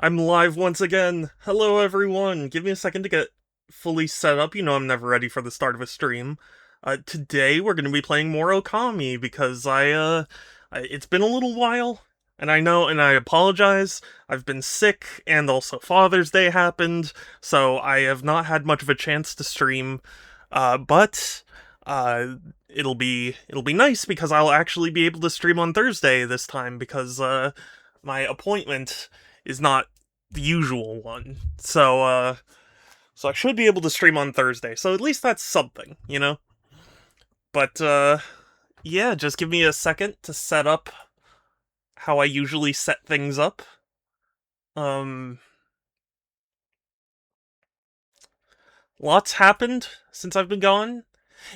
I'm live once again. Hello, everyone. Give me a second to get fully set up. You know I'm never ready for the start of a stream. Today we're going to be playing more Okami because it's been a little while, and I know, and I apologize. I've been sick, and also Father's Day happened, so I have not had much of a chance to stream. But it'll be nice because I'll actually be able to stream on Thursday this time because my appointment is not the usual one. So I should be able to stream on Thursday. So at least that's something, you know? But yeah, just give me a second to set up how I usually set things up. Um Lots happened since I've been gone.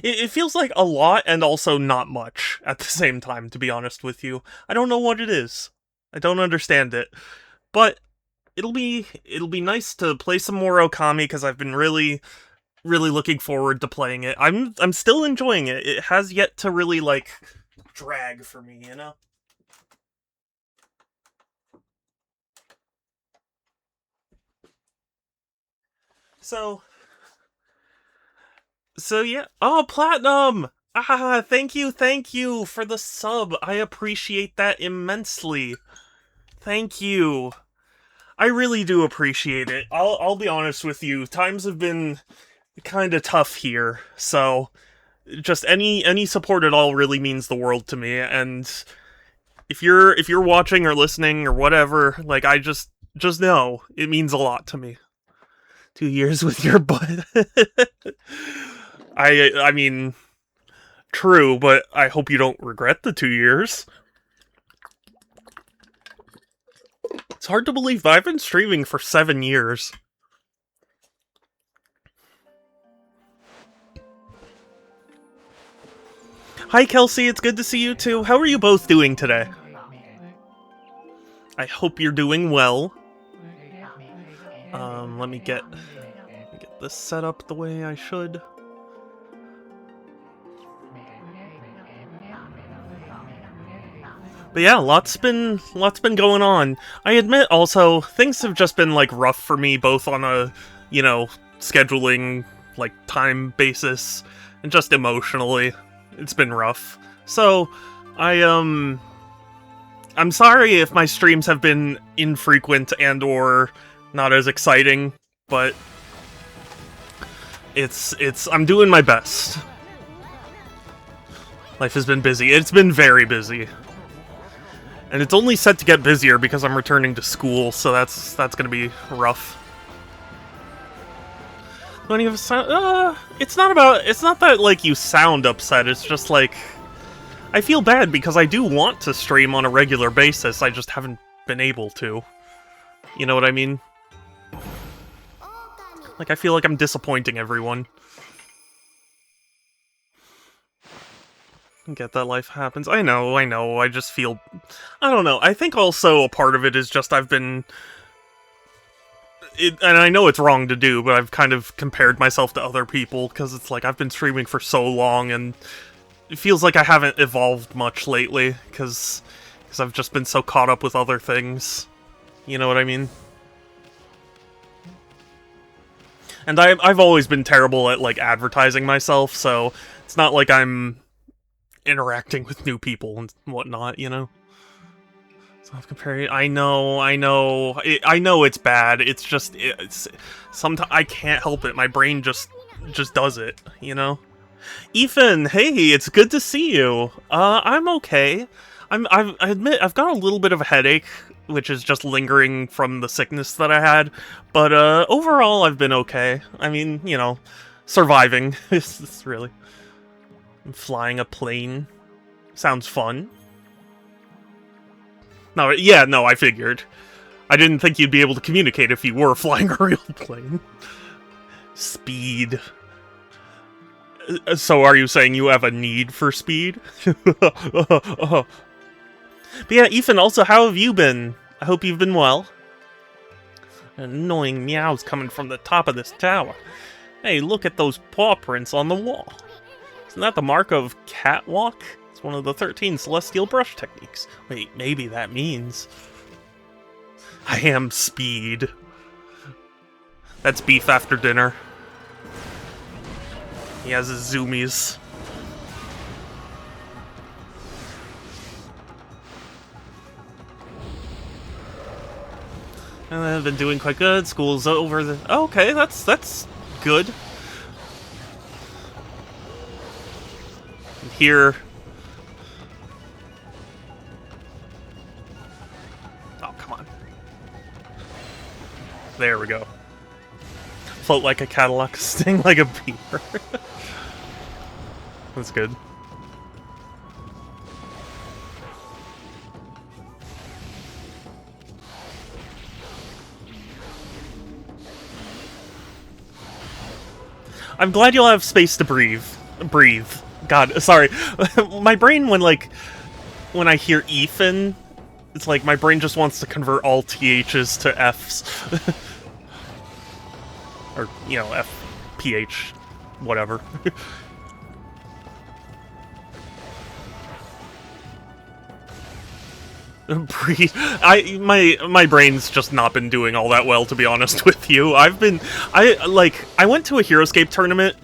It feels like a lot and also not much at the same time, to be honest with you. I don't know what it is. I don't understand it. But it'll be nice to play some more Okami because I've been really looking forward to playing it. I'm still enjoying it. It has yet to really like drag for me, you know? So so yeah. Oh, Platinum! Ah, thank you for the sub. I appreciate that immensely. Thank you. I really do appreciate it. I'll be honest with you. Times have been kind of tough here, so just any support at all really means the world to me. And if you're watching or listening or whatever, like just know it means a lot to me. 2 years with your butt. I mean, true, but I hope you don't regret the 2 years. It's hard to believe that I've been streaming for 7 years. Hi, Kelsey. It's good to see you too. How are you both doing today? I hope you're doing well. Let me get this set up the way I should. But yeah, lots been going on. I admit also things have just been like rough for me, both on a scheduling like time basis and just emotionally. It's been rough. So I'm sorry if my streams have been infrequent and or not as exciting, but it's I'm doing my best. Life has been busy. It's been very busy. And it's only set to get busier because I'm returning to school, so that's gonna be rough. When you have it's not that like you sound upset. It's just like I feel bad because I do want to stream on a regular basis. I just haven't been able to. You know what I mean? Like I feel like I'm disappointing everyone. Get that life happens. I know. I just feel... I don't know. I think also a part of it is just I've been... and I know it's wrong to do, but I've kind of compared myself to other people, because it's like I've been streaming for so long, and it feels like I haven't evolved much lately, because I've just been so caught up with other things. You know what I mean? And I've always been terrible at, like, advertising myself, so it's not like I'm interacting with new people and whatnot, you know? Self-comparing. I know it's bad. It's just, sometimes I can't help it. My brain just does it, you know? Ethan, hey, it's good to see you. I'm okay. I admit, I've got a little bit of a headache, which is just lingering from the sickness that I had, but, overall, I've been okay. I mean, you know, surviving. It's really... Flying a plane. Sounds fun. No, yeah, no, I figured. I didn't think you'd be able to communicate if you were flying a real plane. Speed. So are you saying you have a need for speed? But yeah, Ethan, also, how have you been? I hope you've been well. Annoying meows coming from the top of this tower. Hey, look at those paw prints on the wall. Isn't that the mark of catwalk? It's one of the 13 celestial brush techniques. Wait, maybe that means... I am speed. That's beef after dinner. He has his zoomies. And I've been doing quite good. School's over. Oh, okay, that's good. And here. Oh, come on. There we go. Float like a Cadillac, sting like a beaver. That's good. I'm glad you'll have space to breathe. Breathe. God, sorry. My brain, when I hear Ethan, it's like my brain just wants to convert all THs to Fs. Or, you know, F, PH, whatever. Breathe. My brain's just not been doing all that well, to be honest with you. I went to a HeroScape tournament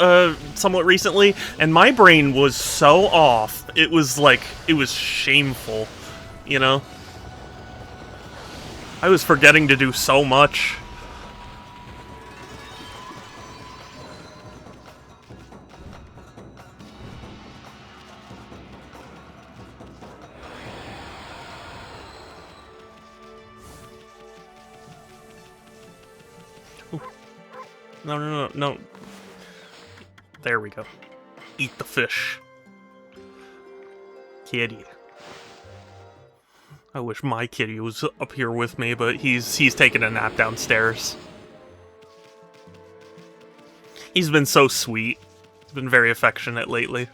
somewhat recently, and my brain was so off. It was shameful, you know? I was forgetting to do so much. No. There we go. Eat the fish. Kitty. I wish my kitty was up here with me, but he's taking a nap downstairs. He's been so sweet. He's been very affectionate lately.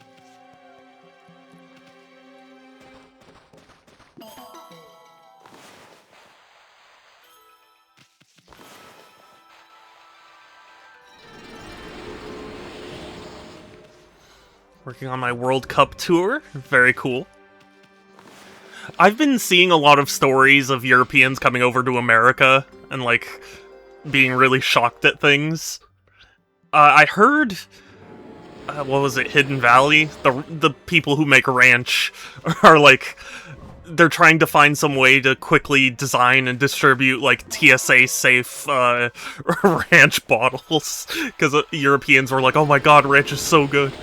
Working on my World Cup tour. Very cool. I've been seeing a lot of stories of Europeans coming over to America and, like, being really shocked at things. I heard... what was it? Hidden Valley? The people who make ranch are, like... They're trying to find some way to quickly design and distribute, like, TSA-safe ranch bottles. Because Europeans were like, oh my god, ranch is so good.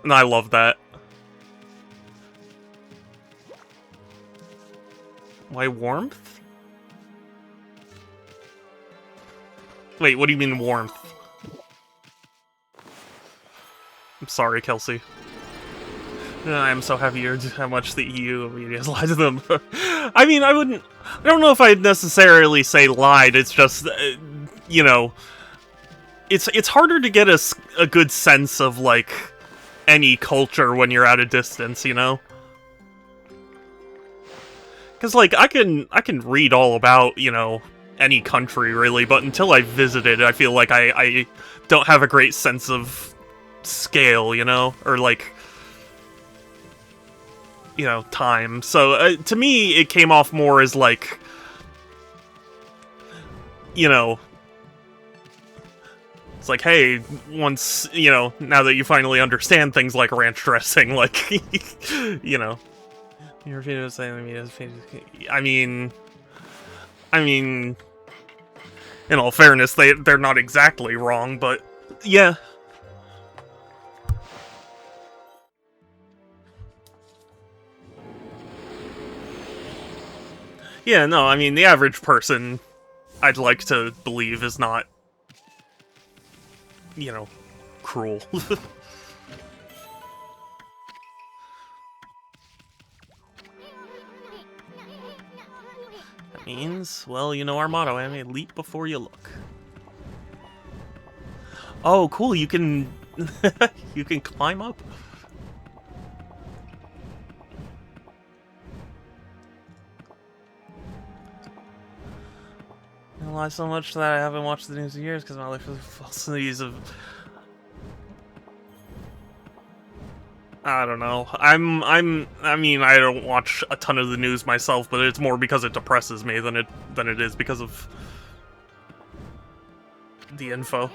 And I love that. Why warmth? Wait, what do you mean warmth? I'm sorry, Kelsey. I am so happy how much the EU media has lied to them. I mean, I don't know if I'd necessarily say lied, it's just, you know, it's harder to get a good sense of, like, any culture when you're at a distance, you know? Because, like, I can read all about, you know, any country, really, but until I visited, I feel like I don't have a great sense of scale, you know? Or, like, you know, time. So, to me, it came off more as, like, you know... It's like, hey, once, you know, now that you finally understand things like ranch dressing, like, you know. I mean, in all fairness, they're not exactly wrong, but, yeah. Yeah, no, I mean, the average person, I'd like to believe, is not, you know, cruel. That means, well, you know our motto, anime, leap before you look. Oh, cool, you can... you can climb up? I lie so much that I haven't watched the news in years because my life is falsities of... I don't know. I mean, I don't watch a ton of the news myself, but it's more because it depresses me than it is because of the info.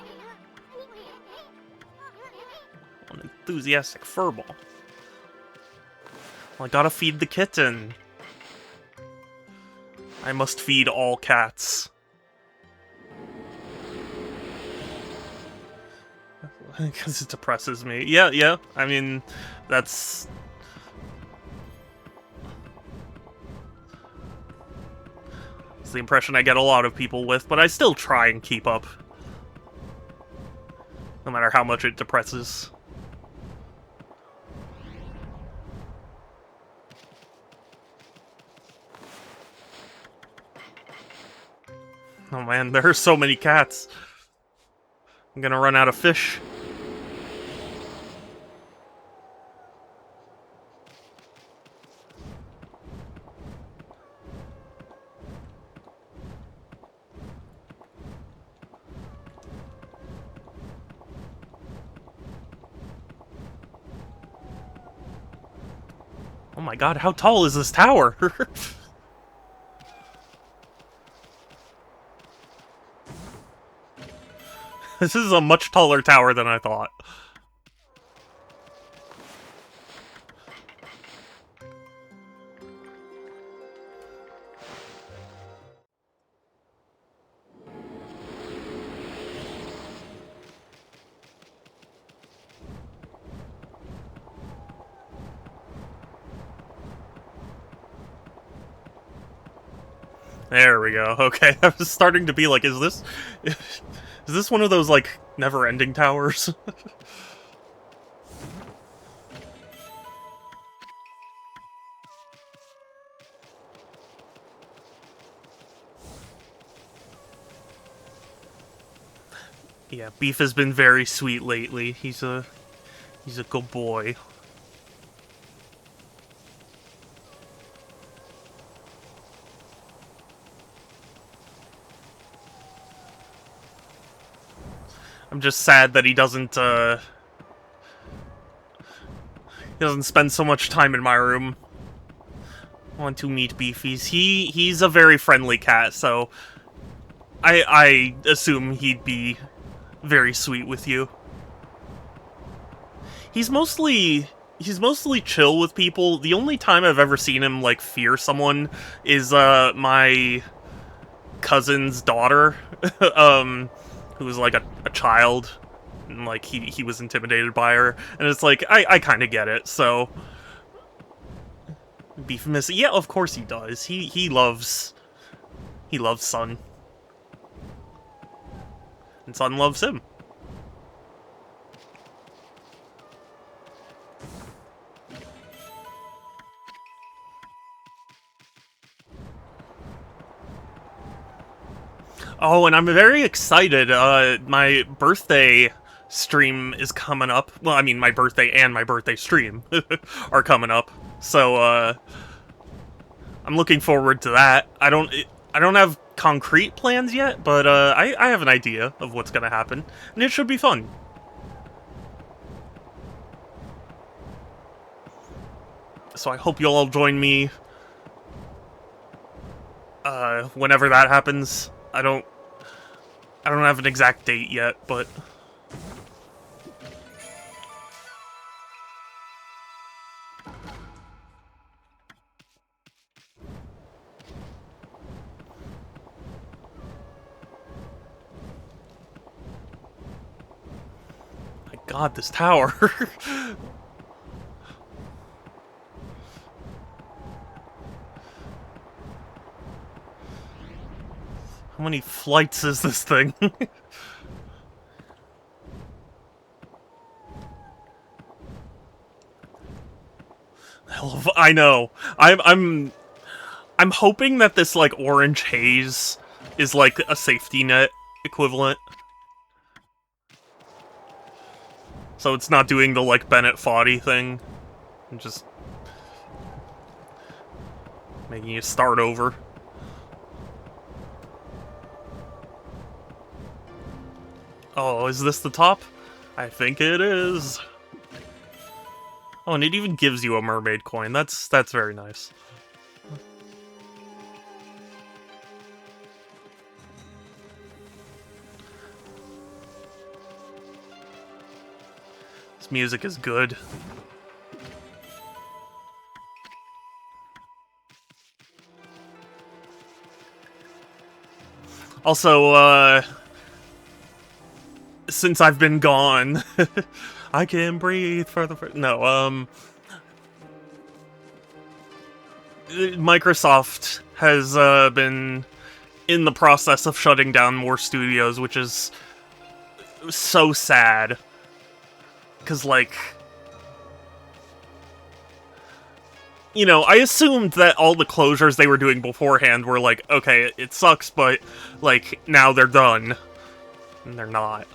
An enthusiastic furball. Well, I gotta feed the kitten. I must feed all cats. Because it depresses me. Yeah. I mean, that's... It's the impression I get a lot of people with, but I still try and keep up. No matter how much it depresses. Oh man, there are so many cats. I'm gonna run out of fish. Oh my god, how tall is this tower? This is a much taller tower than I thought. There we go. Okay, I was starting to be like, is this one of those, like, never-ending towers? Yeah, Beef has been very sweet lately. He's a good boy. I'm just sad that he doesn't spend so much time in my room. I want to meet Beefies. He's a very friendly cat, so I assume he'd be very sweet with you. He's mostly chill with people. The only time I've ever seen him like fear someone is my cousin's daughter, who was like a child, and like he was intimidated by her, and it's like I kind of get it. So Beef miss, yeah, of course he does. He loves Sun, and Sun loves him. Oh, and I'm very excited. My birthday stream is coming up. Well, I mean, my birthday and my birthday stream are coming up. So, I'm looking forward to that. I don't have concrete plans yet, but I have an idea of what's gonna happen, and it should be fun. So I hope you'll all join me whenever that happens. I don't have an exact date yet, but my god, this tower. How many flights is this thing? I know. I'm hoping that this like orange haze is like a safety net equivalent. So it's not doing the like Bennett Foddy thing. And just making you start over. Oh, is this the top? I think it is. Oh, and it even gives you a mermaid coin. That's very nice. This music is good. Also, since I've been gone, I can breathe for the... No, Microsoft has been in the process of shutting down more studios, which is so sad. Because, like... You know, I assumed that all the closures they were doing beforehand were like, okay, it sucks, but, like, now they're done. And they're not.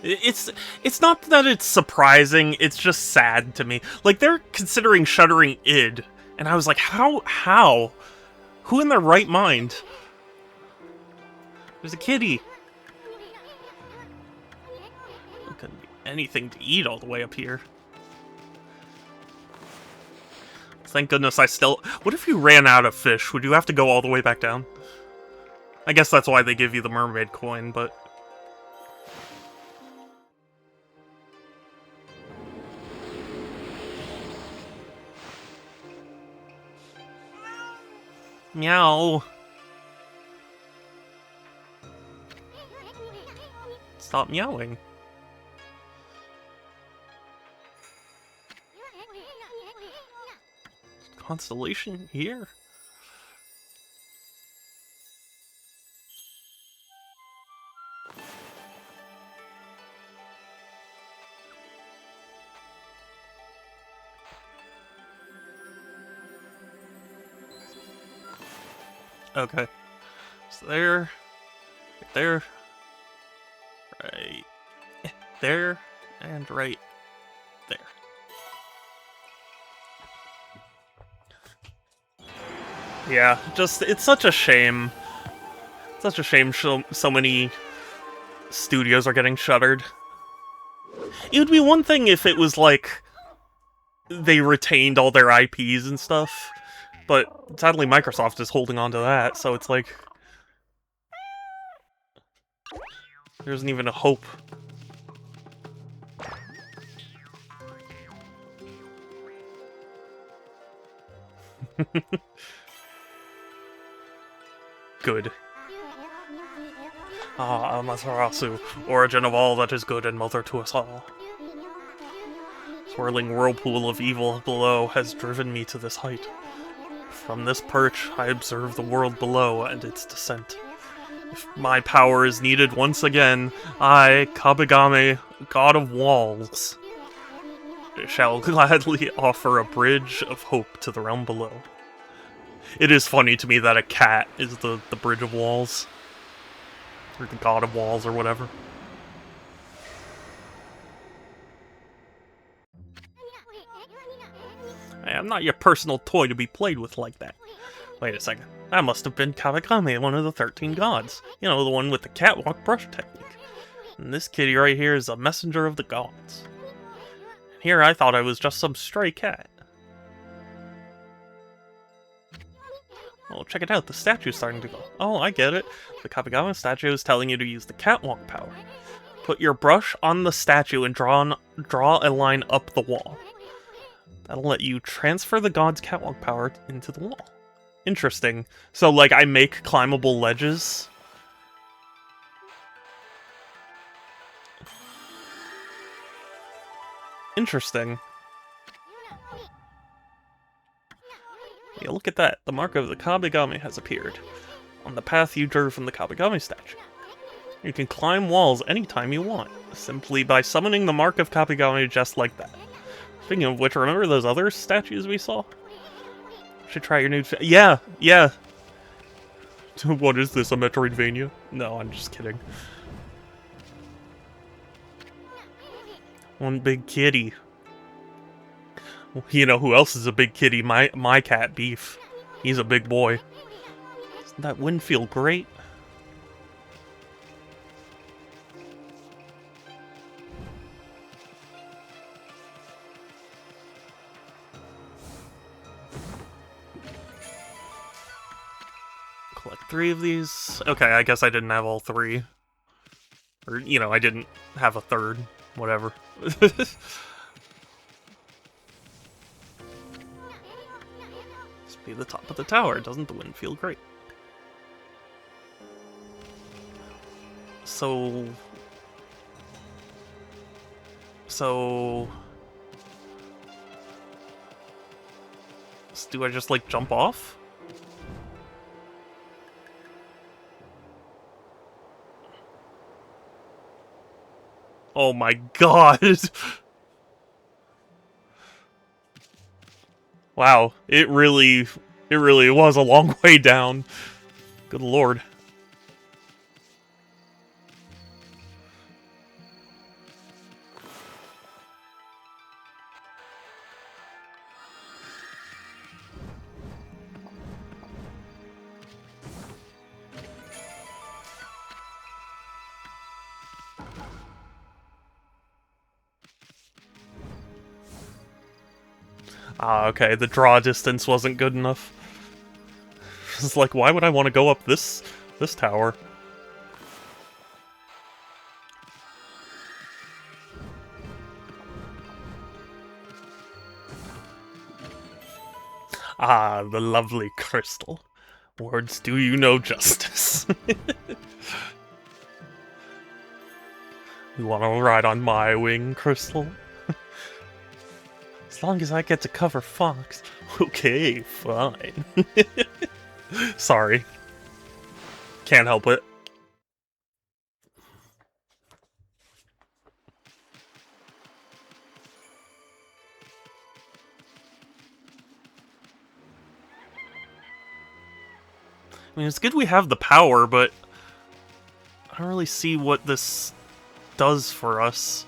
It's not that it's surprising, it's just sad to me. Like, they're considering shuttering id, and I was like, how? Who in their right mind? There's a kitty. There couldn't be anything to eat all the way up here. Thank goodness I still... What if you ran out of fish? Would you have to go all the way back down? I guess that's why they give you the mermaid coin, but... Meow. Stop meowing. Constellation here? Okay. So there, right there, and right there. Yeah, just, it's such a shame. Such a shame so many studios are getting shuttered. It would be one thing if it was like, they retained all their IPs and stuff, but sadly Microsoft is holding on to that, so it's like... There isn't even a hope. Good. Ah, Amaterasu, origin of all that is good and mother to us all. Swirling whirlpool of evil below has driven me to this height. From this perch, I observe the world below and its descent. If my power is needed once again, I, Kabigame, god of walls, shall gladly offer a bridge of hope to the realm below. It is funny to me that a cat is the bridge of walls. Or the god of walls, or whatever. Hey, I'm not your personal toy to be played with like that. Wait a second. That must have been Kawakami, one of the 13 gods. You know, the one with the catwalk brush technique. And this kitty right here is a messenger of the gods. Here I thought I was just some stray cat. Oh, check it out, the statue's starting to go. Oh, I get it. The Kapigama statue is telling you to use the catwalk power. Put your brush on the statue and draw a line up the wall. That'll let you transfer the god's catwalk power into the wall. Interesting. So, like, I make climbable ledges? Interesting. Yeah, look at that. The mark of the Kabigami has appeared on the path you drew from the Kabigami statue. You can climb walls anytime you want, simply by summoning the mark of Kabigami just like that. Speaking of which, remember those other statues we saw? Should try your new... Yeah! What is this, a Metroidvania? No, I'm just kidding. One big kitty. You know who else is a big kitty? My cat, Beef. He's a big boy. Isn't that wind feel great? Collect 3 of these. Okay, I guess I didn't have all 3. Or, you know, I didn't have a third. Whatever. This be the top of the tower. Doesn't the wind feel great? So... do I just, like, jump off? Oh my god! Wow, it really was a long way down. Good lord. Ah, okay, the draw distance wasn't good enough. It's like, why would I want to go up this tower? Ah, the lovely crystal. Words do you no justice. You wanna ride on my wing, Crystal? As long as I get to cover Fox. Okay, fine. Sorry. Can't help it. I mean, it's good we have the power, but I don't really see what this does for us.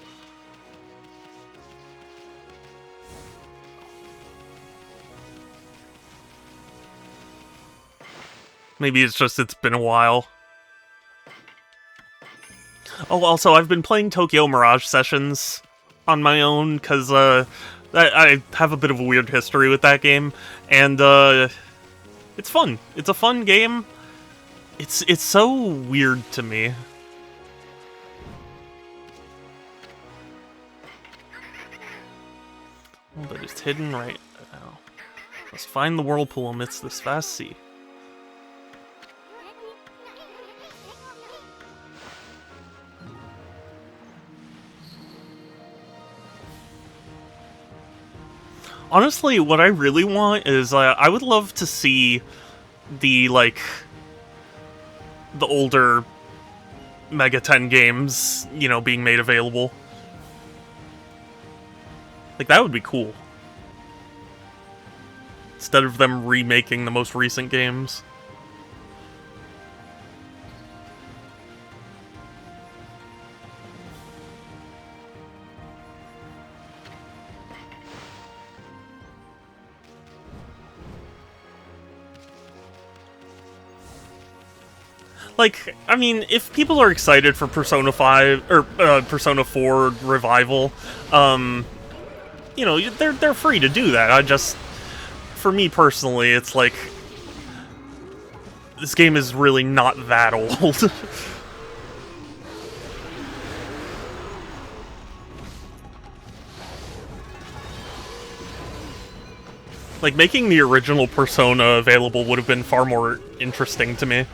Maybe it's just it's been a while. Oh, also, I've been playing Tokyo Mirage Sessions on my own, because I have a bit of a weird history with that game, and it's fun. It's a fun game. It's so weird to me. Oh, but it's hidden right now. Let's find the whirlpool amidst this vast sea. Honestly, what I really want is, I would love to see the, like, the older Mega 10 games, you know, being made available. Like, that would be cool. Instead of them remaking the most recent games. Like, I mean, if people are excited for Persona 5 or Persona 4 revival, you know, they're free to do that. I just, for me personally, it's like this game is really not that old. Like, making the original Persona available would have been far more interesting to me.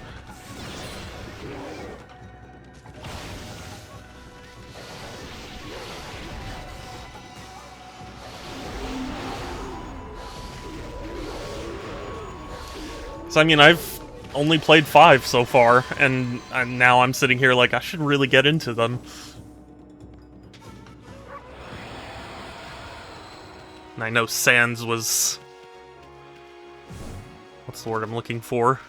I mean, I've only played 5 so far, and now I'm sitting here like, I should really get into them. And I know Sans was... what's the word I'm looking for?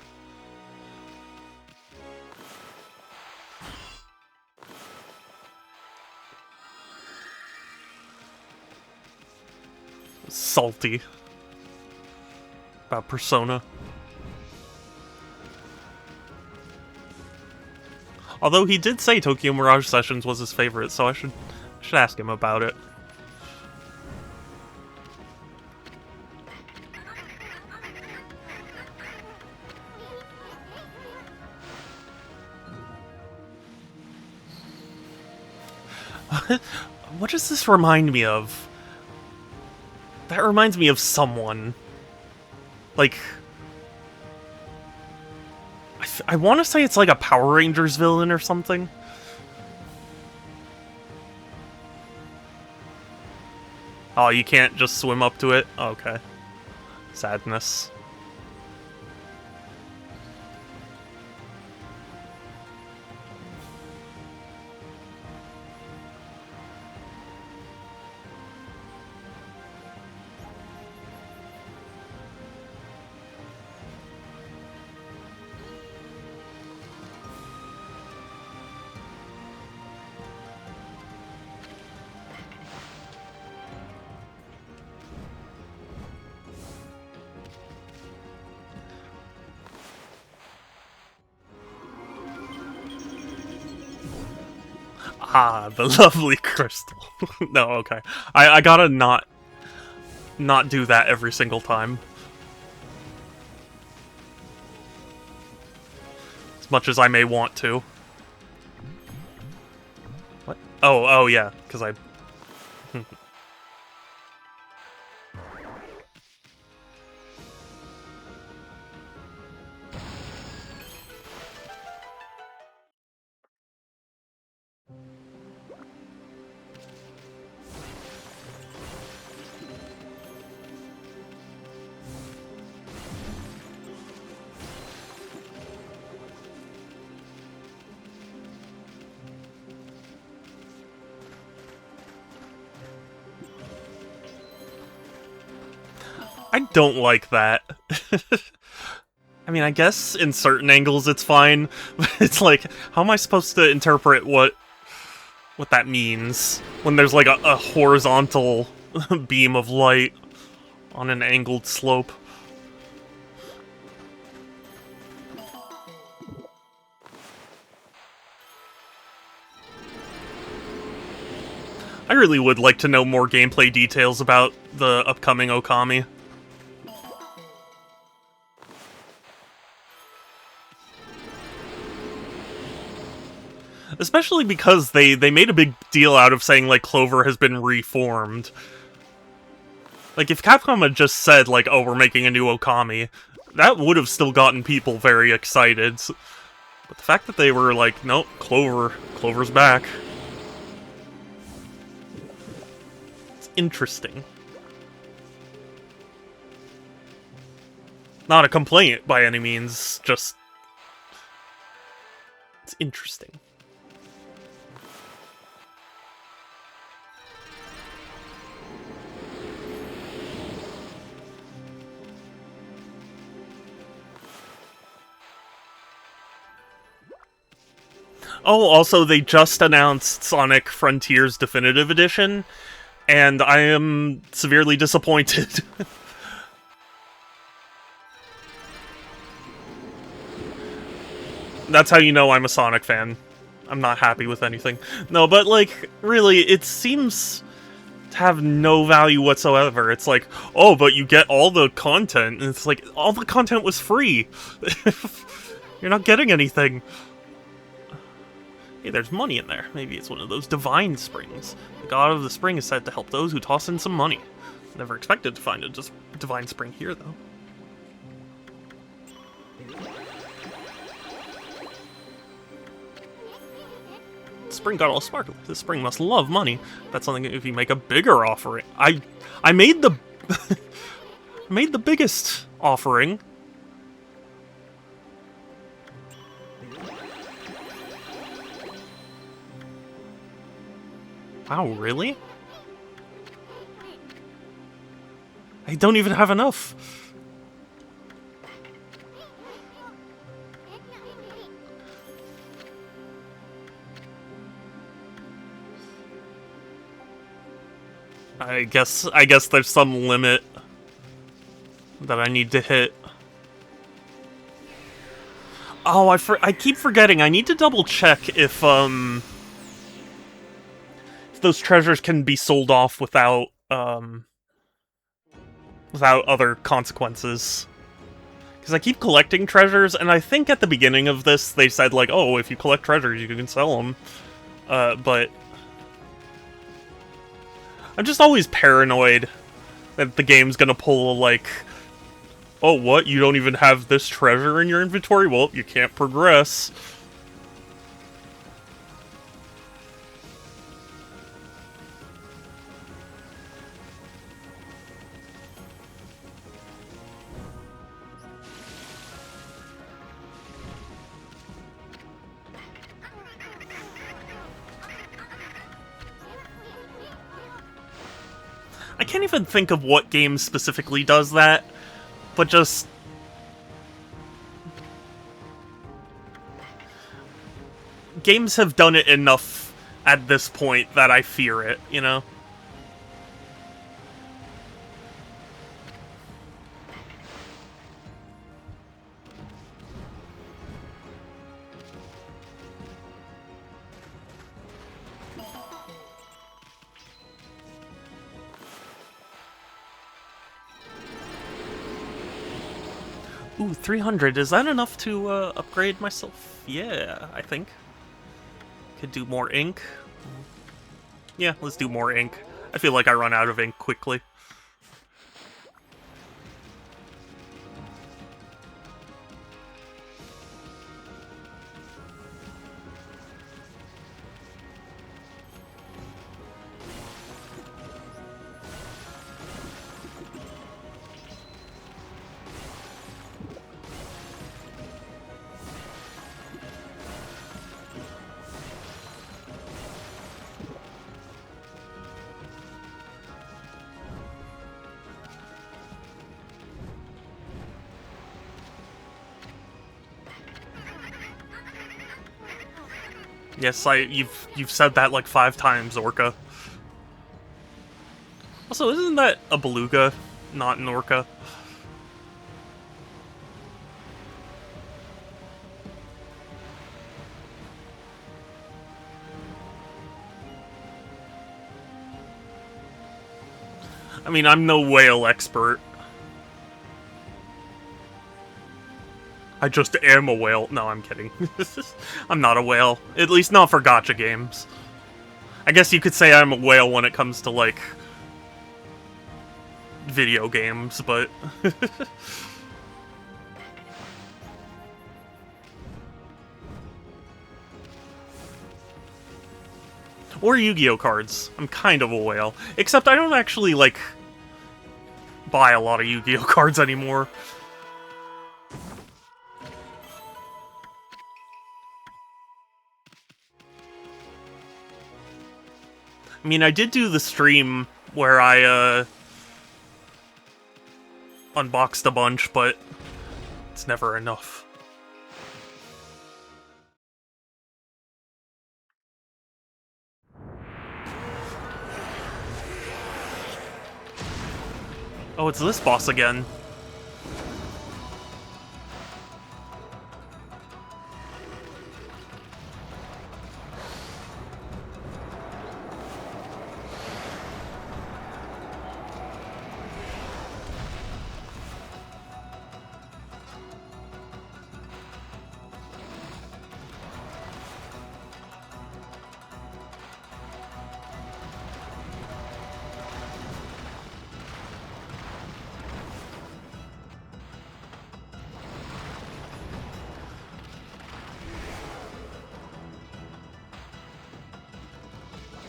Salty about Persona. Although he did say Tokyo Mirage Sessions was his favorite, so I should ask him about it. What does this remind me of? That reminds me of someone. Like, I want to say it's like a Power Rangers villain or something. Oh, you can't just swim up to it? Okay. Sadness. Ah, the lovely crystal. No, okay. I gotta not do that every single time. As much as I may want to. What? Oh yeah, because I... I don't like that. I mean, I guess in certain angles it's fine, but it's like, how am I supposed to interpret what that means when there's like a horizontal beam of light on an angled slope? I really would like to know more gameplay details about the upcoming Okami. Especially because they made a big deal out of saying, like, Clover has been reformed. Like, if Capcom had just said, like, oh, we're making a new Okami, that would have still gotten people very excited. But the fact that they were like, nope, Clover's back. It's interesting. Not a complaint by any means, just... it's interesting. Oh, also, they just announced Sonic Frontiers Definitive Edition, and I am severely disappointed. That's how you know I'm a Sonic fan. I'm not happy with anything. No, but, like, really, it seems to have no value whatsoever. It's like, oh, but you get all the content, and it's like, all the content was free! You're not getting anything. Hey, there's money in there. Maybe it's one of those divine springs. The god of the spring is said to help those who toss in some money. Never expected to find a divine spring here, though. The spring got all sparkly. This spring must love money. That's something if you make a bigger offering. I made the... made the biggest offering. Wow, really? I don't even have enough. I guess there's some limit that I need to hit. Oh, I keep forgetting. I need to double check if those treasures can be sold off without other consequences. Because I keep collecting treasures, and I think at the beginning of this they said, like, oh, if you collect treasures, you can sell them. But I'm just always paranoid that the game's gonna pull, like, oh, what? You don't even have this treasure in your inventory? Well, you can't progress. I can't even think of what game specifically does that, but just... games have done it enough at this point that I fear it, you know? Ooh, 300. Is that enough to upgrade myself? Yeah, I think. Could do more ink. Yeah, let's do more ink. I feel like I run out of ink quickly. Yes, you've said that like 5 times, Orca. Also, isn't that a beluga, not an orca? I mean, I'm no whale expert. I just am a whale. No, I'm kidding. I'm not a whale. At least not for gacha games. I guess you could say I'm a whale when it comes to, like, video games, but... or Yu-Gi-Oh cards. I'm kind of a whale. Except I don't actually, like, buy a lot of Yu-Gi-Oh cards anymore. I mean, I did do the stream where I, unboxed a bunch, but it's never enough. Oh, it's this boss again.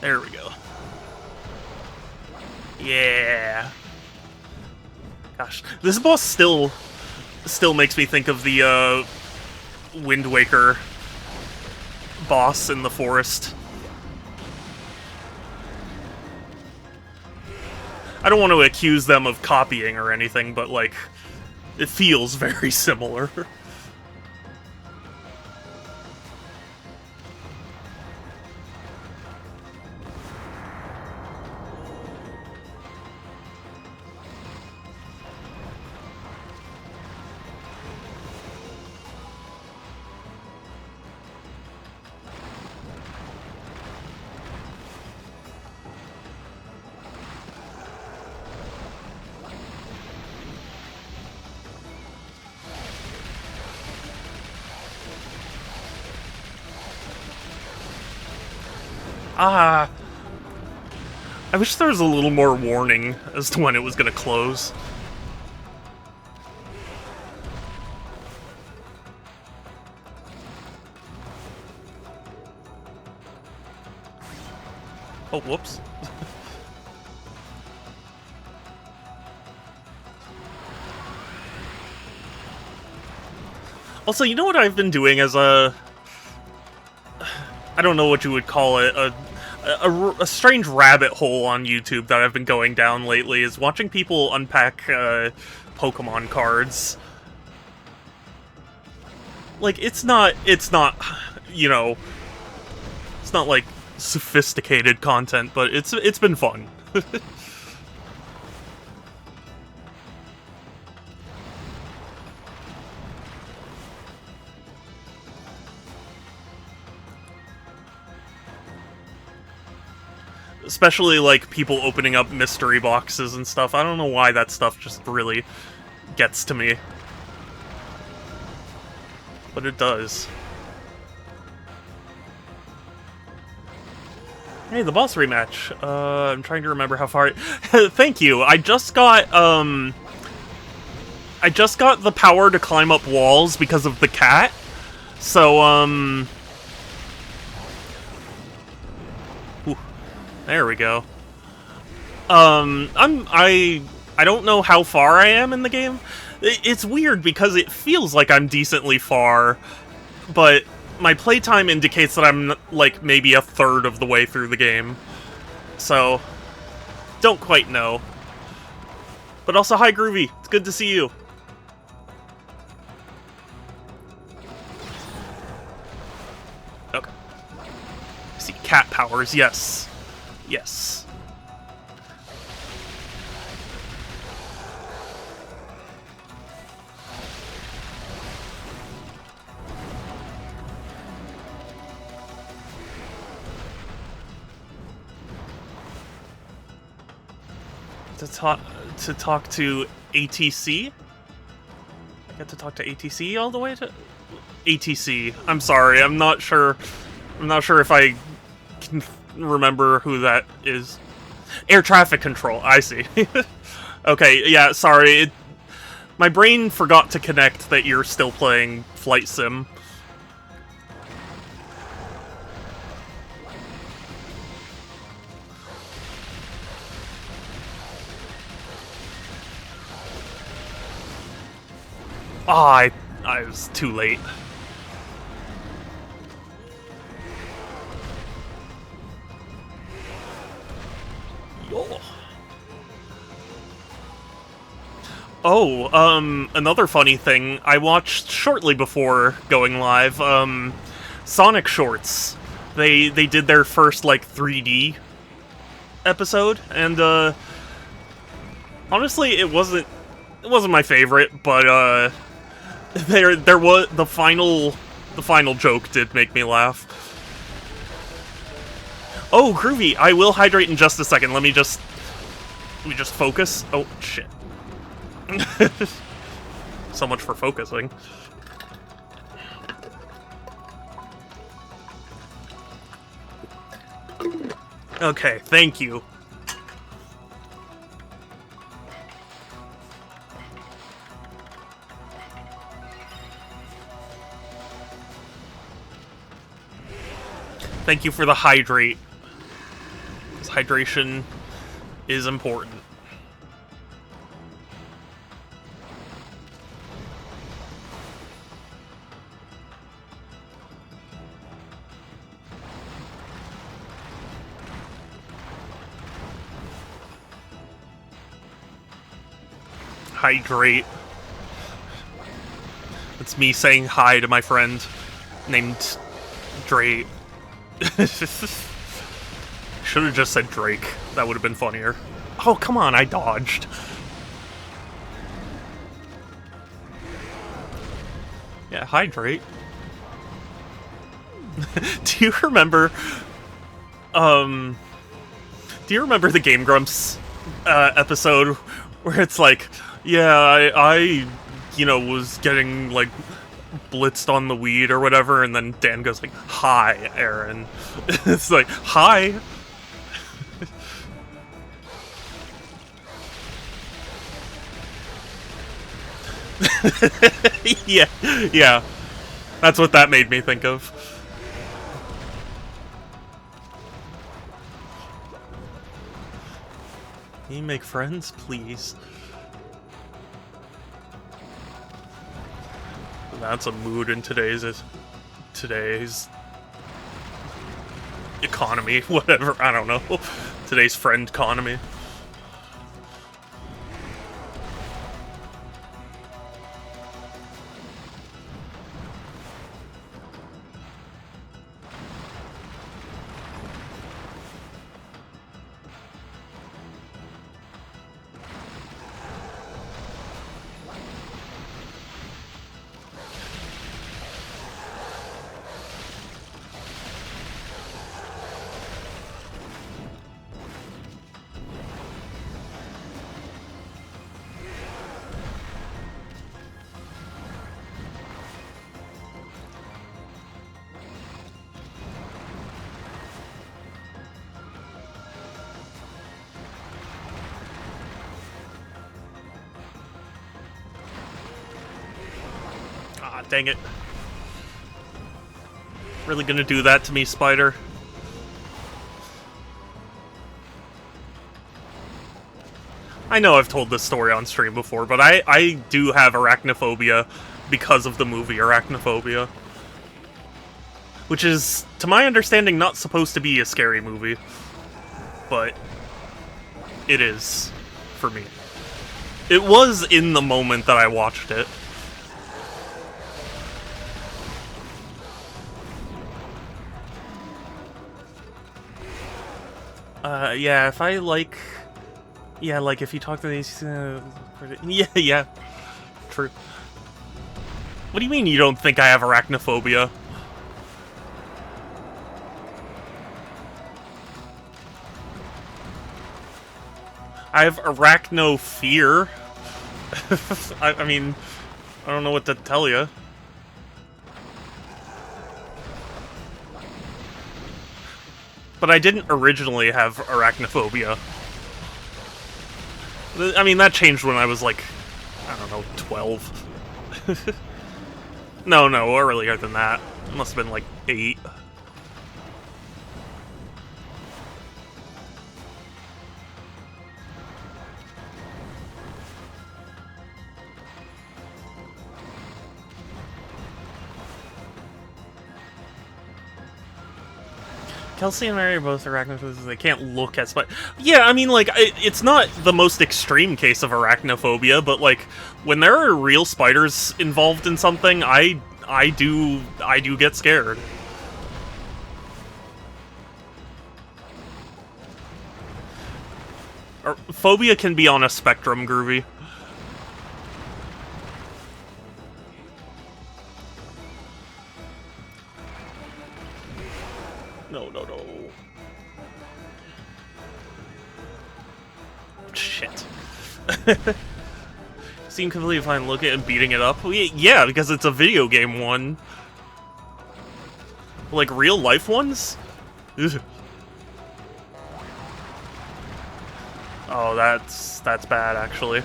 There we go. Yeah. Gosh, this boss still makes me think of the Wind Waker boss in the forest. I don't want to accuse them of copying or anything, but like, it feels very similar. Ah, I wish there was a little more warning as to when it was gonna close. Oh, whoops. Also, you know what I've been doing as a... I don't know what you would call it, a strange rabbit hole on YouTube that I've been going down lately is watching people unpack Pokemon cards. Like, it's not, you know, it's not like sophisticated content, but it's been fun. Especially, like, people opening up mystery boxes and stuff. I don't know why that stuff just really gets to me. But it does. Hey, the boss rematch. I'm trying to remember how far... Thank you! I just got the power to climb up walls because of the cat. So, there we go. I don't know how far I am in the game. It's weird because it feels like I'm decently far, but my playtime indicates that I'm, like, maybe a third of the way through the game. So, don't quite know. But also, hi Groovy, it's good to see you. Okay. I see cat powers, yes. Yes. To talk to ATC? I get to talk to ATC all the way to ATC. I'm sorry, I'm not sure if I can remember who that is. Air traffic control, I see. Okay, yeah, sorry. My brain forgot to connect that you're still playing Flight Sim. Ah, I was too late. Yo. Oh, another funny thing, I watched shortly before going live, Sonic Shorts. They did their first, like, 3D episode, and, honestly, it wasn't my favorite, but, there was the final joke did make me laugh. Oh, Groovy, I will hydrate in just a second. Let me just focus. Oh, shit. So much for focusing. Okay, thank you. Thank you for the hydrate. Because hydration is important. Hydrate. It's me saying hi to my friend named Drake. Should have just said Drake. That would have been funnier. Oh, come on, I dodged. Yeah, hydrate. Do you remember the Game Grumps episode where it's like, yeah, I you know, was getting, like, blitzed on the weed or whatever, and then Dan goes like, hi, Aaron. It's like, hi. Yeah, yeah. That's what that made me think of. Can you make friends, please? That's a mood in today's economy, whatever. I don't know. Today's friend economy. Ah, dang it. Really gonna do that to me, Spider? I know I've told this story on stream before, but I do have arachnophobia because of the movie Arachnophobia. Which is, to my understanding, not supposed to be a scary movie. But it is, for me. It was in the moment that I watched it. Yeah, if I like... Yeah, like, if you talk to these... yeah, true. What do you mean you don't think I have arachnophobia? I have arachno fear. I mean, I don't know what to tell you. But I didn't originally have arachnophobia. I mean, that changed when I was like, I don't know, 12. No, earlier than that. It must have been like 8. Kelsey and Mary are both arachnophobes. They can't look at spiders. Yeah, I mean, like, it's not the most extreme case of arachnophobia, but like, when there are real spiders involved in something, I do get scared. Phobia can be on a spectrum, Groovy. No. Shit. Seem completely fine looking and beating it up. Yeah, because it's a video game one. Like, real life ones? Ugh. Oh, that's bad, actually.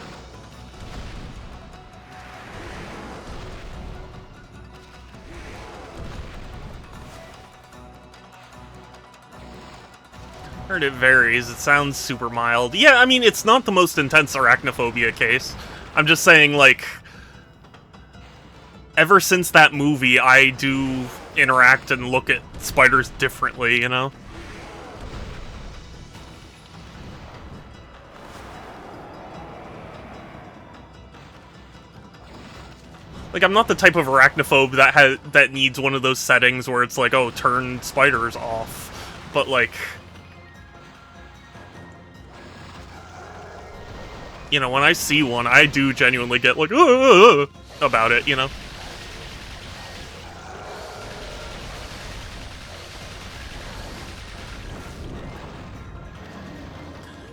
Heard it varies. It sounds super mild. Yeah, I mean, it's not the most intense arachnophobia case. I'm just saying, like, ever since that movie, I do interact and look at spiders differently, you know? Like, I'm not the type of arachnophobe that needs one of those settings where it's like, oh, turn spiders off. But, like... You know, when I see one, I do genuinely get, like, about it, you know?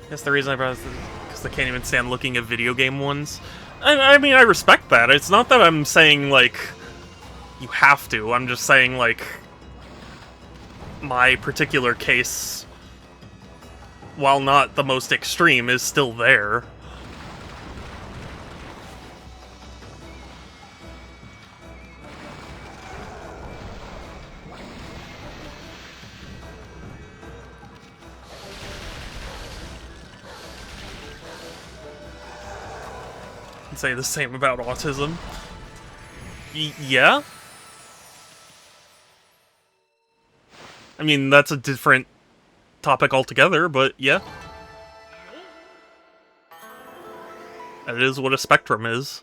I guess the reason I brought this is because I can't even stand looking at video game ones. I mean, I respect that. It's not that I'm saying, like, you have to. I'm just saying, like, my particular case, while not the most extreme, is still there. I'd say the same about autism. Yeah? I mean, that's a different topic altogether, but yeah. That is what a spectrum is.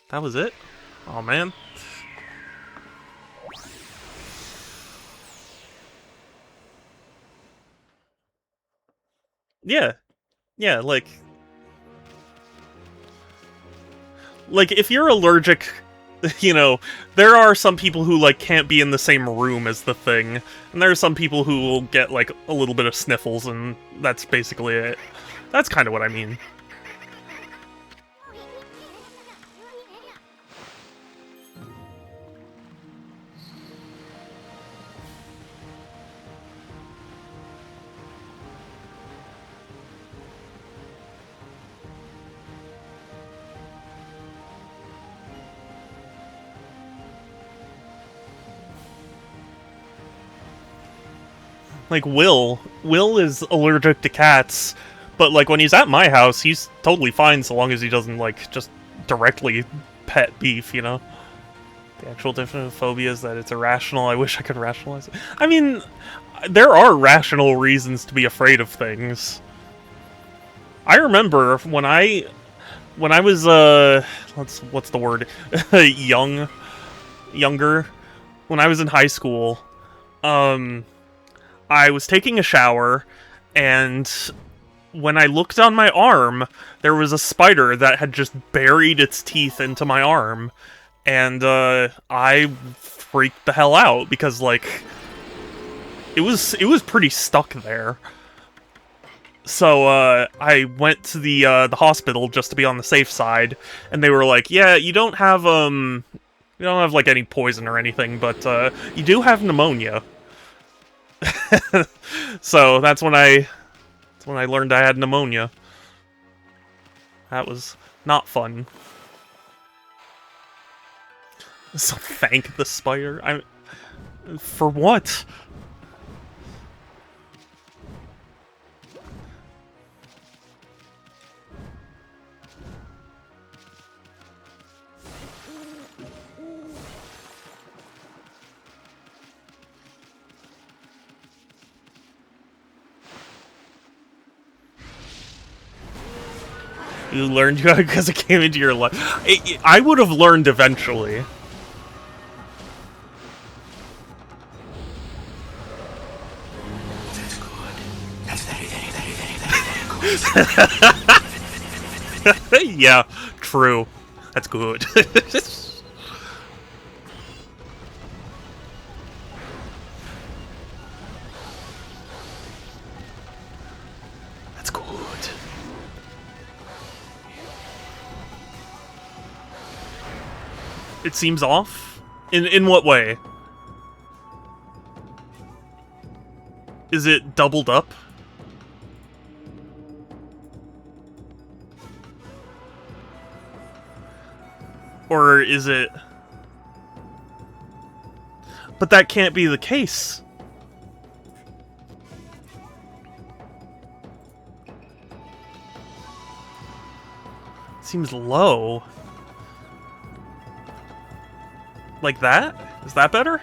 That was it? Oh man. Yeah. Yeah, like if you're allergic, you know, there are some people who like can't be in the same room as the thing, and there are some people who will get like a little bit of sniffles, and that's basically it. That's kind of what I mean. Like, Will is allergic to cats, but, like, when he's at my house, he's totally fine so long as he doesn't, like, just directly pet beef, you know? The actual definition of phobia is that it's irrational. I wish I could rationalize it. I mean, there are rational reasons to be afraid of things. I remember when I was, what's the word? Younger, when I was in high school, I was taking a shower, and when I looked on my arm, there was a spider that had just buried its teeth into my arm, and I freaked the hell out because like it was pretty stuck there. So I went to the hospital just to be on the safe side, and they were like, "Yeah, you don't have like any poison or anything, but you do have pneumonia." So that's when I learned I had pneumonia. That was not fun. So thank the spider. For what? You learned because it came into your life. I would have learned eventually. That's good. That's very, very, very, very, very, very, very good. Yeah, true. That's good. That's good. It seems off? In what way? Is it doubled up? Or is it... But that can't be the case. It seems low. Like that? Is that better?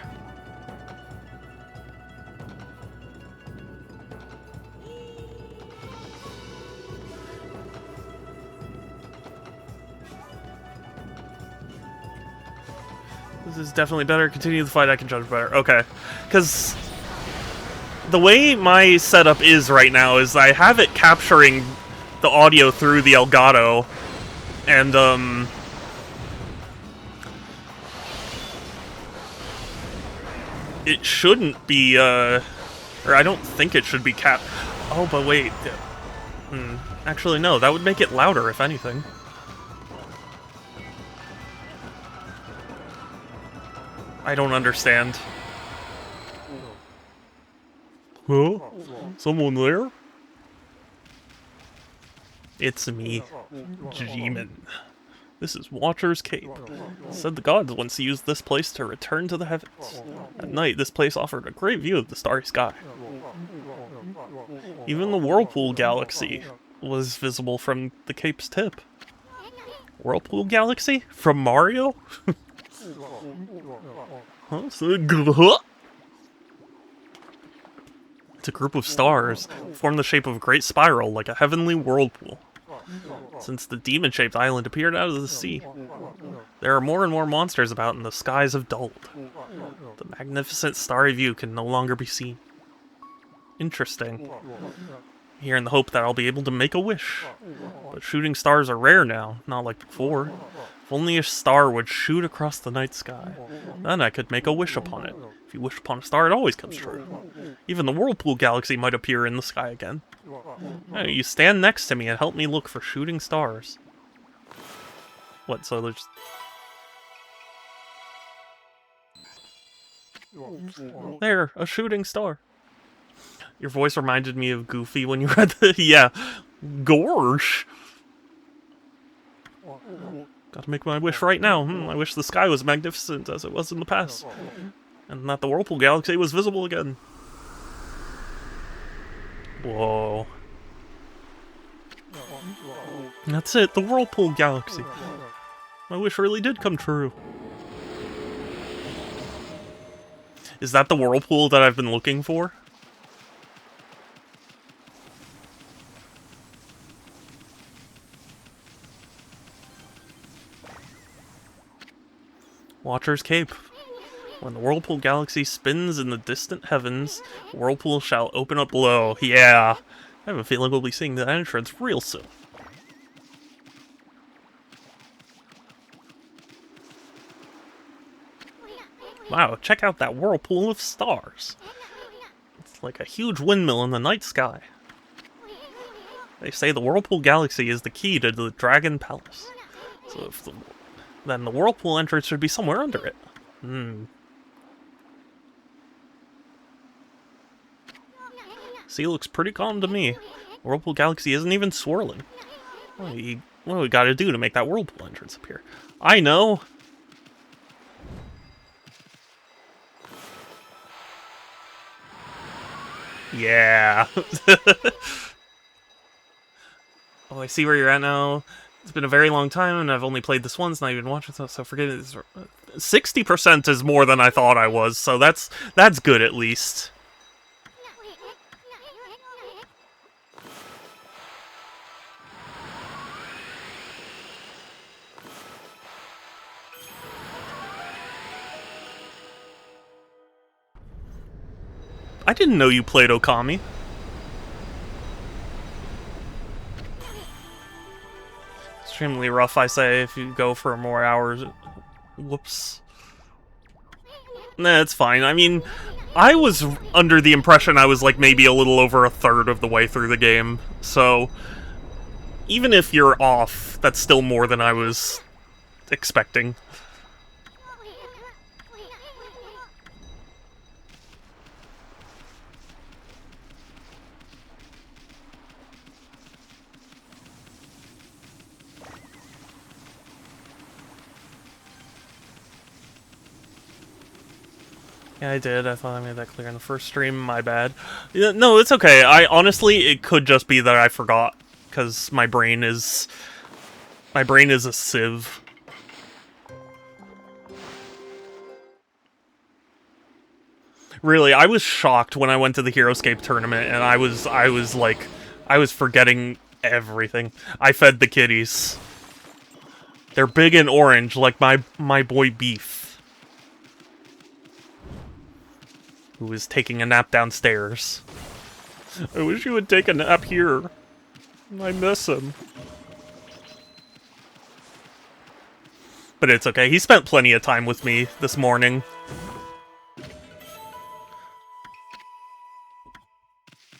This is definitely better. Continue the fight, I can judge better. Okay. Because the way my setup is right now is I have it capturing the audio through the Elgato, and, it shouldn't be, or I don't think it should be Oh, but wait. Actually, no, that would make it louder, if anything. I don't understand. Huh? Someone there? It's me, G-Man. This is Watcher's Cape. Said the gods once used this place to return to the heavens. At night, this place offered a great view of the starry sky. Even the Whirlpool Galaxy was visible from the Cape's tip. Whirlpool Galaxy? From Mario? Huh? It's a group of stars, form the shape of a great spiral like a heavenly whirlpool. Since the demon-shaped island appeared out of the sea, there are more and more monsters about and the skies have dulled. The magnificent starry view can no longer be seen. Interesting. Here in the hope that I'll be able to make a wish. But shooting stars are rare now, not like before. If only a star would shoot across the night sky, then I could make a wish upon it. If you wish upon a star, it always comes true. Even the Whirlpool Galaxy might appear in the sky again. Hey, you stand next to me and help me look for shooting stars. What, so there's... There, a shooting star. Your voice reminded me of Goofy when you read the... Yeah, gorsh. Gotta make my wish right now. I wish the sky was magnificent as it was in the past. And that the Whirlpool Galaxy was visible again. Whoa. That's it, the Whirlpool Galaxy. My wish really did come true. Is that the whirlpool that I've been looking for? Watcher's Cape. When the Whirlpool Galaxy spins in the distant heavens, Whirlpool shall open up below. Yeah! I have a feeling we'll be seeing the entrance real soon. Wow, check out that whirlpool of stars. It's like a huge windmill in the night sky. They say the Whirlpool Galaxy is the key to the Dragon Palace. So then the whirlpool entrance should be somewhere under it. Sea looks pretty calm to me. Whirlpool Galaxy isn't even swirling. What do we gotta do to make that whirlpool entrance appear? I know! Yeah! Oh, I see where you're at now. It's been a very long time, and I've only played this once, and I've been watching stuff, so forget it. 60% is more than I thought I was, so that's good at least. I didn't know you played Okami. Extremely rough, I say, if you go for more hours. Whoops. Nah, it's fine. I mean, I was under the impression I was like maybe a little over a third of the way through the game, so even if you're off, that's still more than I was expecting. Yeah, I did. I thought I made that clear in the first stream. My bad. No, it's okay. Honestly, it could just be that I forgot, because my brain is a sieve. Really, I was shocked when I went to the Heroescape tournament, and I was forgetting everything. I fed the kitties. They're big and orange, like my boy Beef, who is taking a nap downstairs. I wish you would take a nap here. I miss him. But it's okay, he spent plenty of time with me this morning.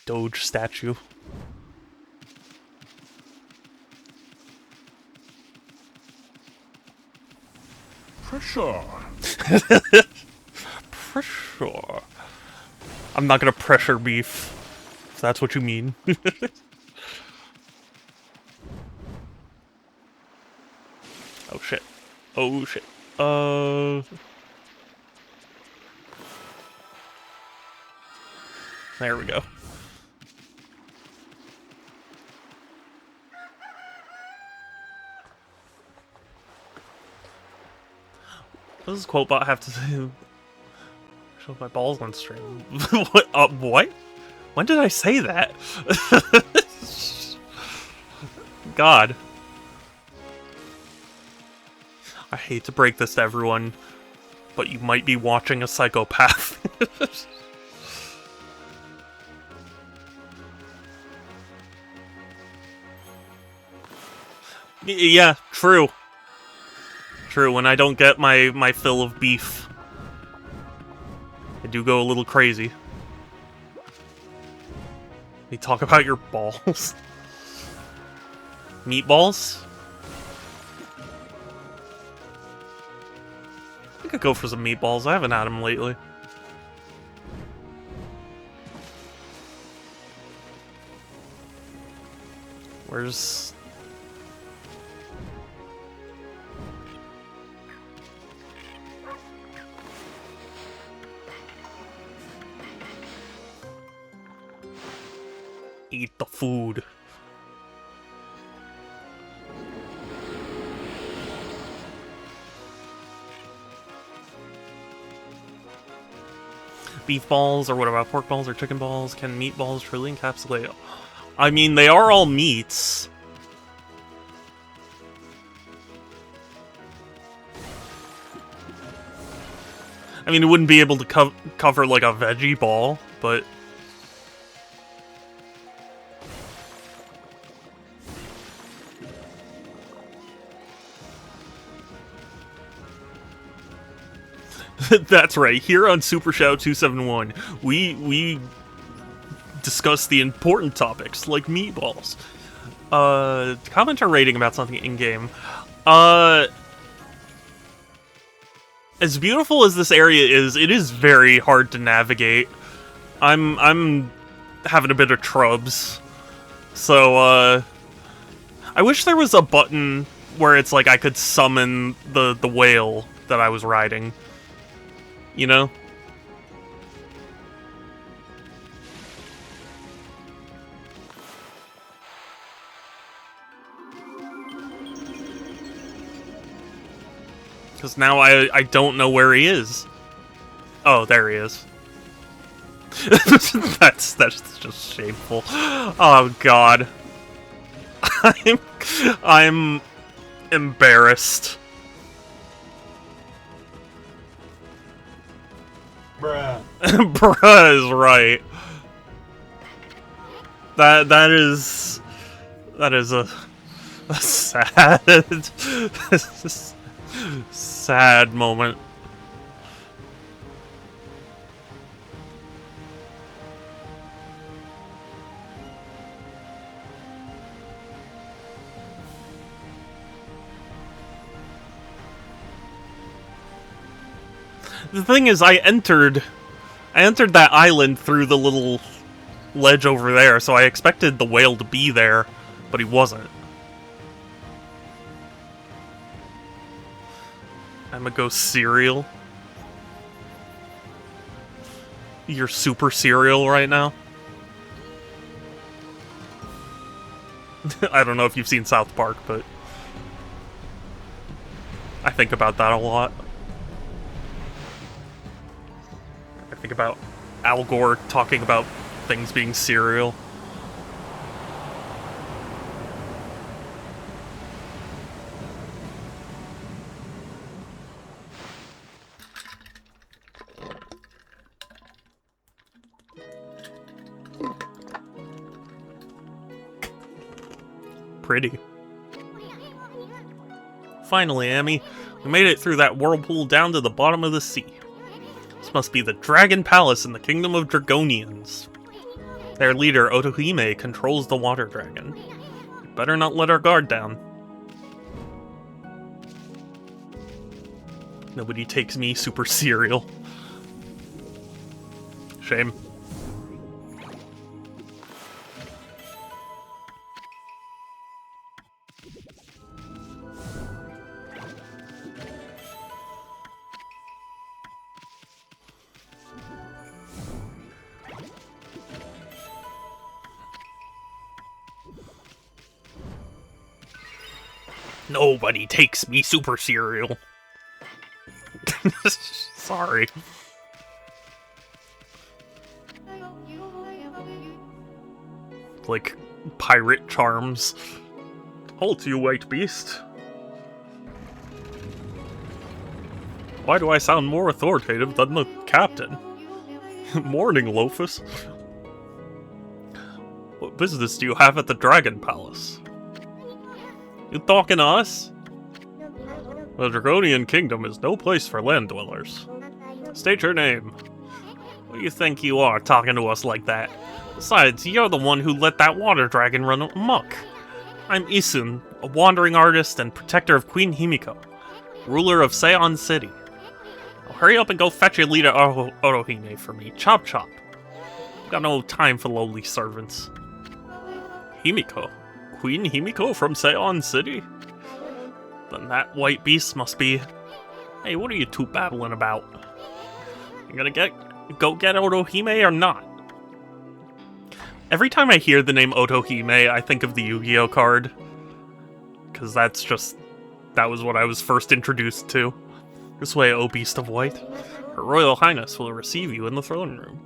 Doge statue. Pressure. Pressure. I'm not gonna pressure Beef, if that's what you mean. Oh shit. Oh shit. There we go. What does Quotebot have to say? Show my balls on stream. What? What? When did I say that? God. I hate to break this to everyone, but you might be watching a psychopath. Yeah, true. True, when I don't get my fill of beef, I do go a little crazy. You talk about your balls. Meatballs? I could go for some meatballs. I haven't had them lately. Where's... Eat the food. Beef balls, or what about pork balls or chicken balls? Can meatballs truly encapsulate? I mean, they are all meats. I mean, it wouldn't be able to cover like a veggie ball, but... That's right. Here on Super Shout 271, we discuss the important topics like meatballs. Comment or rating about something in game. As beautiful as this area is, it is very hard to navigate. I'm having a bit of trubs. So I wish there was a button where it's like I could summon the whale that I was riding. You know? Because now I don't know where he is. Oh, there he is. that's just shameful. Oh God. I'm embarrassed. Bruh. Bruh is right. That is a sad sad moment. The thing is, I entered that island through the little ledge over there, so I expected the whale to be there, but he wasn't. I'm gonna go cereal. You're super cereal right now. I don't know if you've seen South Park, but I think about that a lot. I think about Al Gore talking about things being cereal. Pretty. Finally, Amy, we made it through that whirlpool down to the bottom of the sea. This must be the Dragon Palace in the Kingdom of Dragonians. Their leader, Otohime, controls the water dragon. We better not let our guard down. Nobody takes me super cereal. Shame. Nobody takes me super cereal. Sorry. Like, pirate charms. Halt, you white beast. Why do I sound more authoritative than the captain? Morning, Lofus. What business do you have at the Dragon Palace? You talking to us? The Draconian Kingdom is no place for land dwellers. State your name. What do you think you are, talking to us like that? Besides, you're the one who let that water dragon run amok. I'm Isun, a wandering artist and protector of Queen Himiko, ruler of Seon City. Now hurry up and go fetch your leader Orohime for me. Chop chop. Got no time for lowly servants. Himiko? Queen Himiko from Seon City? Then that white beast must be... Hey, what are you two babbling about? You gonna go get Otohime or not? Every time I hear the name Otohime, I think of the Yu-Gi-Oh card. Because that was what I was first introduced to. This way, O Beast of White. Her Royal Highness will receive you in the throne room.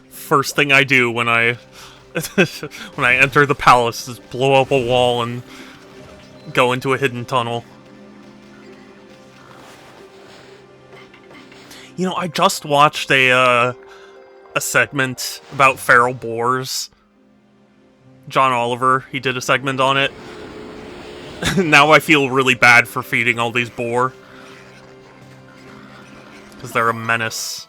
First thing I do when I when I enter the palace is blow up a wall and go into a hidden tunnel. You know, I just watched a segment about feral boars. John Oliver, he did a segment on it. Now I feel really bad for feeding all these boar. Because they're a menace.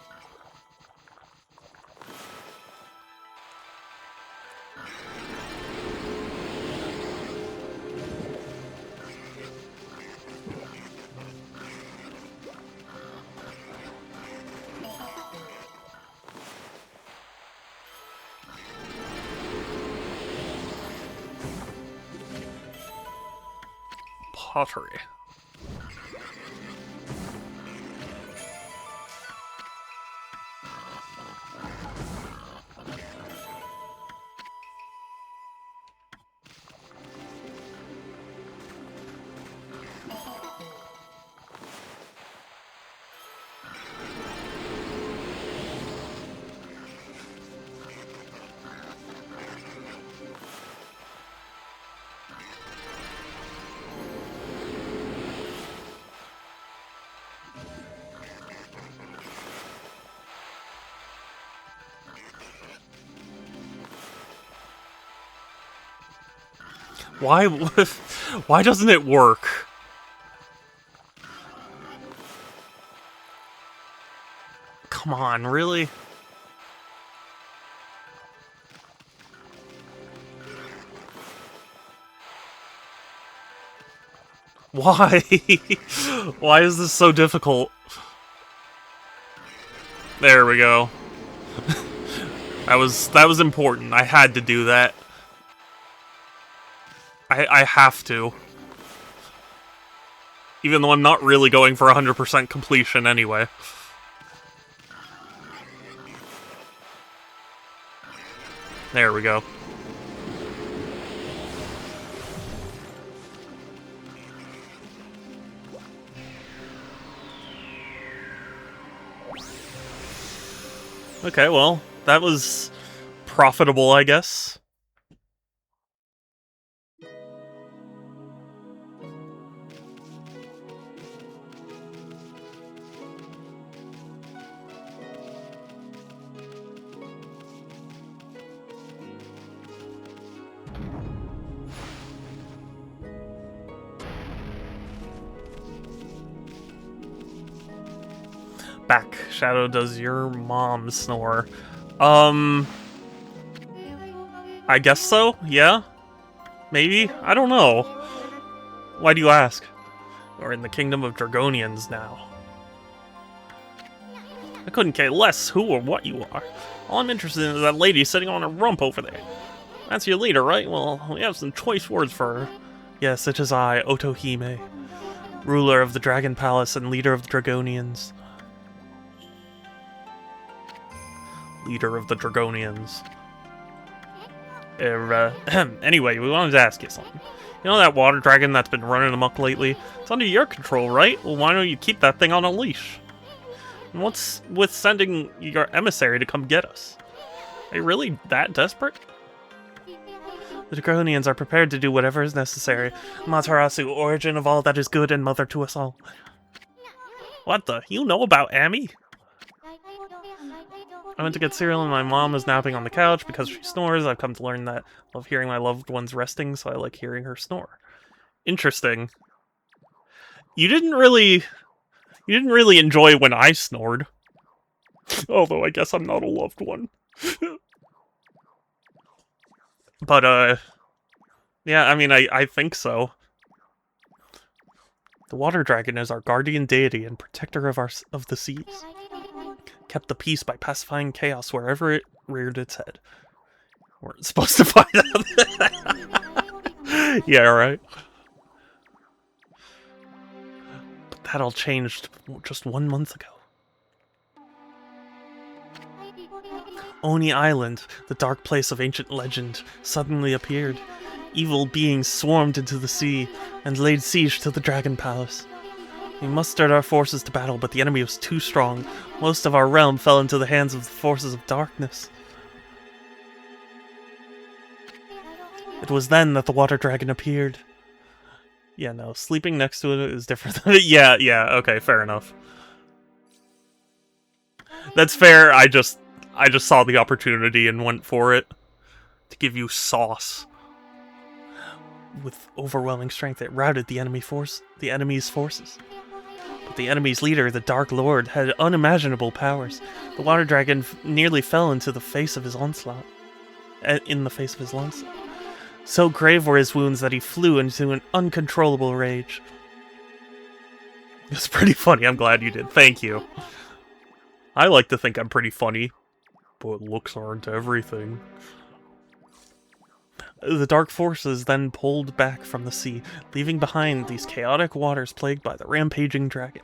Pottery. Why doesn't it work? Come on, really? Why? Why is this so difficult? There we go. That was important. I had to do that. I have to. Even though I'm not really going for 100% completion anyway. There we go. Okay, well, that was profitable, I guess. Back, Shadow, does your mom snore? I guess so, yeah? Maybe? I don't know. Why do you ask? We're in the kingdom of Dragonians now. I couldn't care less who or what you are. All I'm interested in is that lady sitting on a rump over there. That's your leader, right? Well, we have some choice words for her. Yes, it is I, Otohime, ruler of the Dragon Palace and leader of the Dragonians. Leader of the Dragonians. Anyway, we wanted to ask you something. You know that water dragon that's been running amok lately? It's under your control, right? Well, why don't you keep that thing on a leash? And what's with sending your emissary to come get us? Are you really that desperate? The Dragonians are prepared to do whatever is necessary. Matarasu, origin of all that is good and mother to us all. What the? You know about Ami? I went to get cereal and my mom is napping on the couch because she snores. I've come to learn that I love hearing my loved ones resting, so I like hearing her snore. Interesting. You didn't really enjoy when I snored. Although I guess I'm not a loved one. But, yeah, I mean, I think so. The water dragon is our guardian deity and protector of the seas. Kept the peace by pacifying chaos wherever it reared its head. We're supposed to find out. Yeah, right. But that all changed just 1 month ago. Oni Island, the dark place of ancient legend, suddenly appeared. Evil beings swarmed into the sea and laid siege to the Dragon Palace. We mustered our forces to battle, but the enemy was too strong. Most of our realm fell into the hands of the forces of darkness. It was then that the water dragon appeared. Yeah, no, sleeping next to it is different. Yeah, okay, fair enough. That's fair, I just saw the opportunity and went for it. To give you sauce. With overwhelming strength, it routed the enemy's forces. But the enemy's leader, the Dark Lord, had unimaginable powers. The water dragon nearly fell into the face of his onslaught. So grave were his wounds that he flew into an uncontrollable rage. It's pretty funny, I'm glad you did. Thank you. I like to think I'm pretty funny, but looks aren't everything. The dark forces then pulled back from the sea, leaving behind these chaotic waters plagued by the rampaging dragon.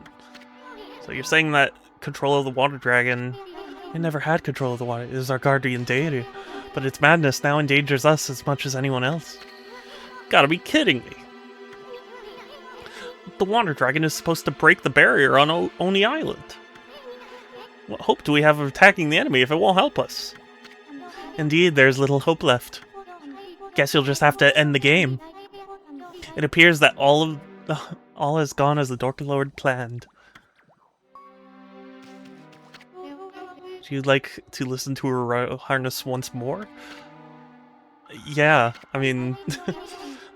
So you're saying that control of the water dragon... It never had control of the water, it is our guardian deity. But its madness now endangers us as much as anyone else. Gotta be kidding me. The water dragon is supposed to break the barrier on Oni Island. What hope do we have of attacking the enemy if it won't help us? Indeed, there's little hope left. Guess you'll just have to end the game. It appears that all has gone as the Dark Lord planned. Do you like to listen to her harness once more? Yeah, I mean...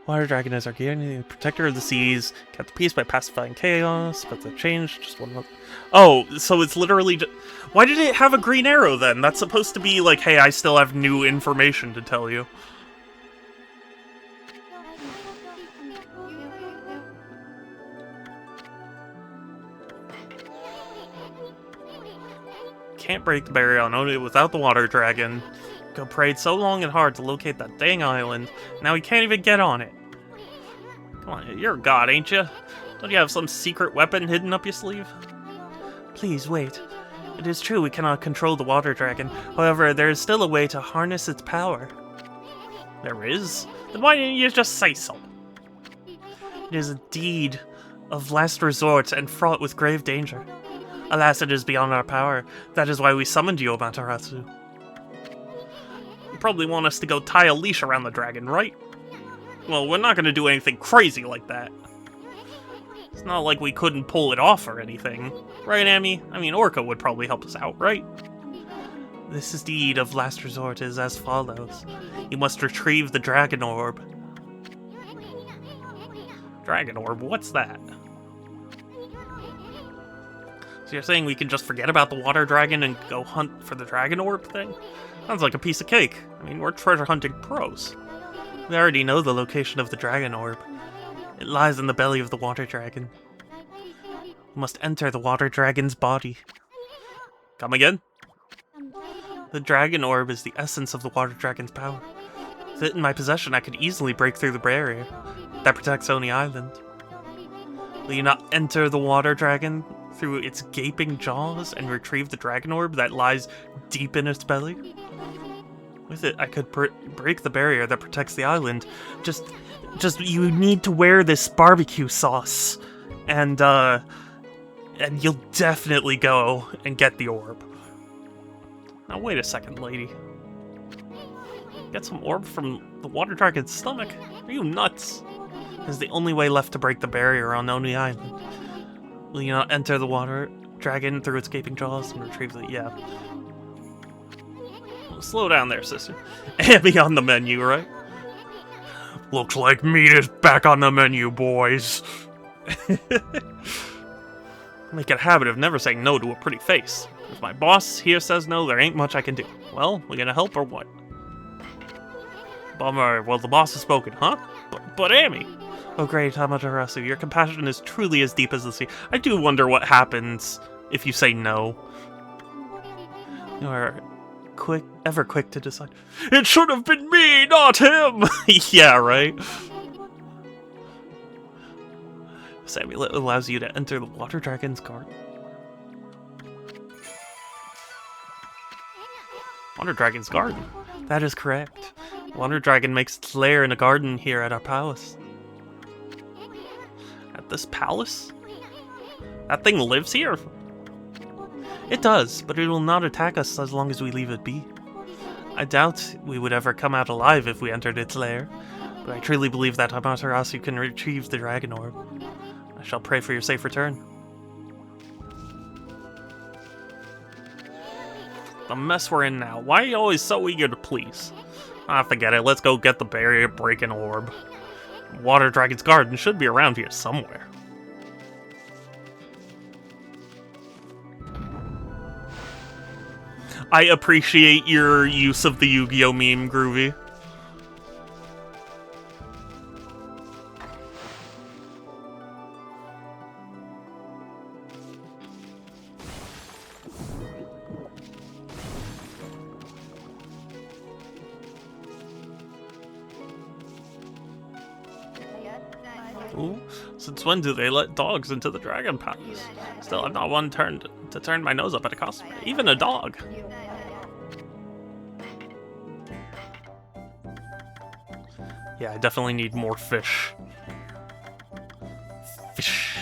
Water Dragon is our guardian, protector of the seas, kept the peace by pacifying chaos, but the change just 1 month... Oh, so it's literally just... Why did it have a green arrow then? That's supposed to be like, hey, I still have new information to tell you. Can't break the barrier on Oni without the water dragon. Go prayed so long and hard to locate that dang island. Now he can't even get on it. Come on, you're a god, ain't you? Don't you have some secret weapon hidden up your sleeve? Please wait. It is true we cannot control the water dragon. However, there is still a way to harness its power. There is? Then why didn't you just say so? It is a deed of last resort and fraught with grave danger. Alas, it is beyond our power. That is why we summoned you, Amaterasu. You probably want us to go tie a leash around the dragon, right? Well, we're not going to do anything crazy like that. It's not like we couldn't pull it off or anything. Right, Ami? I mean, Orca would probably help us out, right? This deed of last resort is as follows. You must retrieve the Dragon Orb. Dragon Orb? What's that? So you're saying we can just forget about the water dragon and go hunt for the Dragon Orb thing? Sounds like a piece of cake. I mean, we're treasure hunting pros. We already know the location of the Dragon Orb. It lies in the belly of the water dragon. You must enter the water dragon's body. Come again? The dragon orb is the essence of the water dragon's power. With it in my possession, I could easily break through the barrier that protects Oni Island. Will you not enter the water dragon through its gaping jaws and retrieve the dragon orb that lies deep in its belly? With it, I could break the barrier that protects the island. Just you need to wear this barbecue sauce, and you'll definitely go and get the orb. Now wait a second, lady. Get some orb from the water dragon's stomach? Are you nuts? It's the only way left to break the barrier on Oni Island. Will you not enter the water dragon through its gaping jaws and retrieve the... Yeah. Slow down there, sister. Amy on the menu, right? Looks like meat is back on the menu, boys. Make it a habit of never saying no to a pretty face. If my boss here says no, there ain't much I can do. Well, we gonna help or what? Bummer. Well, the boss has spoken, huh? But Amy! Oh great, Amaterasu, your compassion is truly as deep as the sea. I do wonder what happens if you say no. You are ever quick to decide. It should have been me, not him! Yeah, right? This amulet allows you to enter the water dragon's garden. Water dragon's garden? That is correct. Water dragon makes its lair in a garden here at our palace. At this palace? That thing lives here? It does, but it will not attack us as long as we leave it be. I doubt we would ever come out alive if we entered its lair, but I truly believe that Amaterasu can retrieve the dragon orb. I shall pray for your safe return. The mess we're in now. Why are you always so eager to please? Ah, forget it. Let's go get the barrier-breaking orb. Water Dragon's Garden should be around here somewhere. I appreciate your use of the Yu-Gi-Oh meme, Groovy. Ooh, since when do they let dogs into the Dragon Palace? Still, I'm not one to turn my nose up at a customer, even a dog. Yeah, I definitely need more fish. Fish.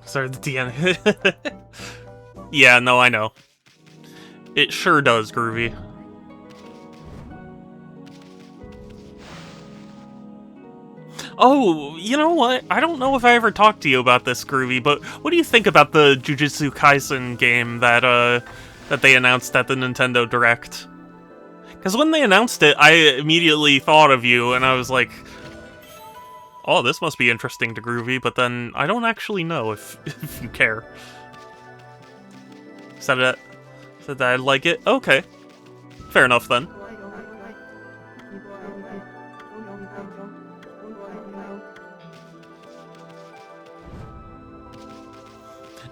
Sorry, the DN. Yeah, no, I know. It sure does, Groovy. Oh, you know what? I don't know if I ever talked to you about this, Groovy, but what do you think about the Jujutsu Kaisen game that they announced at the Nintendo Direct? Because when they announced it, I immediately thought of you, and I was like, oh, this must be interesting to Groovy, but then I don't actually know if you care. Said that I'd like it? Okay. Fair enough, then.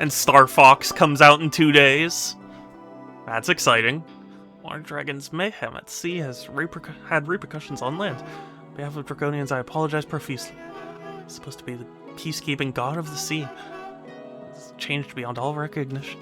And Star Fox comes out in 2 days. That's exciting. Water Dragon's mayhem at sea has had repercussions on land. On behalf of Draconians, I apologize profusely. It's supposed to be the peacekeeping god of the sea. It's changed beyond all recognition.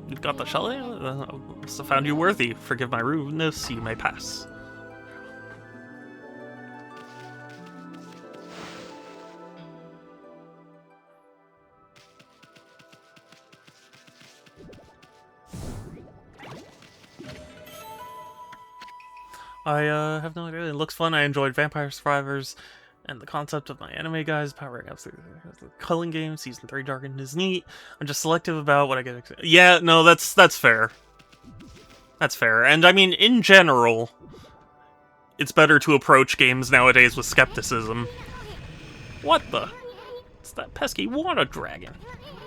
You've got the chalet? Must have found you worthy. Forgive my rudeness, you may pass. I have no idea. It looks fun. I enjoyed Vampire Survivors, and the concept of my anime guys powering up through the culling game. Season 3 Jargon is neat. I'm just selective about what I get. Yeah, no, that's fair. That's fair. And I mean, in general, it's better to approach games nowadays with skepticism. What the? It's that pesky water dragon.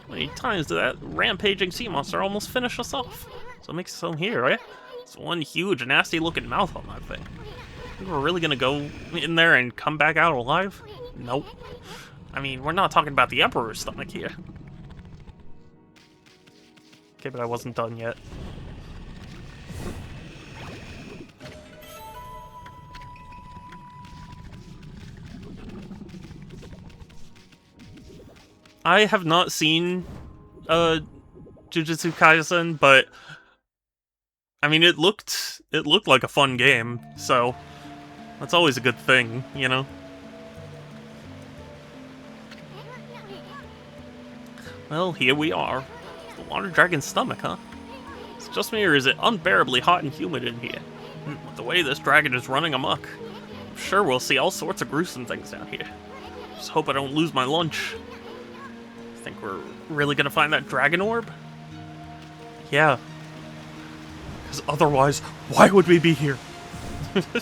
How many times did that rampaging sea monster almost finish us off? So it makes its own here, right? It's one huge, nasty-looking mouth on that thing. Think we're really gonna go in there and come back out alive? Nope. I mean, we're not talking about the Emperor's stomach here. Okay, but I wasn't done yet. I have not seen Jujutsu Kaisen, but I mean it looked like a fun game, so that's always a good thing, you know? Well, here we are. The water dragon's stomach, huh? It's just me, or is it unbearably hot and humid in here? With the way this dragon is running amok, I'm sure we'll see all sorts of gruesome things down here. Just hope I don't lose my lunch. Think we're really gonna find that dragon orb? Yeah. Because otherwise, why would we be here? So,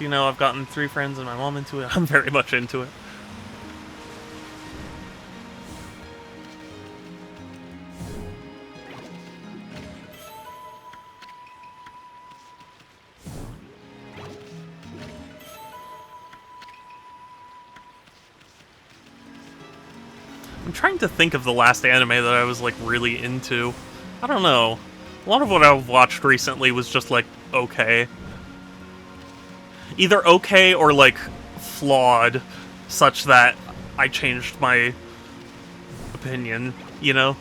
you know, I've gotten 3 friends and my mom into it. I'm very much into it. I'm trying to think of the last anime that I was, like, really into. I don't know. A lot of what I've watched recently was just, like, okay. Either okay or, like, flawed, such that I changed my opinion, you know?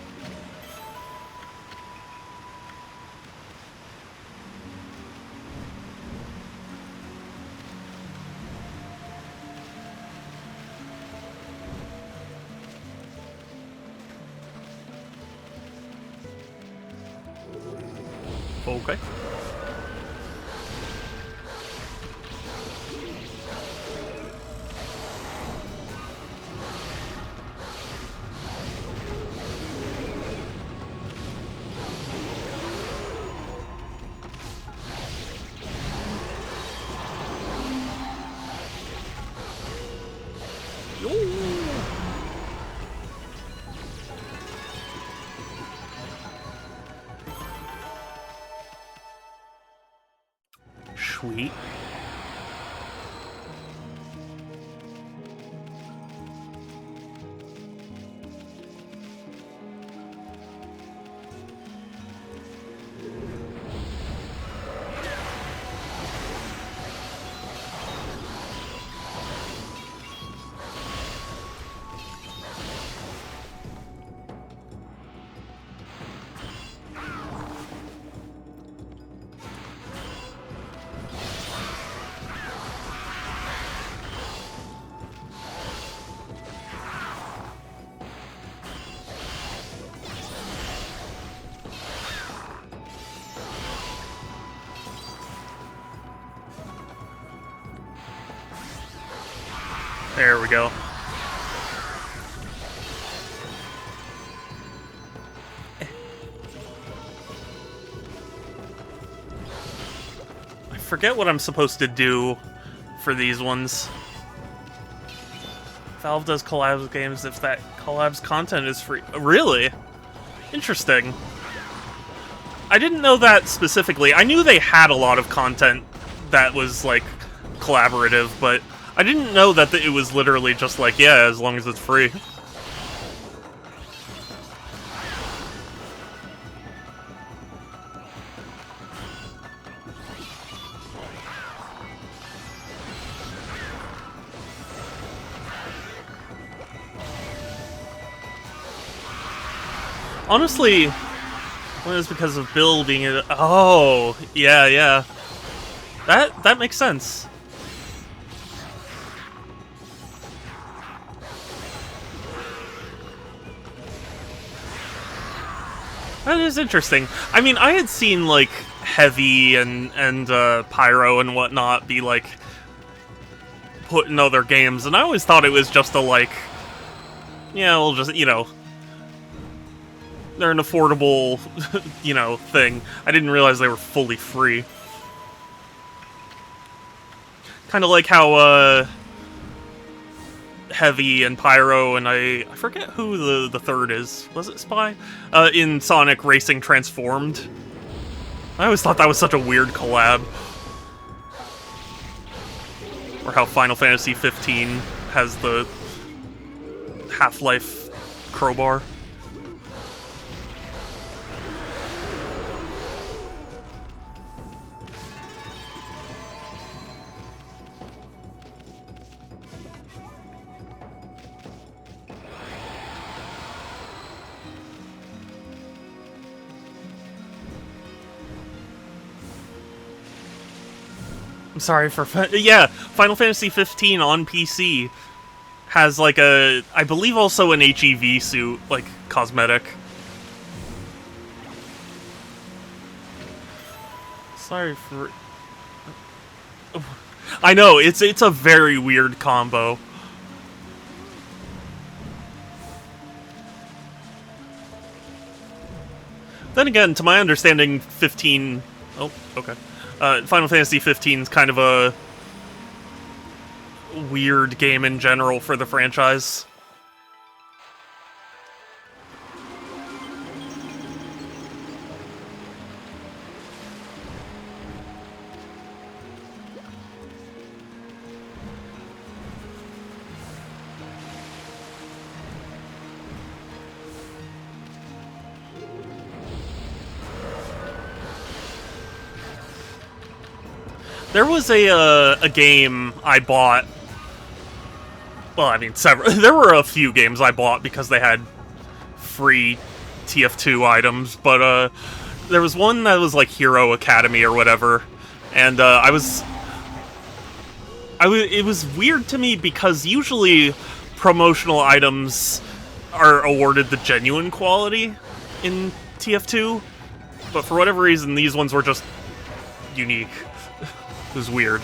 Okay. Sweet. There we go. I forget what I'm supposed to do for these ones. Valve does collabs games if that collab's content is free. Really? Interesting. I didn't know that specifically. I knew they had a lot of content that was, like, collaborative, but I didn't know that it was literally just like, yeah, as long as it's free. Honestly, well, it's because of Bill being a... Oh, yeah, yeah. That makes sense. That is interesting. I mean, I had seen, like, Heavy and Pyro and whatnot be, like, put in other games, and I always thought it was just a, like, yeah, we'll just, you know, they're an affordable, you know, thing. I didn't realize they were fully free. Kind of like how, Heavy and Pyro and I forget who the third is. Was it Spy? In Sonic Racing Transformed. I always thought that was such a weird collab. Or how Final Fantasy 15 has the Half-Life crowbar. I'm sorry for... Yeah, Final Fantasy 15 on PC has, like, a... I believe also an HEV suit, like, cosmetic. Sorry for... I know, it's a very weird combo. Then again, to my understanding, 15... Oh, okay. Final Fantasy 15 is kind of a weird game in general for the franchise. There was a game I bought. Well, I mean, several. There were a few games I bought because they had free TF2 items, but there was one that was like Hero Academy or whatever, and it was weird to me because usually promotional items are awarded the genuine quality in TF2, but for whatever reason, these ones were just unique. It was weird.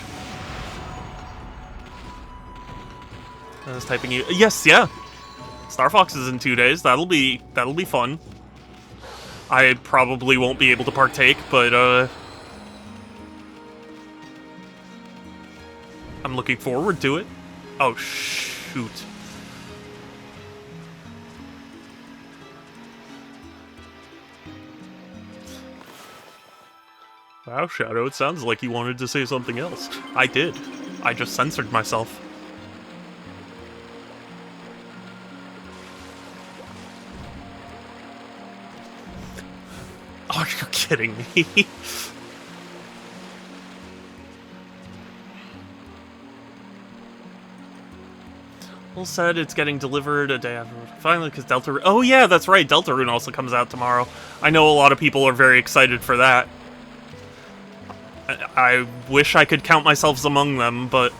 I was typing you. Yes, yeah. Star Fox is in 2 days. That'll be fun. I probably won't be able to partake, but I'm looking forward to it. Oh shoot. Wow, Shadow, it sounds like you wanted to say something else. I did. I just censored myself. Are you kidding me? Well said, it's getting delivered a day after. Finally, because Deltarune... Oh yeah, that's right, Deltarune also comes out tomorrow. I know a lot of people are very excited for that. I wish I could count myself among them, but...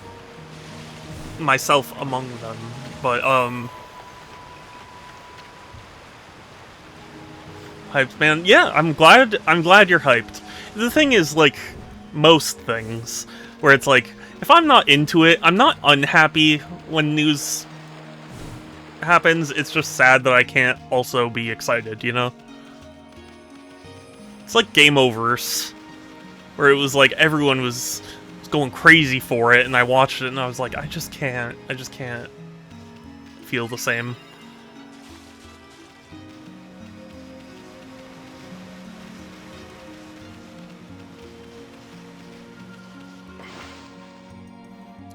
Hyped, man. Yeah, I'm glad you're hyped. The thing is, like, most things, where it's like, if I'm not into it, I'm not unhappy when news happens, it's just sad that I can't also be excited, you know? It's like Game Overs, where it was like everyone was going crazy for it, and I watched it and I was like, I just can't feel the same.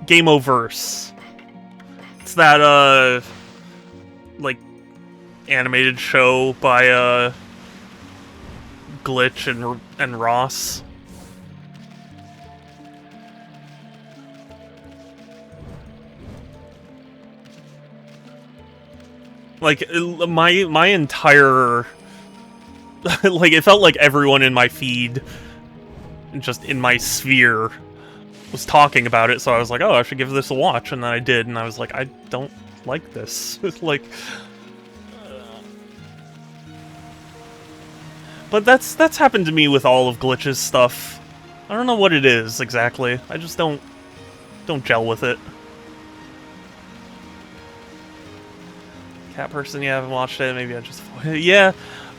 Game Overs. It's that, like, animated show by, Glitch and Ross. Like, my entire... like, it felt like everyone in my feed, just in my sphere, was talking about it, so I was like, oh, I should give this a watch, and then I did, and I was like, I don't like this. Like... But that's happened to me with all of Glitch's stuff. I don't know what it is, exactly. I just don't gel with it. Cat person, yeah, I haven't watched it, maybe I just... Yeah,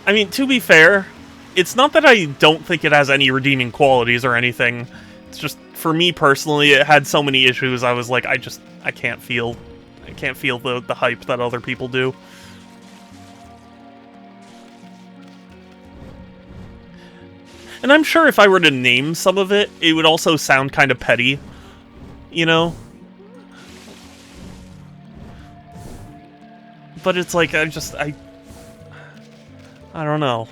I mean, to be fair, it's not that I don't think it has any redeeming qualities or anything. It's just, for me personally, it had so many issues, I was like, I can't feel the hype that other people do. And I'm sure if I were to name some of it, it would also sound kind of petty, you know? But it's like, I don't know.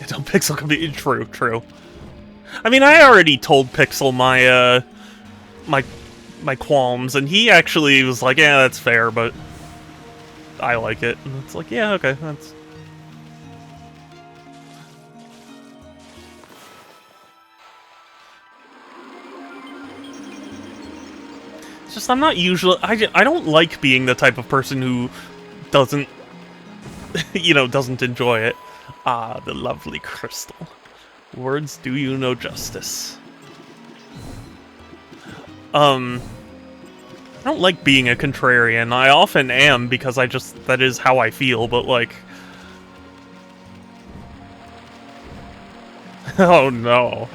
Yeah, don't Pixel can be true, true. I mean, I already told Pixel my, my qualms, and he actually was like, yeah, that's fair, but I like it. And it's like, yeah, okay, that's... It's just, I'm not usually... I don't like being the type of person who doesn't, you know, doesn't enjoy it. Ah, the lovely crystal. Words do you no justice. I don't like being a contrarian. I often am, because that is how I feel, but like... Oh no.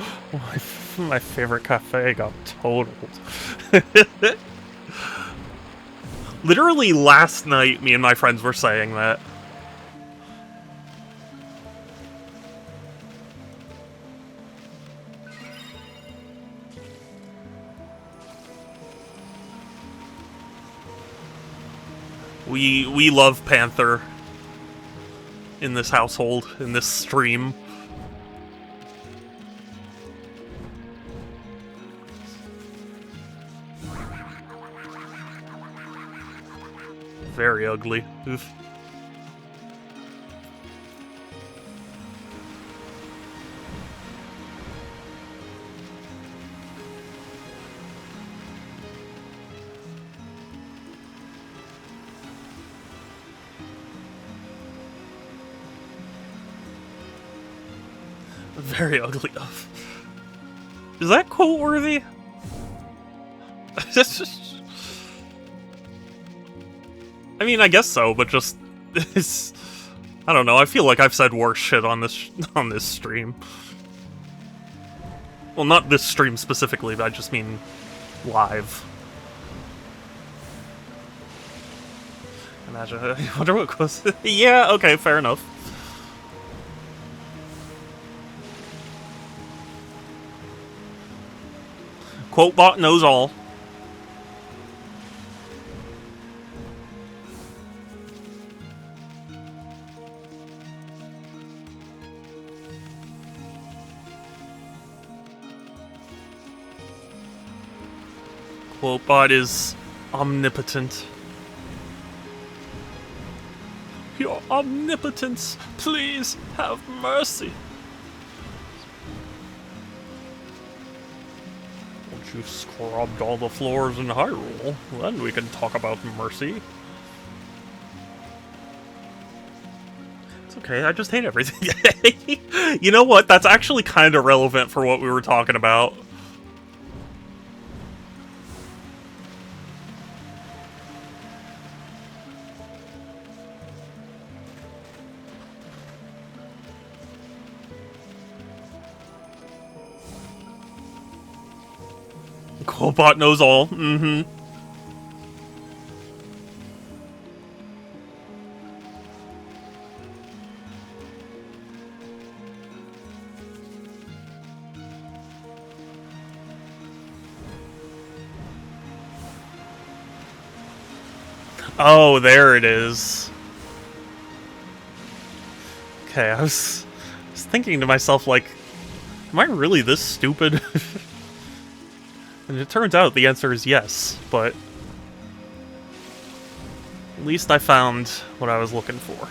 My favorite cafe got totaled. Literally last night, me and my friends were saying that. We love Panther in this household, in this stream. Very ugly. Oof. Very ugly. Is that quote worthy? I mean, I guess so, but just it's... I don't know. I feel like I've said worse shit on this stream. Well, not this stream specifically, but I just mean live. Imagine. I wonder what goes. Yeah. Okay. Fair enough. Quotebot knows all. Quotebot is omnipotent. Your omnipotence, please have mercy. Once you've scrubbed all the floors in Hyrule, then we can talk about mercy. It's okay, I just hate everything. You know what? That's actually kind of relevant for what we were talking about. Quotebot knows all. Mm-hmm. Oh, there it is. Okay, I was thinking to myself, like, am I really this stupid? And it turns out the answer is yes, but at least I found what I was looking for.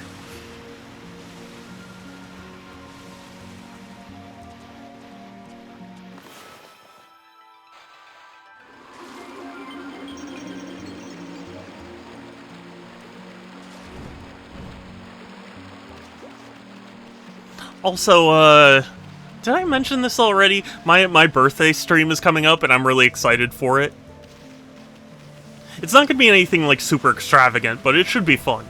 Also, Did I mention this already? My birthday stream is coming up, and I'm really excited for it. It's not gonna be anything like super extravagant, but it should be fun.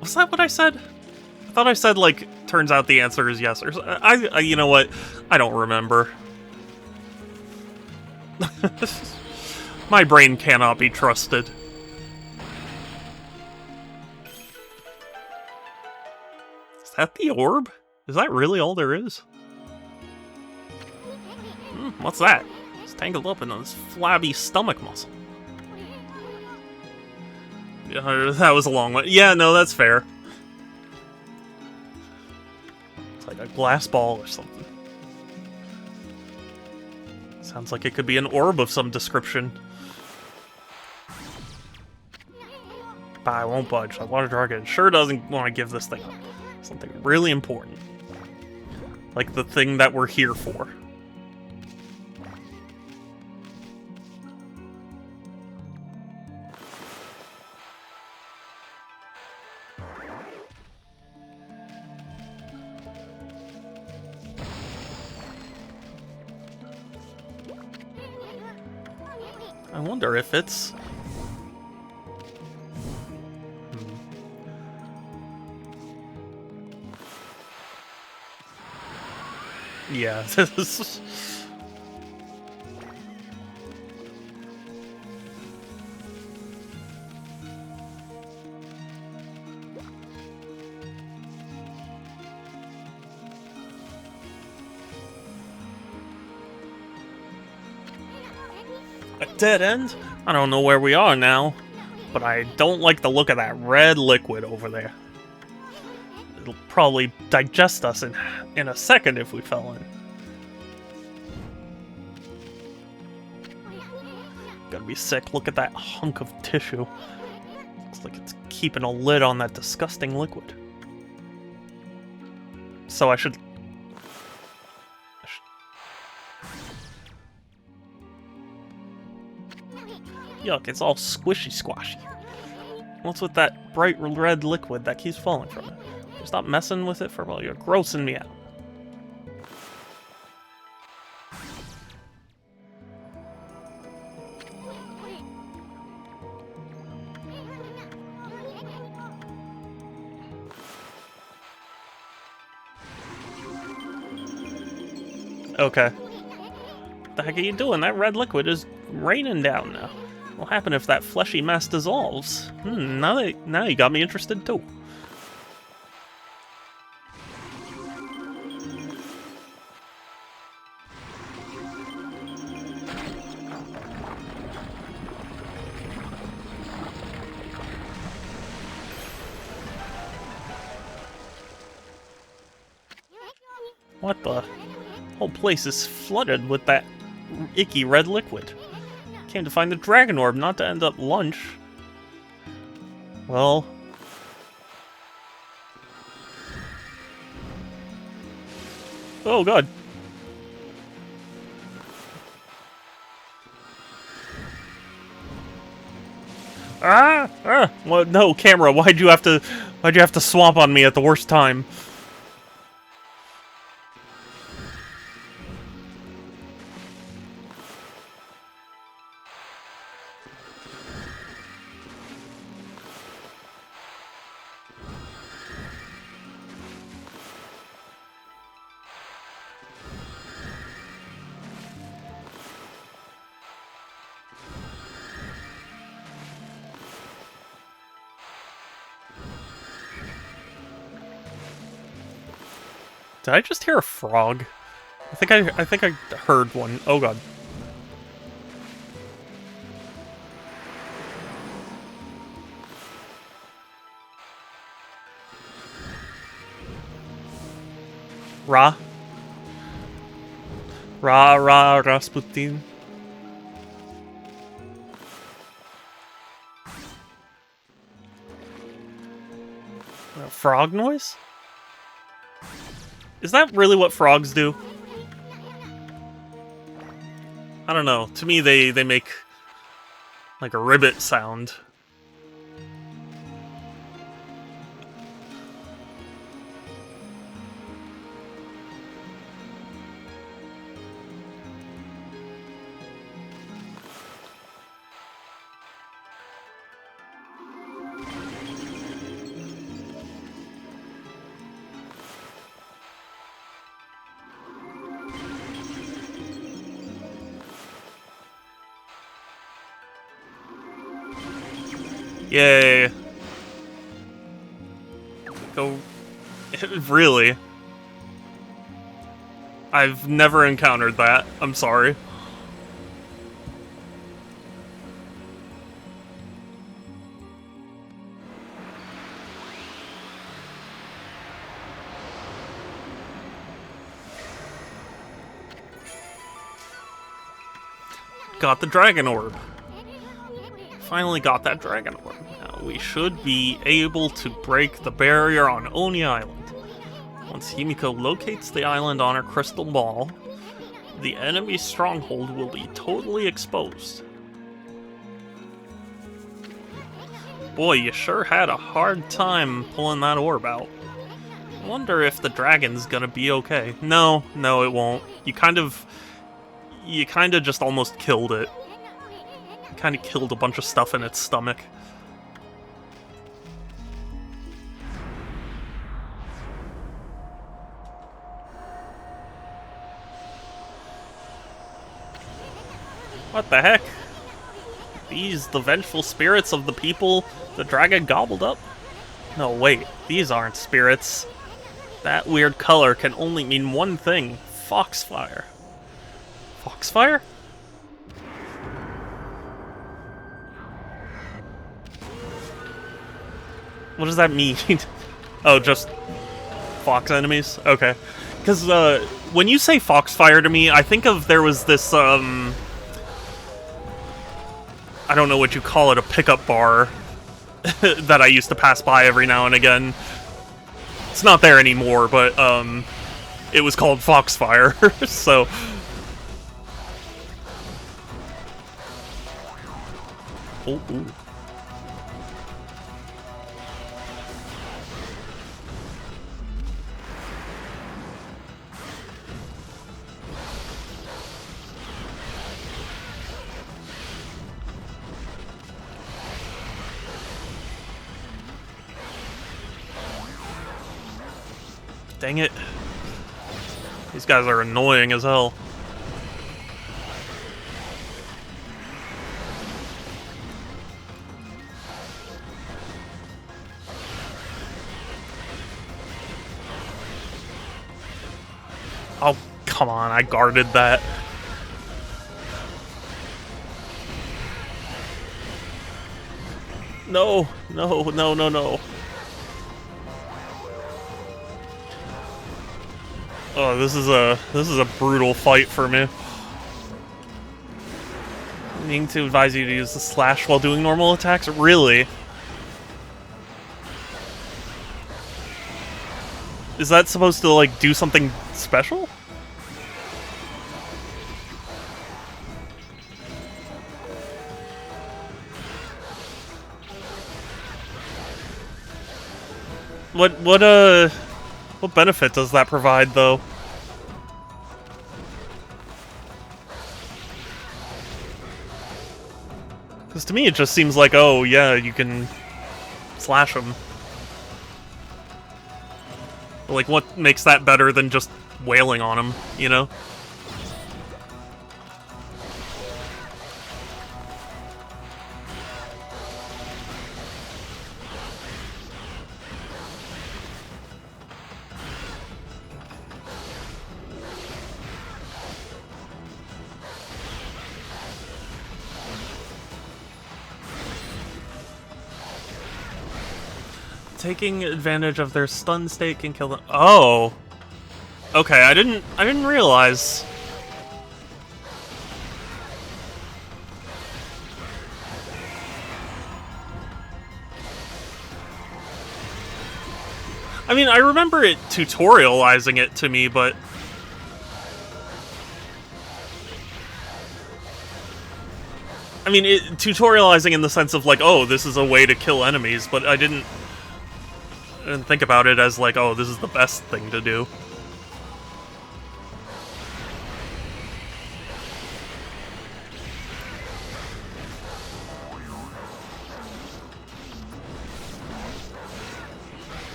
Was that what I said? I thought I said, like, turns out the answer is yes, or you know what? I don't remember. My brain cannot be trusted. Is that the orb? Is that really all there is? What's that? It's tangled up in this flabby stomach muscle. Yeah, that was a long one. Yeah, no, that's fair. It's like a glass ball or something. Sounds like it could be an orb of some description. But I won't budge. The water dragon sure doesn't want to give this thing up. Something really important. Like the thing that we're here for. I wonder if it's... Yeah, this is... A dead end? I don't know where we are now, but I don't like the look of that red liquid over there. It'll probably digest us in a second if we fell in. Gotta be sick. Look at that hunk of tissue. Looks like it's keeping a lid on that disgusting liquid. So I should... Yuck, it's all squishy squashy. What's with that bright red liquid that keeps falling from it? Stop messing with it for a while, you're grossing me out. Okay. What the heck are you doing? That red liquid is raining down now. What'll happen if that fleshy mass dissolves? Now you got me interested too. What the? Whole place is flooded with that icky red liquid. Came to find the dragon orb, not to end up lunch. Well... Oh god. Well, no, camera, why'd you have to swamp on me at the worst time? Did I just hear a frog? I think I heard one. Oh god. Ra? Rasputin. A frog noise? Is that really what frogs do? I don't know. To me, they make like a ribbit sound. Yay. Go... Really? I've never encountered that. I'm sorry. Got the dragon orb. Finally got that dragon orb. Now we should be able to break the barrier on Oni Island. Once Himiko locates the island on her crystal ball, the enemy's stronghold will be totally exposed. Boy, you sure had a hard time pulling that orb out. I wonder if the dragon's gonna be okay. No, it won't. You kind of just almost killed it. You kind of killed a bunch of stuff in its stomach. What the heck? These the vengeful spirits of the people the dragon gobbled up? No, wait, these aren't spirits. That weird color can only mean one thing: foxfire. Foxfire? What does that mean? Oh, just fox enemies? Okay. Because when you say foxfire to me, I think of there was this, I don't know what you call it, a pickup bar that I used to pass by every now and again. It's not there anymore, but it was called Foxfire, so... Oh, ooh. Dang it. These guys are annoying as hell. Oh, come on, I guarded that. No. Oh, this is a brutal fight for me. Needing to advise you to use the slash while doing normal attacks? Really? Is that supposed to, like, do something special? What benefit does that provide, though? Because to me it just seems like, oh, yeah, you can slash them. But, like, what makes that better than just wailing on them, you know? Taking advantage of their stun state can kill them. Oh, okay. I didn't realize. I mean, I remember it tutorializing it to me, but I mean, tutorializing in the sense of like, oh, this is a way to kill enemies, but I didn't think about it as like, oh, this is the best thing to do.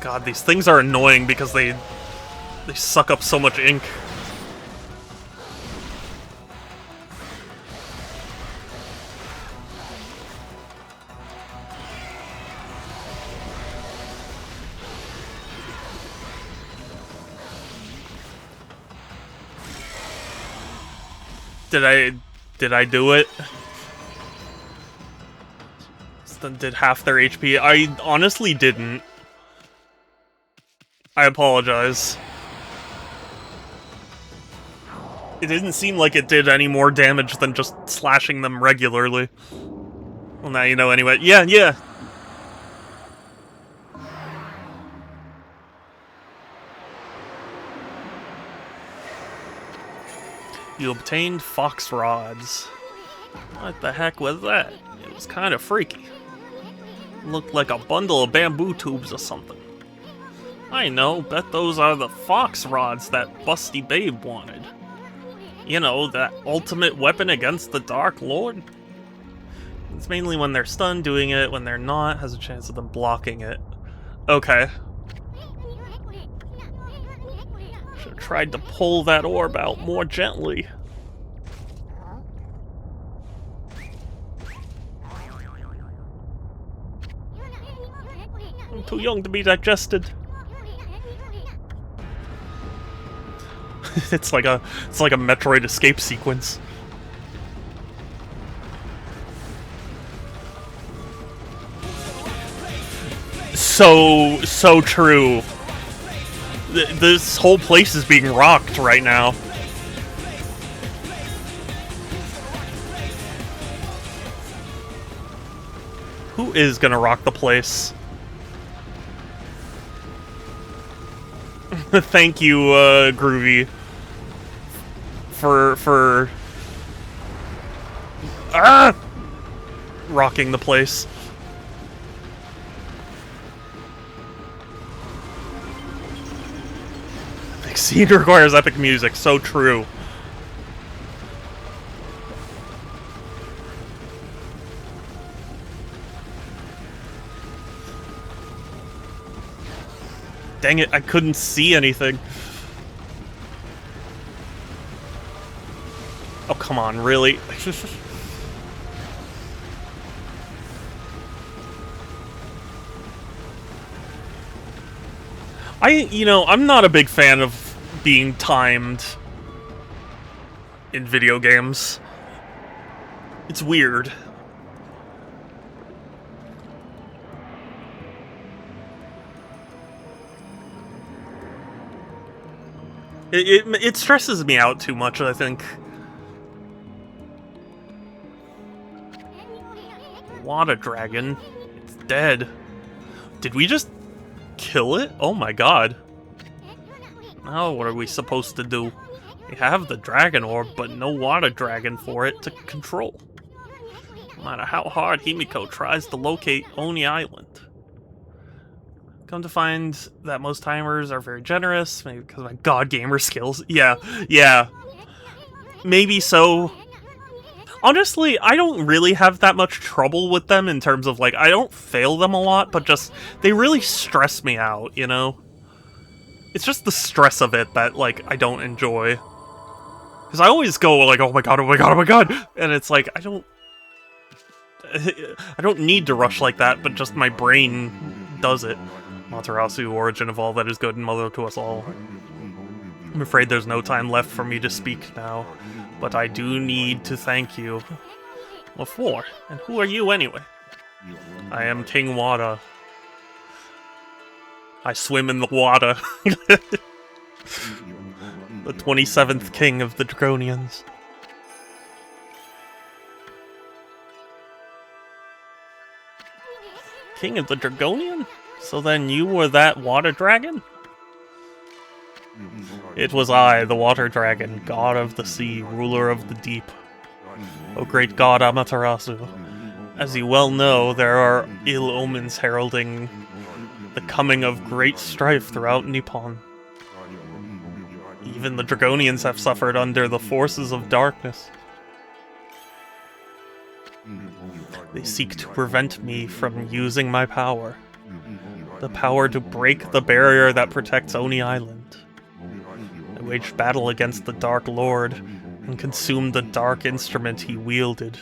God, these things are annoying because they suck up so much ink. Did I do it? Did half their HP? I honestly didn't. I apologize. It didn't seem like it did any more damage than just slashing them regularly. Well, now you know anyway. Yeah, yeah. You obtained fox rods. What the heck was that? It was kind of freaky. Looked like a bundle of bamboo tubes or something. I know, bet those are the fox rods that Busty Babe wanted. You know, that ultimate weapon against the Dark Lord? It's mainly when they're stunned doing it, when they're not, has a chance of them blocking it. Okay. Should've tried to pull that orb out more gently. I'm too young to be digested. It's like a Metroid escape sequence. So true. This whole place is being rocked right now. Who is gonna rock the place? Thank you, Groovy, for rocking the place. Big scene requires epic music, so true. Dang it, I couldn't see anything. Oh, come on, really? I'm not a big fan of being timed in video games. It's weird. It stresses me out too much, I think. Water dragon. It's dead. Did we just kill it? Oh my god. Now what are we supposed to do? We have the dragon orb, but no water dragon for it to control. No matter how hard Himiko tries to locate Oni Island. Come to find that most timers are very generous, maybe because of my god gamer skills. Yeah. Maybe so. Honestly, I don't really have that much trouble with them in terms of, like, I don't fail them a lot, but just, they really stress me out, you know? It's just the stress of it that, like, I don't enjoy. Because I always go, like, oh my god, oh my god, oh my god! And it's like, I don't need to rush like that, but just my brain does it. Matarasu, origin of all that is good and mother to us all. I'm afraid there's no time left for me to speak now, but I do need to thank you. What for? And who are you anyway? I am King Wada. I swim in the water. The 27th king of the Dragonians. King of the Dragonian? So then you were that water dragon? It was I, the water dragon, god of the sea, ruler of the deep. O great god Amaterasu. As you well know, there are ill omens heralding the coming of great strife throughout Nippon. Even the Dragonians have suffered under the forces of darkness. They seek to prevent me from using my power. The power to break the barrier that protects Oni Island. I waged battle against the Dark Lord and consumed the dark instrument he wielded.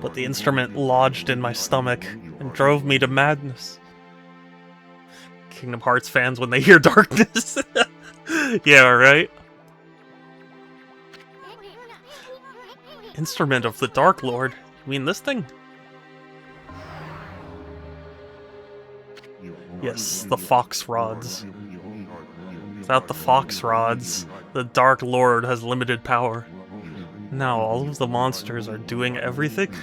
But the instrument lodged in my stomach and drove me to madness. Kingdom Hearts fans when they hear darkness. Yeah, right? Instrument of the Dark Lord? You mean this thing? Yes, the Fox Rods. Without the Fox Rods, the Dark Lord has limited power. Now all of the monsters are doing everything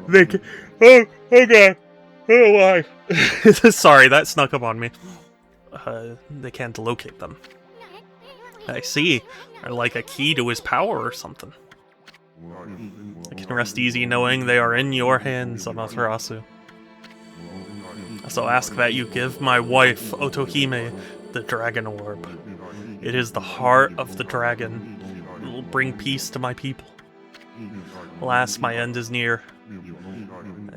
they can. Oh god! Oh why? Sorry, that snuck up on me. They can't locate them. I see. They're like a key to his power or something. I can rest easy knowing they are in your hands, Amaterasu. So ask that you give my wife, Otohime, the Dragon Orb. It is the heart of the dragon. It will bring peace to my people. Alas, my end is near.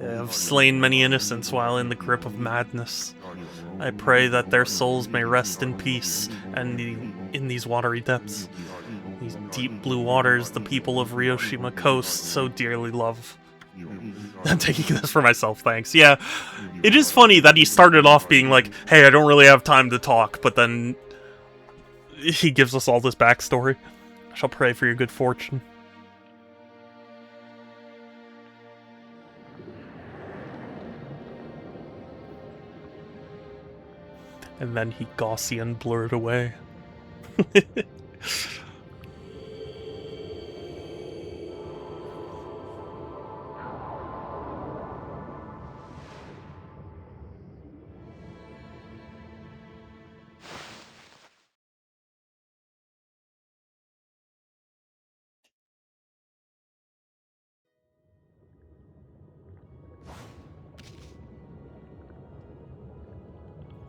I have slain many innocents while in the grip of madness. I pray that their souls may rest in peace and in these watery depths. These deep blue waters the people of Ryoshima Coast so dearly love. I'm taking this for myself, thanks. Yeah, it is funny that he started off being like, hey, I don't really have time to talk, but then he gives us all this backstory. I shall pray for your good fortune. And then he Gaussian blurred away.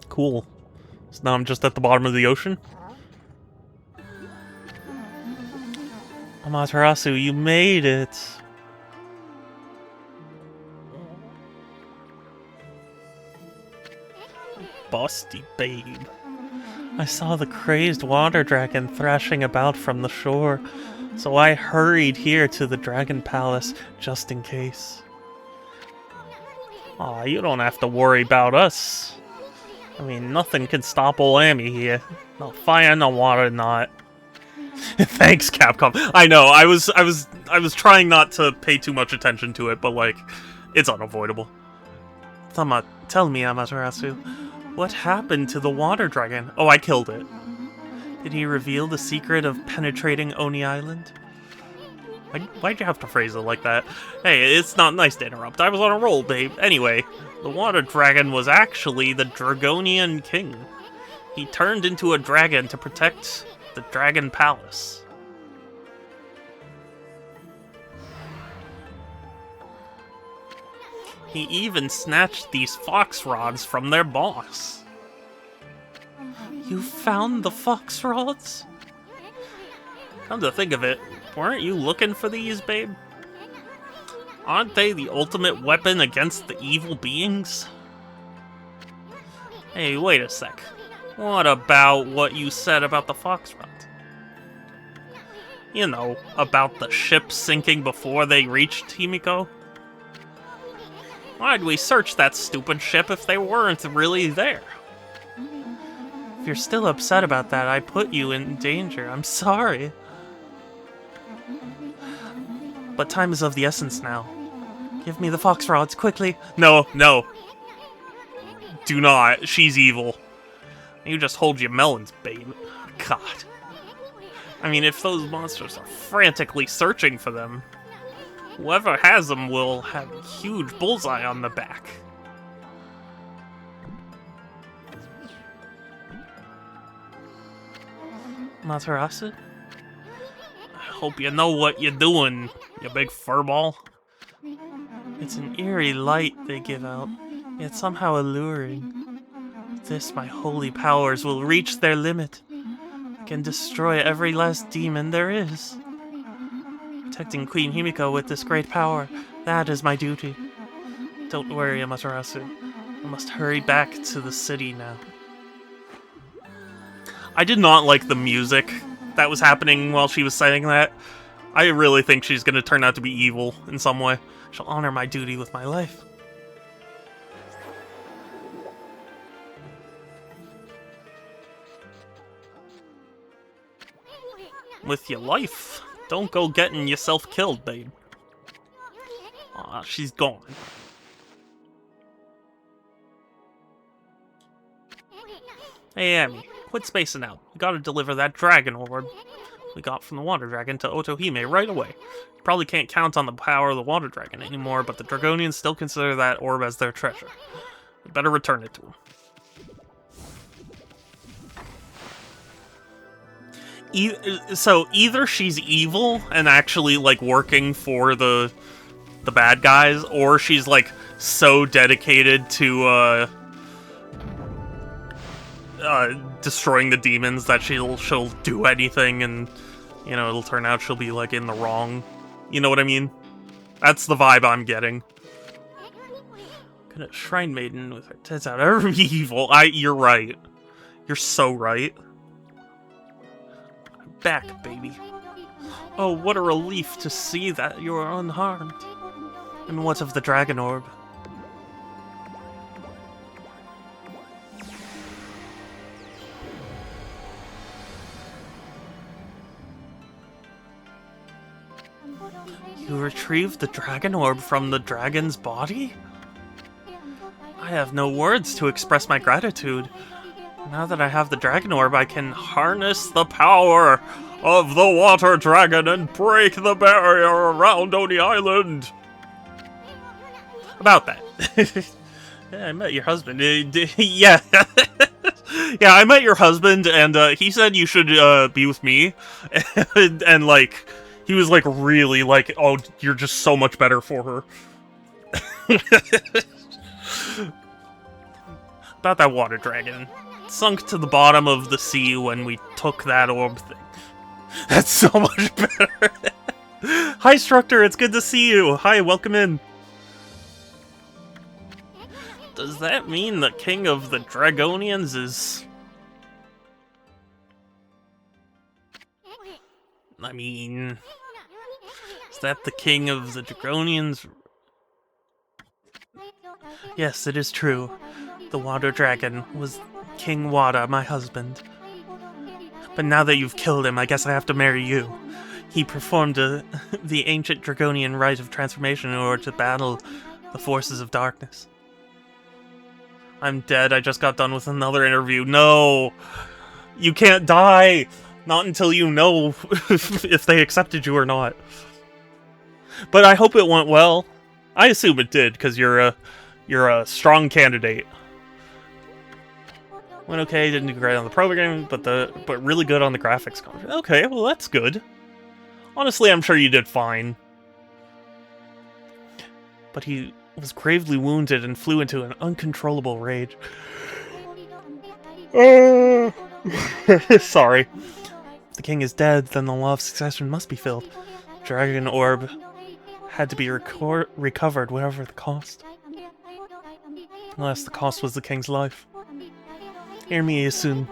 Cool. So now I'm just at the bottom of the ocean? Amaterasu, you made it! Busty babe. I saw the crazed water dragon thrashing about from the shore, so I hurried here to the Dragon Palace just in case. Aw, you don't have to worry about us. I mean, nothing can stop old Amy here. No fire, no water, not. Thanks, Capcom. I know. I was trying not to pay too much attention to it, but like, it's unavoidable. Tell me, Amaterasu, what happened to the water dragon? Oh, I killed it. Did he reveal the secret of penetrating Oni Island? Why'd you have to phrase it like that? Hey, it's not nice to interrupt. I was on a roll, babe. Anyway, the water dragon was actually the Dragonian king. He turned into a dragon to protect the Dragon Palace. He even snatched these fox rods from their boss. You found the fox rods? Come to think of it, weren't you looking for these, babe? Aren't they the ultimate weapon against the evil beings? Hey, wait a sec. What about what you said about the fox rods? You know, about the ship sinking before they reached Himiko? Why'd we search that stupid ship if they weren't really there? If you're still upset about that, I put you in danger. I'm sorry. But time is of the essence now. Give me the fox rods, quickly. No, no. Do not. She's evil. You just hold your melons, babe. God. I mean, if those monsters are frantically searching for them, whoever has them will have a huge bullseye on the back. Materasu? I hope you know what you're doing, you big furball. It's an eerie light they give out, yet somehow alluring. With this, my holy powers will reach their limit. I can destroy every last demon there is. Protecting Queen Himiko with this great power, that is my duty. Don't worry, Amaterasu. I must hurry back to the city now. I did not like the music that was happening while she was saying that. I really think she's going to turn out to be evil in some way. Shall honor my duty with my life. With your life. Don't go getting yourself killed, babe. Aw, she's gone. Hey, Amy, quit spacing out. We gotta deliver that dragon orb we got from the water dragon to Otohime right away. Probably can't count on the power of the water dragon anymore, but the Dragonians still consider that orb as their treasure. We better return it to them. So either she's evil and actually like working for the bad guys, or she's like so dedicated to destroying the demons that she'll do anything, and you know it'll turn out she'll be like in the wrong. You know what I mean? That's the vibe I'm getting. Could a shrine maiden with her tits out ever be evil? You're right. You're so right. Back, baby. Oh, what a relief to see that you are unharmed. And what of the dragon orb? You retrieved the dragon orb from the dragon's body? I have no words to express my gratitude. Now that I have the dragon orb, I can harness the power of the water dragon and break the barrier around Oni Island. About that. Yeah, I met your husband. Yeah. Yeah, I met your husband, and he said you should be with me. And like, he was like really like, oh, you're just so much better for her. About that water dragon. Sunk to the bottom of the sea when we took that orb thing. That's so much better. Hi, Structor, it's good to see you. Hi, welcome in. Does that mean the king of the Dragonians is... I mean... Is that the king of the Dragonians? Yes, it is true. The water dragon was King Wada, my husband. But now that you've killed him, I guess I have to marry you. He performed the ancient Dragonian rite of transformation in order to battle the forces of darkness. I'm dead. I just got done with another interview. No! You can't die! Not until you know if they accepted you or not. But I hope it went well. I assume it did, because you're a strong candidate. Went okay, didn't do great on the programming, but really good on the graphics. Okay, well that's good. Honestly, I'm sure you did fine. But he was gravely wounded and flew into an uncontrollable rage. Sorry. If the king is dead, then the law of succession must be filled. Dragon orb had to be recovered, whatever the cost. Unless the cost was the king's life. Hear me, Isun.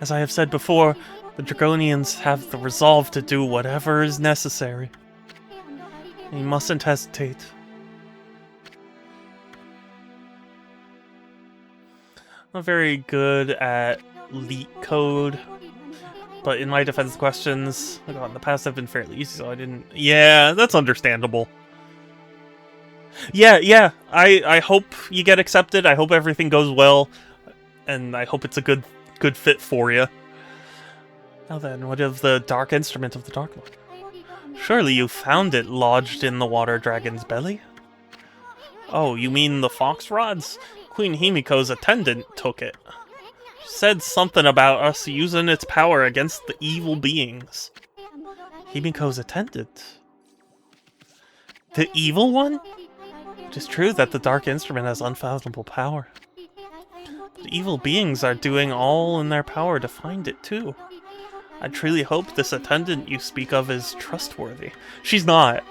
As I have said before, the Dragonians have the resolve to do whatever is necessary. You mustn't hesitate. Not very good at leak code, but in my defense questions, in the past have been fairly easy, so I didn't... Yeah, that's understandable. Yeah, I hope you get accepted, I hope everything goes well, and I hope it's a good fit for you. Now then, what of the dark instrument of the Dark Lord? Surely you found it lodged in the water dragon's belly? Oh, you mean the fox rods? Queen Himiko's attendant took it. She said something about us using its power against the evil beings. Himiko's attendant? The evil one? It is true that the dark instrument has unfathomable power. But evil beings are doing all in their power to find it too. I truly hope this attendant you speak of is trustworthy. She's not.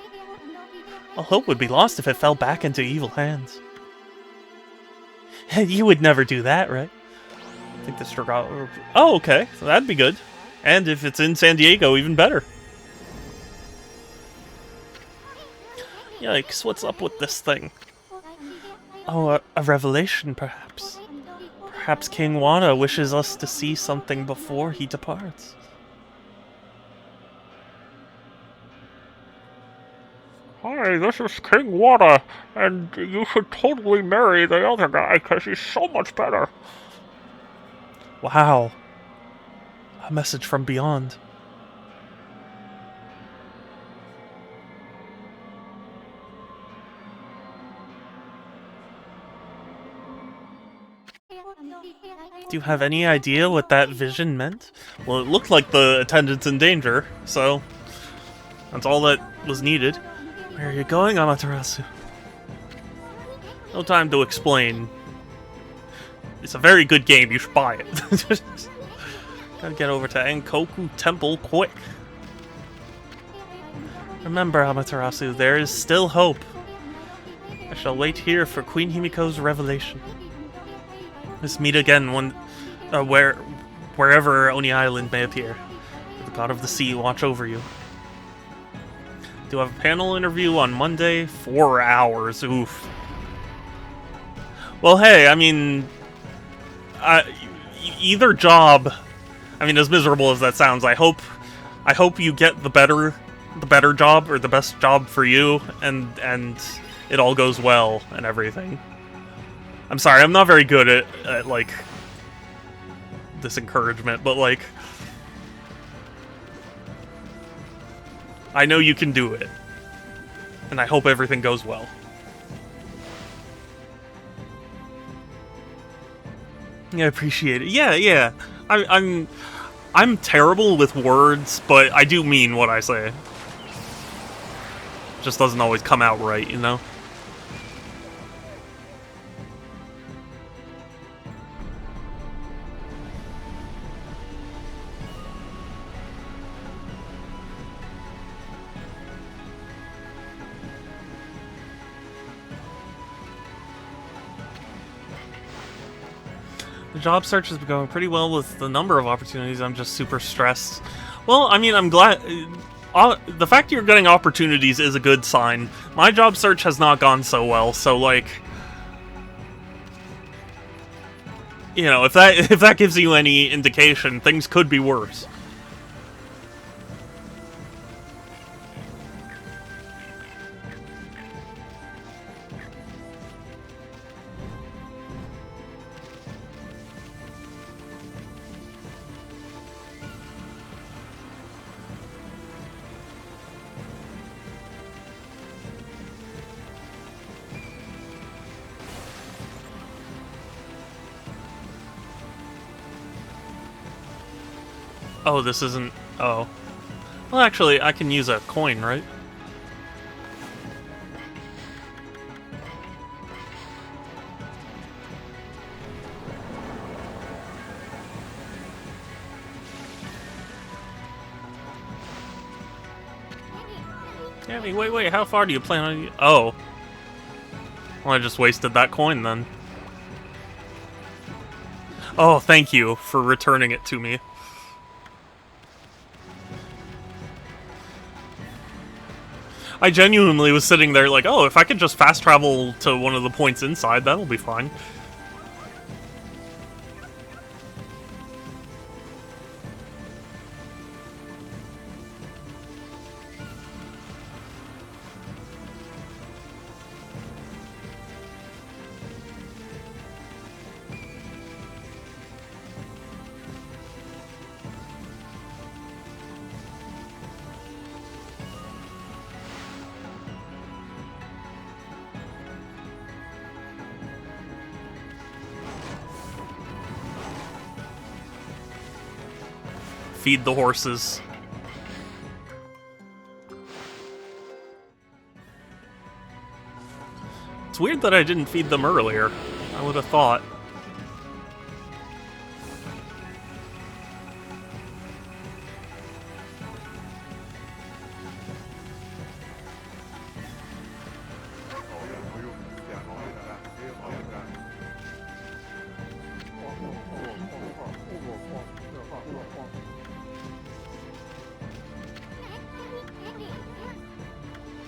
All hope would be lost if it fell back into evil hands. You would never do that, right? I think the Chicago... Oh, okay. So that'd be good. And if it's in San Diego, even better. Yikes, what's up with this thing? Oh, a revelation, perhaps. Perhaps King Wada wishes us to see something before he departs. Hi, this is King Wada, and you should totally marry the other guy, because he's so much better. Wow. A message from beyond. Do you have any idea what that vision meant? Well, it looked like the attendant's in danger, so that's all that was needed. Where are you going, Amaterasu? No time to explain. It's a very good game, you should buy it. Gotta get over to Ankoku Temple quick. Remember, Amaterasu, there is still hope. I shall wait here for Queen Himiko's revelation. Let's meet again wherever Oni Island may appear. The god of the sea watch over you. Do have a panel interview on Monday? 4 hours, oof. Well, hey, I mean, either job. I mean, as miserable as that sounds, I hope you get the better job or the best job for you, and it all goes well and everything. I'm sorry, I'm not very good at like this encouragement, but like I know you can do it, and I hope everything goes well. Yeah, I appreciate it. Yeah. I'm terrible with words, but I do mean what I say. It just doesn't always come out right, you know? The job search has been going pretty well with the number of opportunities. I'm just super stressed. Well, I mean, I'm glad... the fact you're getting opportunities is a good sign. My job search has not gone so well, so, like... You know, if that gives you any indication, things could be worse. Oh, this isn't... Oh. Well, actually, I can use a coin, right? Yeah, I mean, wait, how far do you plan on... Oh. Well, I just wasted that coin, then. Oh, thank you for returning it to me. I genuinely was sitting there like, oh, if I could just fast travel to one of the points inside, that'll be fine. Feed the horses. It's weird that I didn't feed them earlier. I would have thought.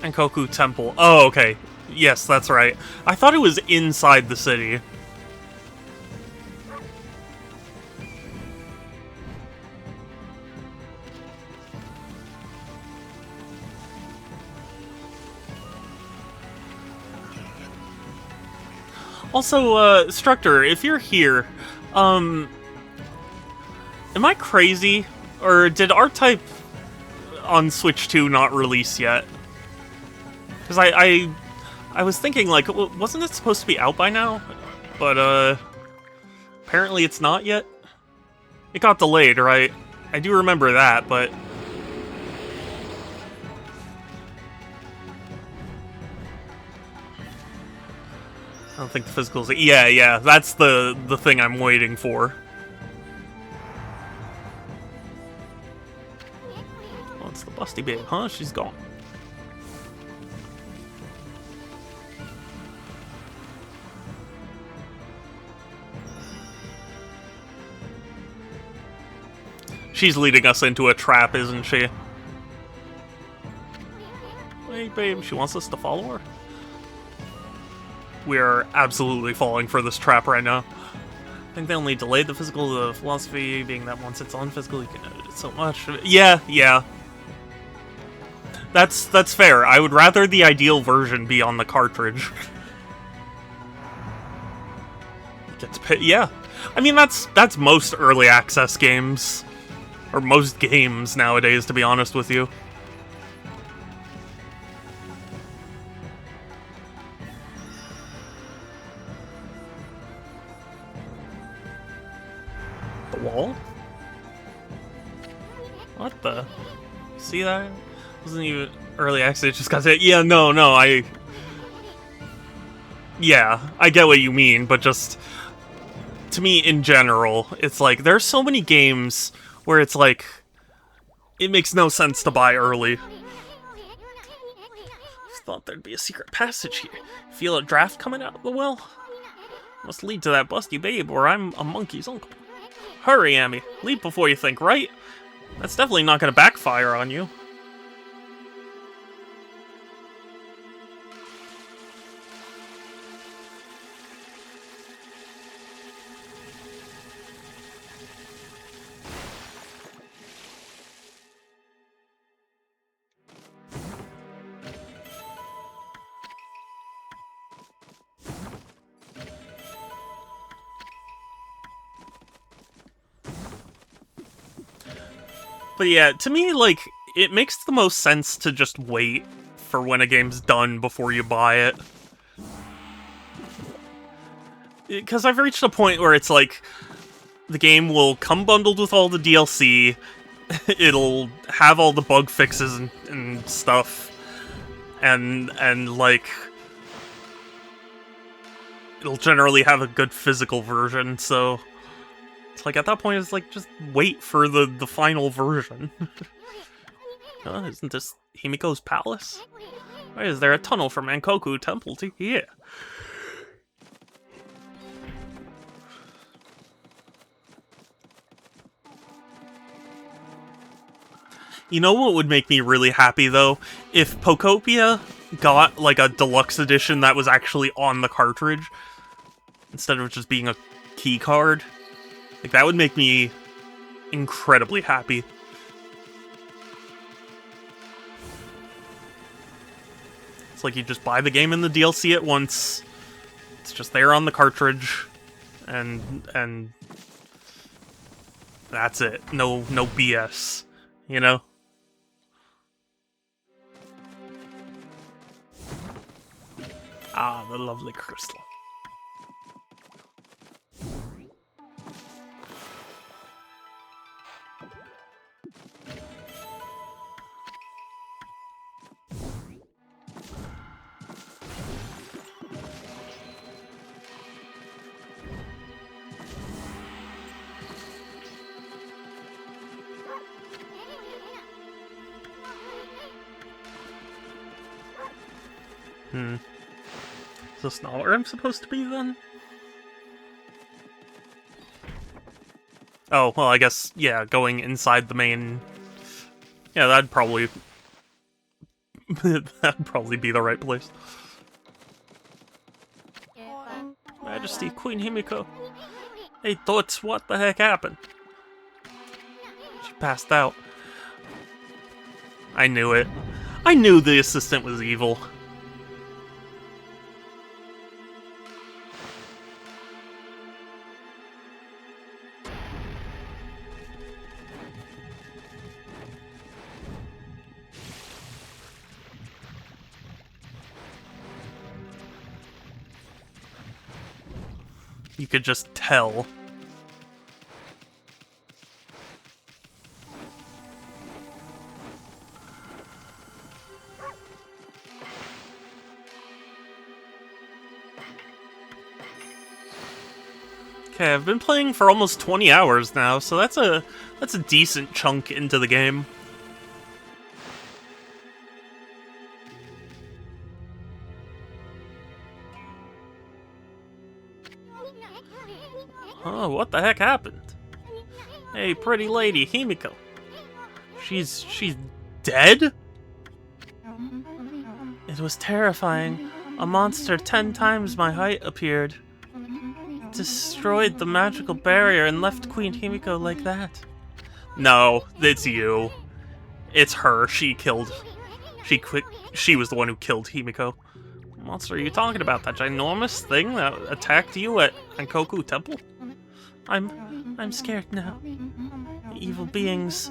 Enkoku Temple. Oh, okay. Yes, that's right. I thought it was inside the city. Also, Structor, if you're here, am I crazy? Or did R-Type on Switch 2 not release yet? Because I was thinking, like, wasn't it supposed to be out by now? But, apparently it's not yet. It got delayed, right? I do remember that, but... I don't think the physicals... Yeah, that's the thing I'm waiting for. Oh, it's the busty babe, huh? She's gone. She's leading us into a trap, isn't she? Hey, babe, she wants us to follow her? We are absolutely falling for this trap right now. I think they only delayed the physical, the philosophy being that once it's on physical, you can edit it so much. Yeah. That's fair. I would rather the ideal version be on the cartridge. You get to pay, yeah. I mean, that's most early access games. Or most games nowadays, to be honest with you. The wall? What the? See that? Wasn't even early access, it just got to... Yeah, no, Yeah, I get what you mean, but just... To me, in general, it's like, there's so many games where it's like... It makes no sense to buy early. Thought there'd be a secret passage here. Feel a draft coming out of the well? Must lead to that busty babe, or I'm a monkey's uncle. Hurry, Amy. Leap before you think, right? That's definitely not gonna backfire on you. But yeah, to me, like, it makes the most sense to just wait for when a game's done before you buy it. Because I've reached a point where it's like, the game will come bundled with all the DLC, it'll have all the bug fixes and stuff, and like, it'll generally have a good physical version, so... It's like, at that point, it's like, just wait for the final version. Isn't this Himiko's palace? Why is there a tunnel from Enkoku Temple to here? You know what would make me really happy, though? If Pokopia got, like, a deluxe edition that was actually on the cartridge, instead of just being a key card. Like, that would make me incredibly happy. It's like you just buy the game and the DLC at once. It's just there on the cartridge. And that's it. No BS. You know? Ah, the lovely crystal. Is this not where I'm supposed to be, then? Oh, well, I guess, yeah, going inside the main... Yeah, that'd probably That'd probably be the right place. Majesty, Queen Himiko. Hey, Toots, what the heck happened? She passed out. I knew it. I knew the assistant was evil. You could just tell. Okay, I've been playing for almost 20 hours now, so that's a decent chunk into the game. Oh, what the heck happened? Hey, pretty lady, Himiko. She's dead? It was terrifying. A monster 10 times my height appeared. Destroyed the magical barrier and left Queen Himiko like that. No, it's you. It's her. She was the one who killed Himiko. What monster are you talking about? That ginormous thing that attacked you at Ankoku Temple? I'm scared now. Evil beings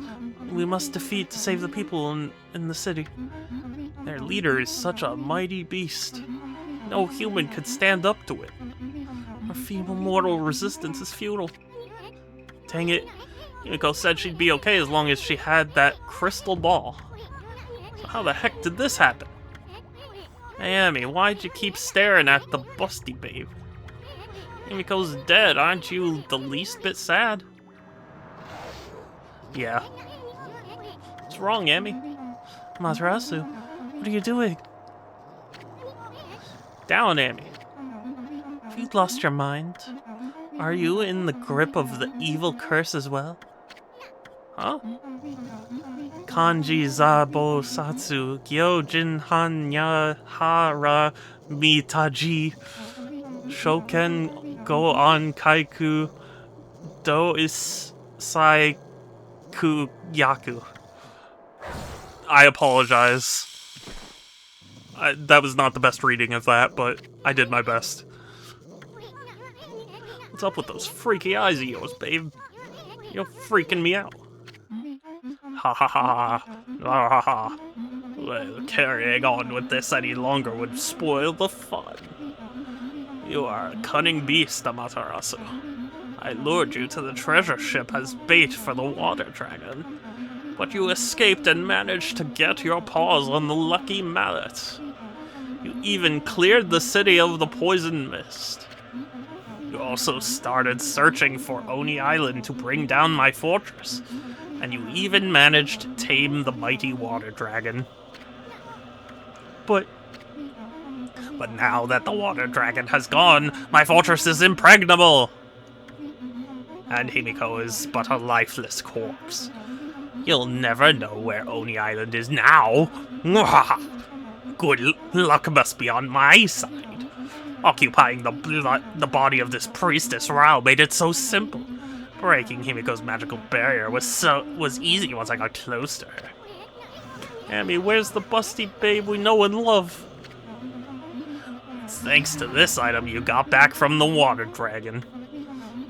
we must defeat to save the people in the city. Their leader is such a mighty beast. No human could stand up to it. Our feeble mortal resistance is futile. Dang it. Himiko said she'd be okay as long as she had that crystal ball. So how the heck did this happen? Hey, Amy, why'd you keep staring at the busty babe? Himiko's dead, aren't you the least bit sad? Yeah. What's wrong, Amy? Matarasu, what are you doing? Down, Amy. Have you lost your mind? Are you in the grip of the evil curse as well? Huh? Kanji Zabo Satsu Gyojin Hanya Hara Mitaji Shoken Go On Kaiku Do Is Sai Ku Yaku. I apologize. That was not the best reading of that, but I did my best. What's up with those freaky eyes of yours, babe? You're freaking me out. Ha ha ha. Ha ha ha. Well, carrying on with this any longer would spoil the fun. You are a cunning beast, Amaterasu. I lured you to the treasure ship as bait for the water dragon. But you escaped and managed to get your paws on the lucky mallet. You even cleared the city of the poison mist. You also started searching for Oni Island to bring down my fortress. And you even managed to tame the mighty water dragon. But now that the water dragon has gone, my fortress is impregnable! And Himiko is but a lifeless corpse. You'll never know where Oni Island is now. Good luck must be on my side. Occupying the body of this priestess Rao made it so simple. Breaking Himiko's magical barrier was easy once I got close to her. Amy, where's the busty babe we know and love? It's thanks to this item you got back from the water dragon.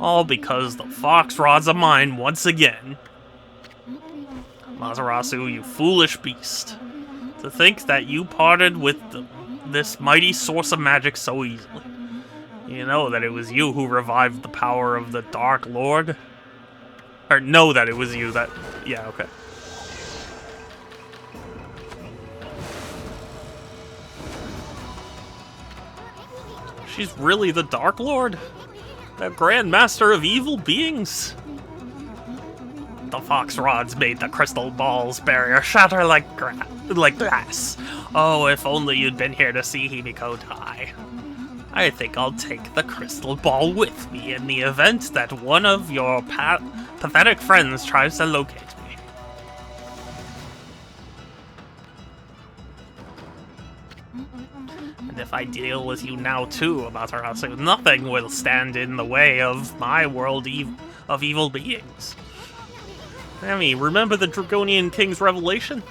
All because the fox rods of mine once again. Matarasu, you foolish beast. To think that you parted with this mighty source of magic so easily. You know that it was you who revived the power of the Dark Lord? Or know that it was you that... Yeah, okay. She's really the Dark Lord? The Grand Master of evil beings? The fox rods made the crystal ball's barrier shatter like glass. Oh, if only you'd been here to see Himiko die. I think I'll take the crystal ball with me in the event that one of your pathetic friends tries to locate me. And if I deal with you now too, Amaterasu, nothing will stand in the way of my world of evil beings. Amy, remember the Draconian King's revelation?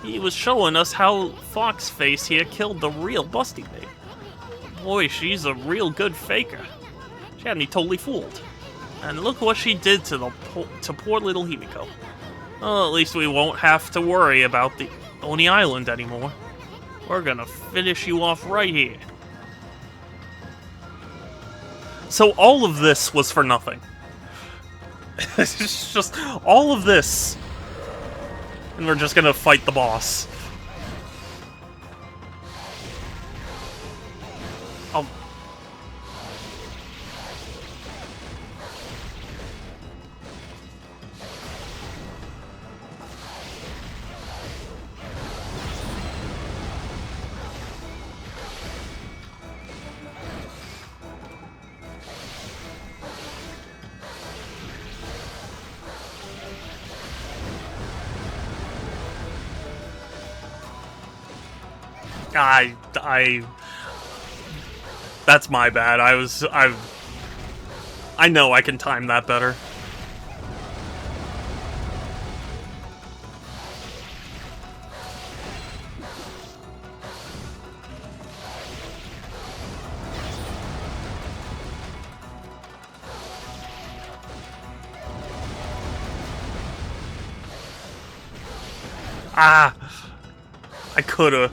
He was showing us how Foxface here killed the real Busty Babe. Boy, she's a real good faker. She had me totally fooled. And look what she did to poor little Himiko. Well, at least we won't have to worry about the Oni Island anymore. We're gonna finish you off right here. So all of this was for nothing. It's just all of this. And we're just gonna fight the boss. Oh. That's my bad. I know I can time that better. Ah! I coulda.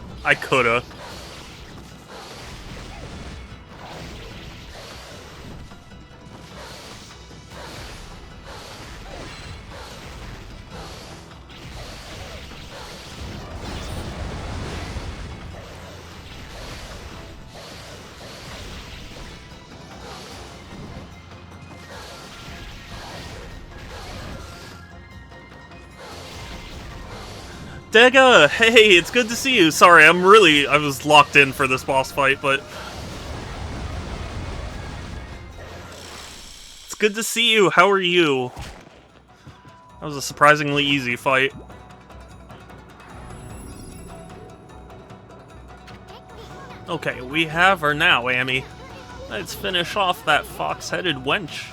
Dega, hey, it's good to see you. Sorry, I was locked in for this boss fight, but it's good to see you. How are you? That was a surprisingly easy fight. Okay, we have her now, Amy. Let's finish off that fox-headed wench.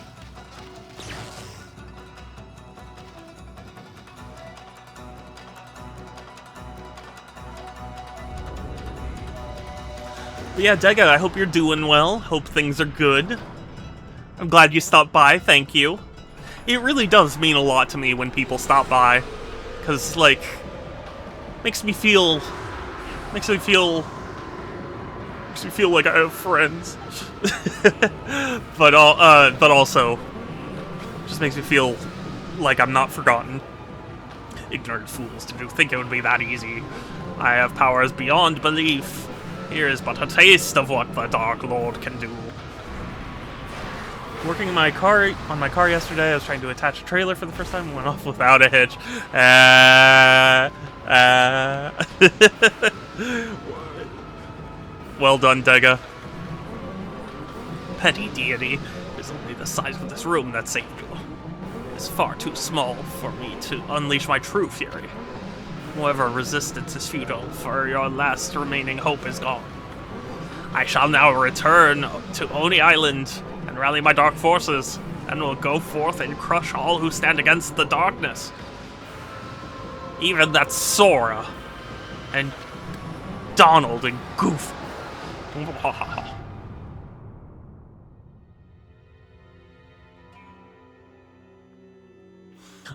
But yeah, Dega, I hope you're doing well. Hope things are good. I'm glad you stopped by, thank you. It really does mean a lot to me when people stop by. Because, like, makes me feel like I have friends. but also, just makes me feel like I'm not forgotten. Ignorant fools, did you think it would be that easy? I have powers beyond belief. Here is but a taste of what the Dark Lord can do. Working on my car yesterday, I was trying to attach a trailer for the first time and went off without a hitch. Well done, Dega. Petty deity, it is only the size of this room that saved you. It's far too small for me to unleash my true fury. However, resistance is futile, for your last remaining hope is gone. I shall now return to Oni Island and rally my dark forces, and will go forth and crush all who stand against the darkness. Even that Sora, and Donald, and Goof.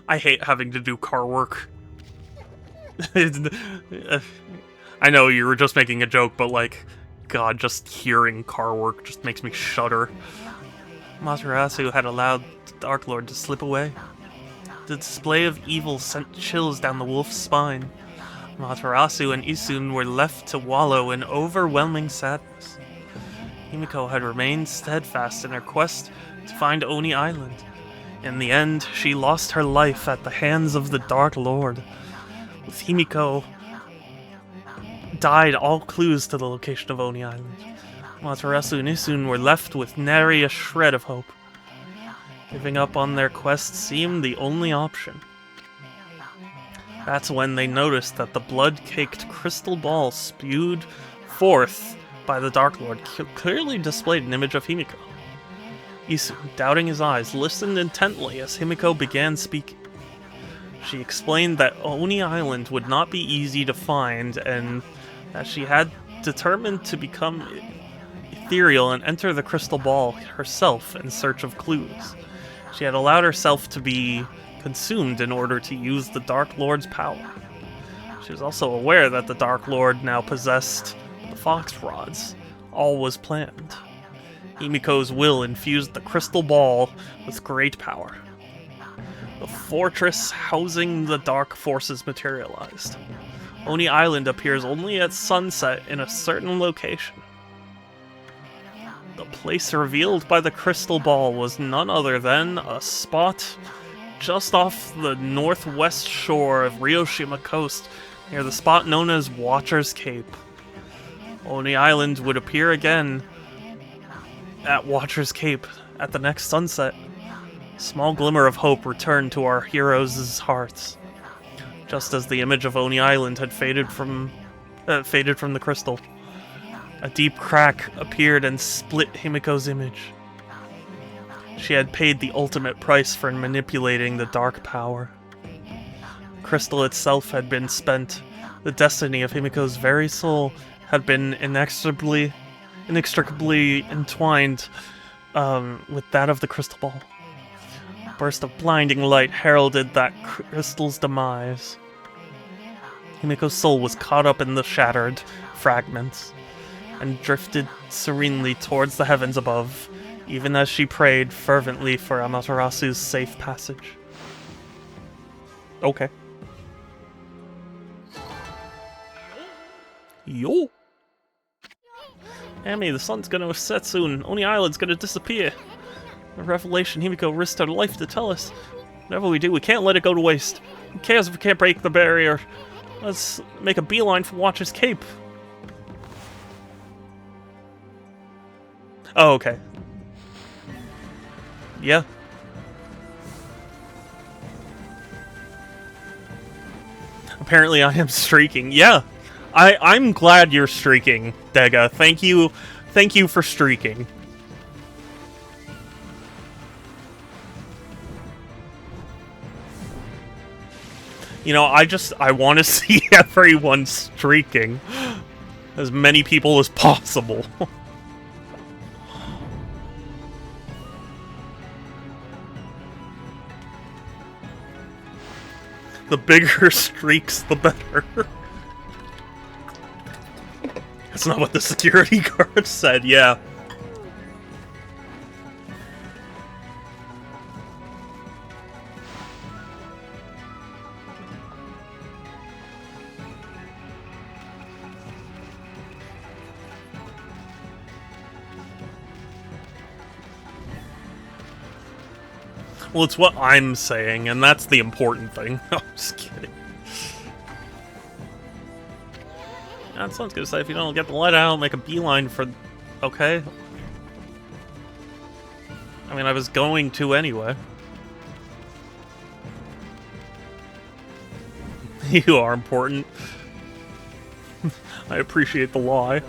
I hate having to do car work. I know you were just making a joke, but like, God, just hearing car work just makes me shudder. Materasu had allowed the Dark Lord to slip away. The display of evil sent chills down the wolf's spine. Materasu and Isun were left to wallow in overwhelming sadness. Himiko had remained steadfast in her quest to find Oni Island. In the end, she lost her life at the hands of the Dark Lord. With Himiko died all clues to the location of Oni Island. Materasu and Isun were left with nary a shred of hope. Giving up on their quest seemed the only option. That's when they noticed that the blood-caked crystal ball spewed forth by the Dark Lord clearly displayed an image of Himiko. Isu, doubting his eyes, listened intently as Himiko began speaking. She explained that Oni Island would not be easy to find and that she had determined to become ethereal and enter the crystal ball herself in search of clues. She had allowed herself to be consumed in order to use the Dark Lord's power. She was also aware that the Dark Lord now possessed the Fox Rods. All was planned. Himiko's will infused the crystal ball with great power. The fortress housing the dark forces materialized. Oni Island appears only at sunset in a certain location. The place revealed by the crystal ball was none other than a spot just off the northwest shore of Ryoshima Coast, near the spot known as Watcher's Cape. Oni Island would appear again at Watcher's Cape at the next sunset. A small glimmer of hope returned to our heroes' hearts, just as the image of Oni Island had faded from the crystal. A deep crack appeared and split Himiko's image. She had paid the ultimate price for manipulating the dark power. The crystal itself had been spent. The destiny of Himiko's very soul had been inextricably entwined with that of the crystal ball. A burst of blinding light heralded that crystal's demise. Himiko's soul was caught up in the shattered fragments and drifted serenely towards the heavens above, even as she prayed fervently for Amaterasu's safe passage. Okay. Yo! Amy, the sun's gonna set soon. Oni Island's gonna disappear. A revelation Himiko risked her life to tell us. Whatever we do, we can't let it go to waste. Who cares if we can't break the barrier? Let's make a beeline for Watcher's Cape. Oh, okay. Yeah. Apparently I am streaking. Yeah. I'm glad you're streaking, Dega. Thank you for streaking. You know, I want to see everyone streaking. As many people as possible. The bigger streaks, the better. That's not what the security guard said, yeah. Well, it's what I'm saying, and that's the important thing. I'm just kidding. That sounds good to say. If you don't get the light out, make a beeline for... Okay. I mean, I was going to anyway. You are important. I appreciate the lie.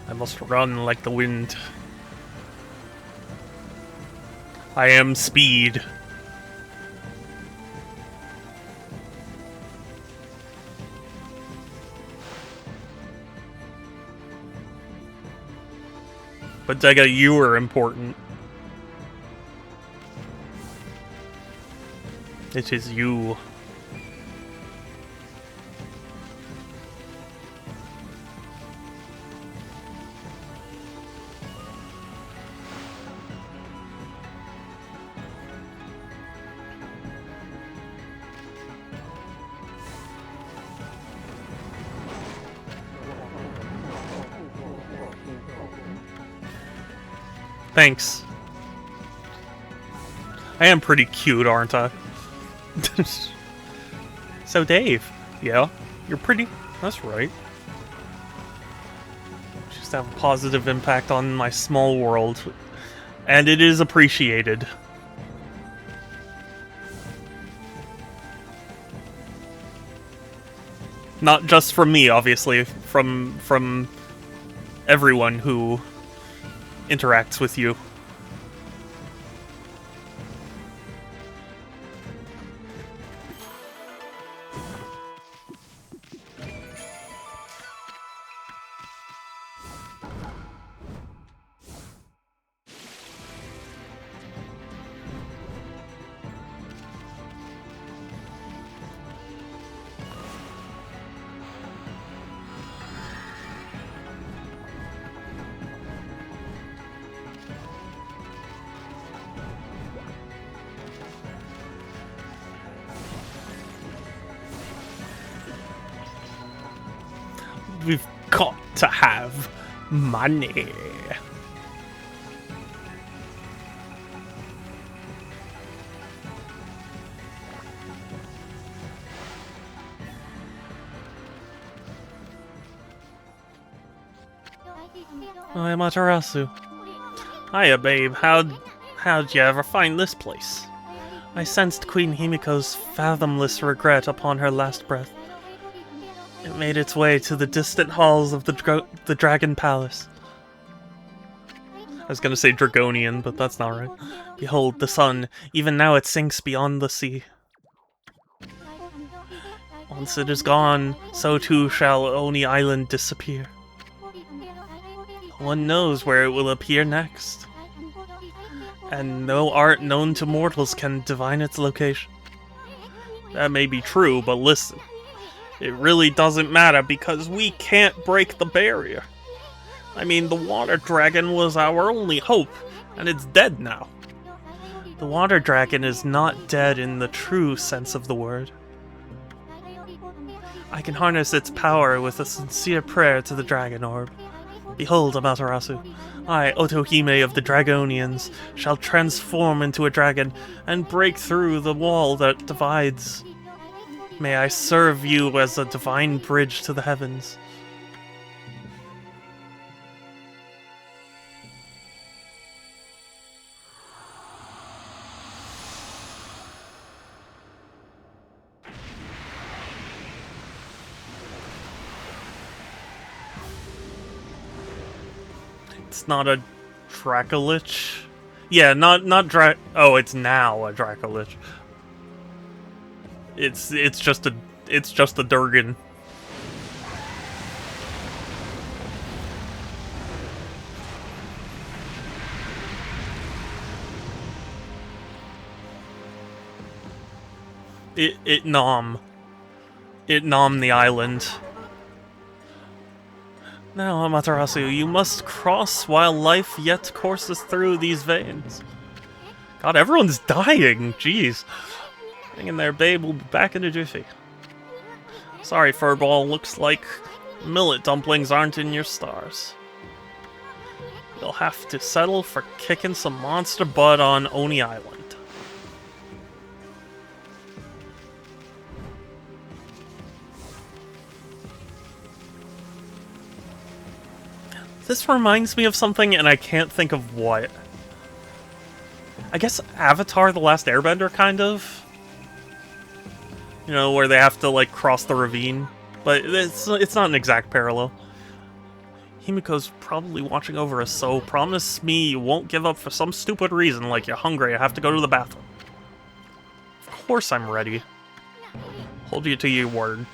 I must run like the wind. I am speed. But Dega, you are important. It is you. Thanks. I am pretty cute, aren't I? So, Dave. Yeah? You're pretty... That's right. Just have a positive impact on my small world. And it is appreciated. Not just from me, obviously. From everyone who interacts with you. We've got to have money. Hi, Amaterasu. Hiya, babe. How'd you ever find this place? I sensed Queen Himiko's fathomless regret upon her last breath. It made its way to the distant halls of the Dragon Palace. I was gonna say Dragonian, but that's not right. Behold, the sun. Even now it sinks beyond the sea. Once it is gone, so too shall Oni Island disappear. No one knows where it will appear next. And no art known to mortals can divine its location. That may be true, but listen. It really doesn't matter because we can't break the barrier. I mean, the water dragon was our only hope, and it's dead now. The water dragon is not dead in the true sense of the word. I can harness its power with a sincere prayer to the dragon orb. Behold, Amaterasu, I, Otohime of the Dragonians, shall transform into a dragon and break through the wall that divides. May I serve you as a divine bridge to the heavens. It's not a Dracolich? Yeah, not oh, it's now a Dracolich. It's just a Durgan. It nom the island. Now, Amaterasu, you must cross while life yet courses through these veins. God, everyone's dying. Jeez. Hang in there, babe. We'll be back in a jiffy. Sorry, Furball. Looks like millet dumplings aren't in your stars. You'll have to settle for kicking some monster butt on Oni Island. This reminds me of something, and I can't think of what. I guess Avatar: The Last Airbender, kind of? You know, where they have to, like, cross the ravine. But it's not an exact parallel. Himiko's probably watching over us, so promise me you won't give up for some stupid reason, like you're hungry or have to go to the bathroom. Of course I'm ready. Hold you to your word.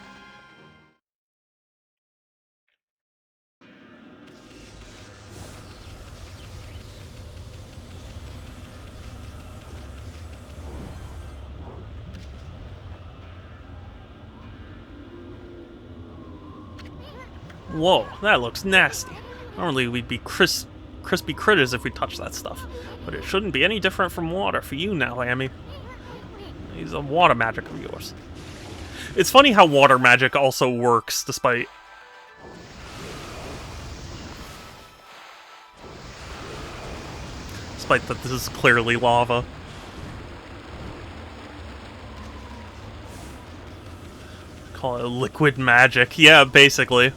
Whoa, that looks nasty. Normally we'd be crispy critters if we touched that stuff. But it shouldn't be any different from water for you now, Amy. He's a water magic of yours. It's funny how water magic also works, despite... despite that this is clearly lava. Call it liquid magic. Yeah, basically.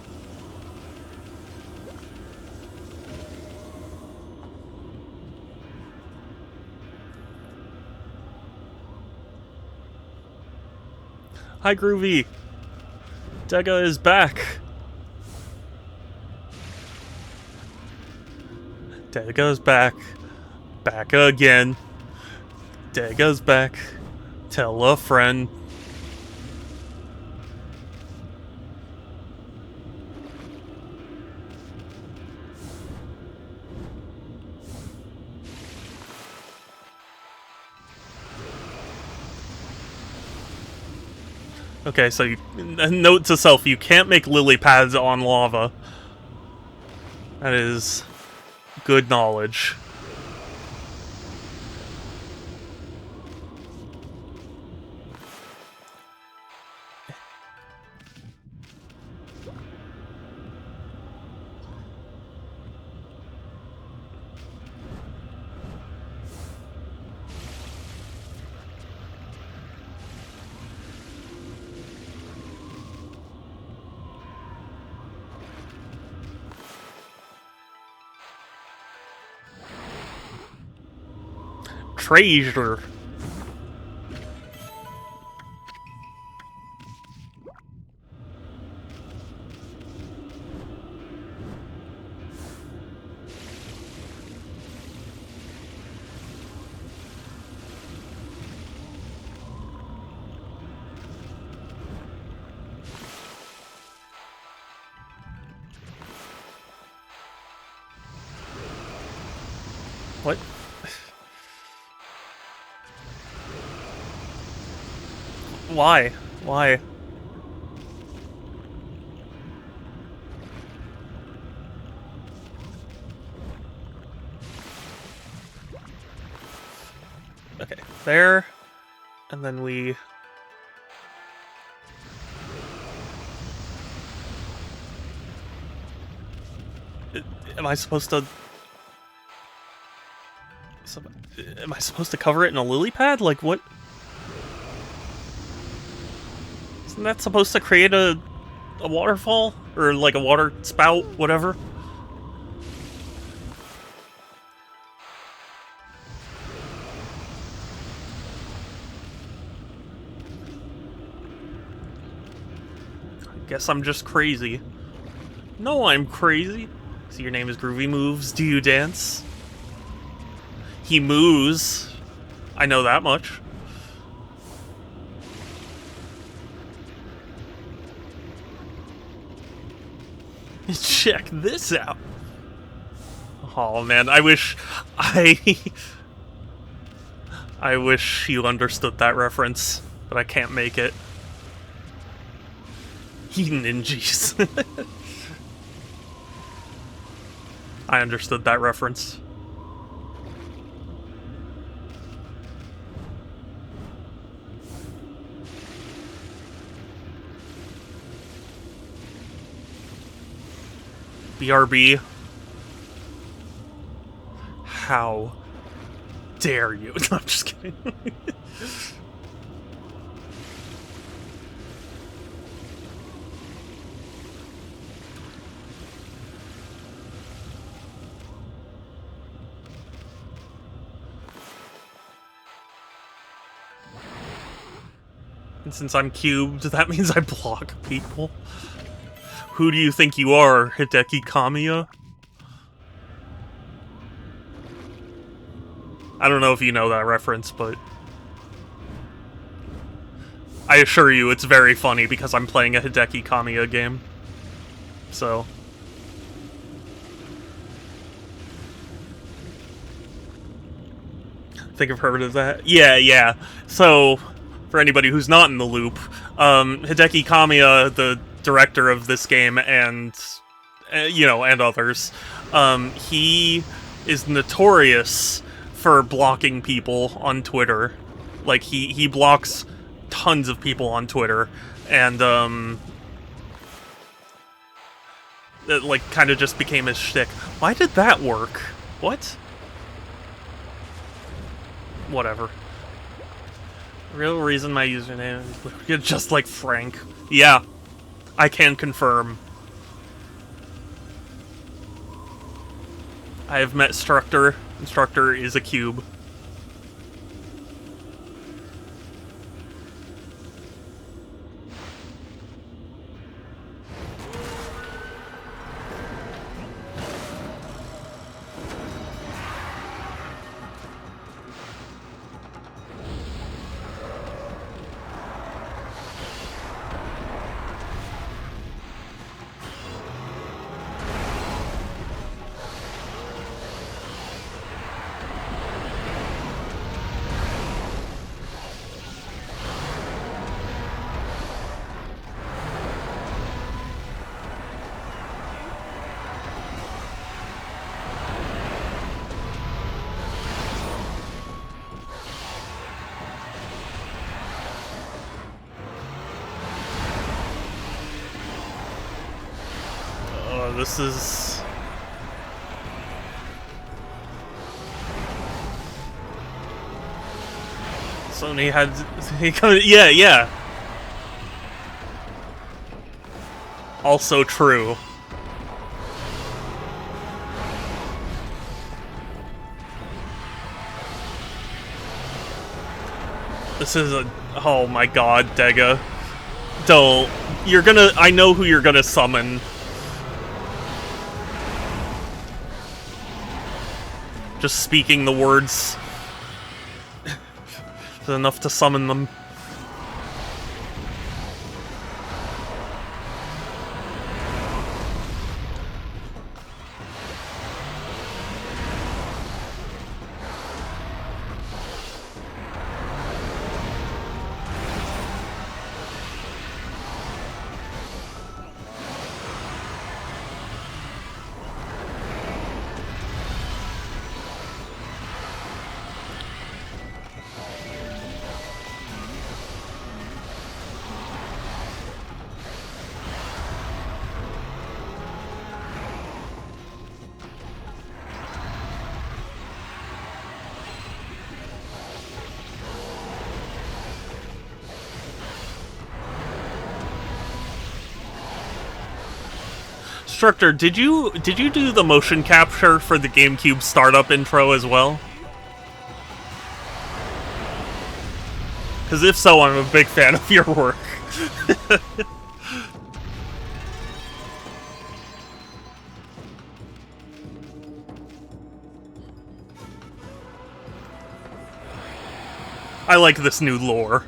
Hi, Groovy. Dega is back. Dega's back. Back again. Dega's back. Tell a friend. Okay, so note to self, you can't make lily pads on lava. That is good knowledge. Treasure. What? Why? Why? Okay, there. And then we... Am I supposed to... Am I supposed to cover it in a lily pad? Like, what? Isn't that supposed to create a waterfall? Or, like, a water spout? Whatever? I guess I'm just crazy. No, I'm crazy. So your name is Groovy Moves. Do you dance? He moos. I know that much. Check this out. Oh man, I wish I wish you understood that reference, but I can't make it. He ninjas. I understood that reference. BRB. How dare you? No, I'm just kidding. And since I'm cubed, that means I block people. Who do you think you are, Hideki Kamiya? I don't know if you know that reference, but I assure you it's very funny because I'm playing a Hideki Kamiya game. So... I think I've heard of that. Yeah. So, for anybody who's not in the loop, Hideki Kamiya, the director of this game and and others, he is notorious for blocking people on Twitter. Like he blocks tons of people on Twitter, and it like kind of just became his shtick. Why did that work? What? whatever. Real reason my username is just like Frank. Yeah, I can confirm. I have met Instructor. Instructor is a cube. This is... Sony had... yeah. Also true. This is a... Oh my god, Dega. Don't... You're gonna... I know who you're gonna summon. Just speaking the words is enough to summon them. Instructor, did you do the motion capture for the GameCube startup intro as well? Because if so, I'm a big fan of your work. I like this new lore.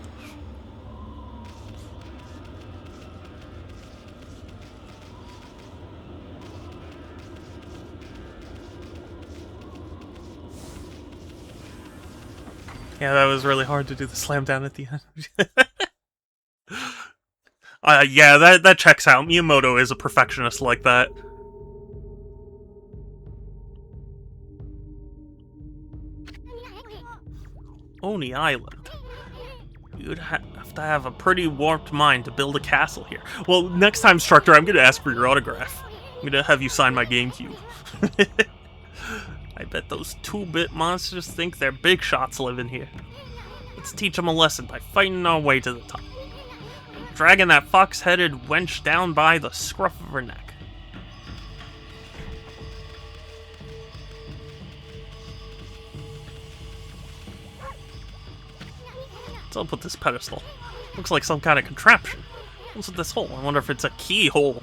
Yeah, that was really hard to do the slam down at the end. Yeah, that checks out. Miyamoto is a perfectionist like that. Oni Island. You'd have to have a pretty warped mind to build a castle here. Well, next time, Instructor, I'm gonna ask for your autograph. I'm gonna have you sign my GameCube. I bet those 2-bit monsters think they're big shots living here. Let's teach them a lesson by fighting our way to the top. Dragging that fox-headed wench down by the scruff of her neck. What's up with this pedestal? Looks like some kind of contraption. What's with this hole? I wonder if it's a keyhole.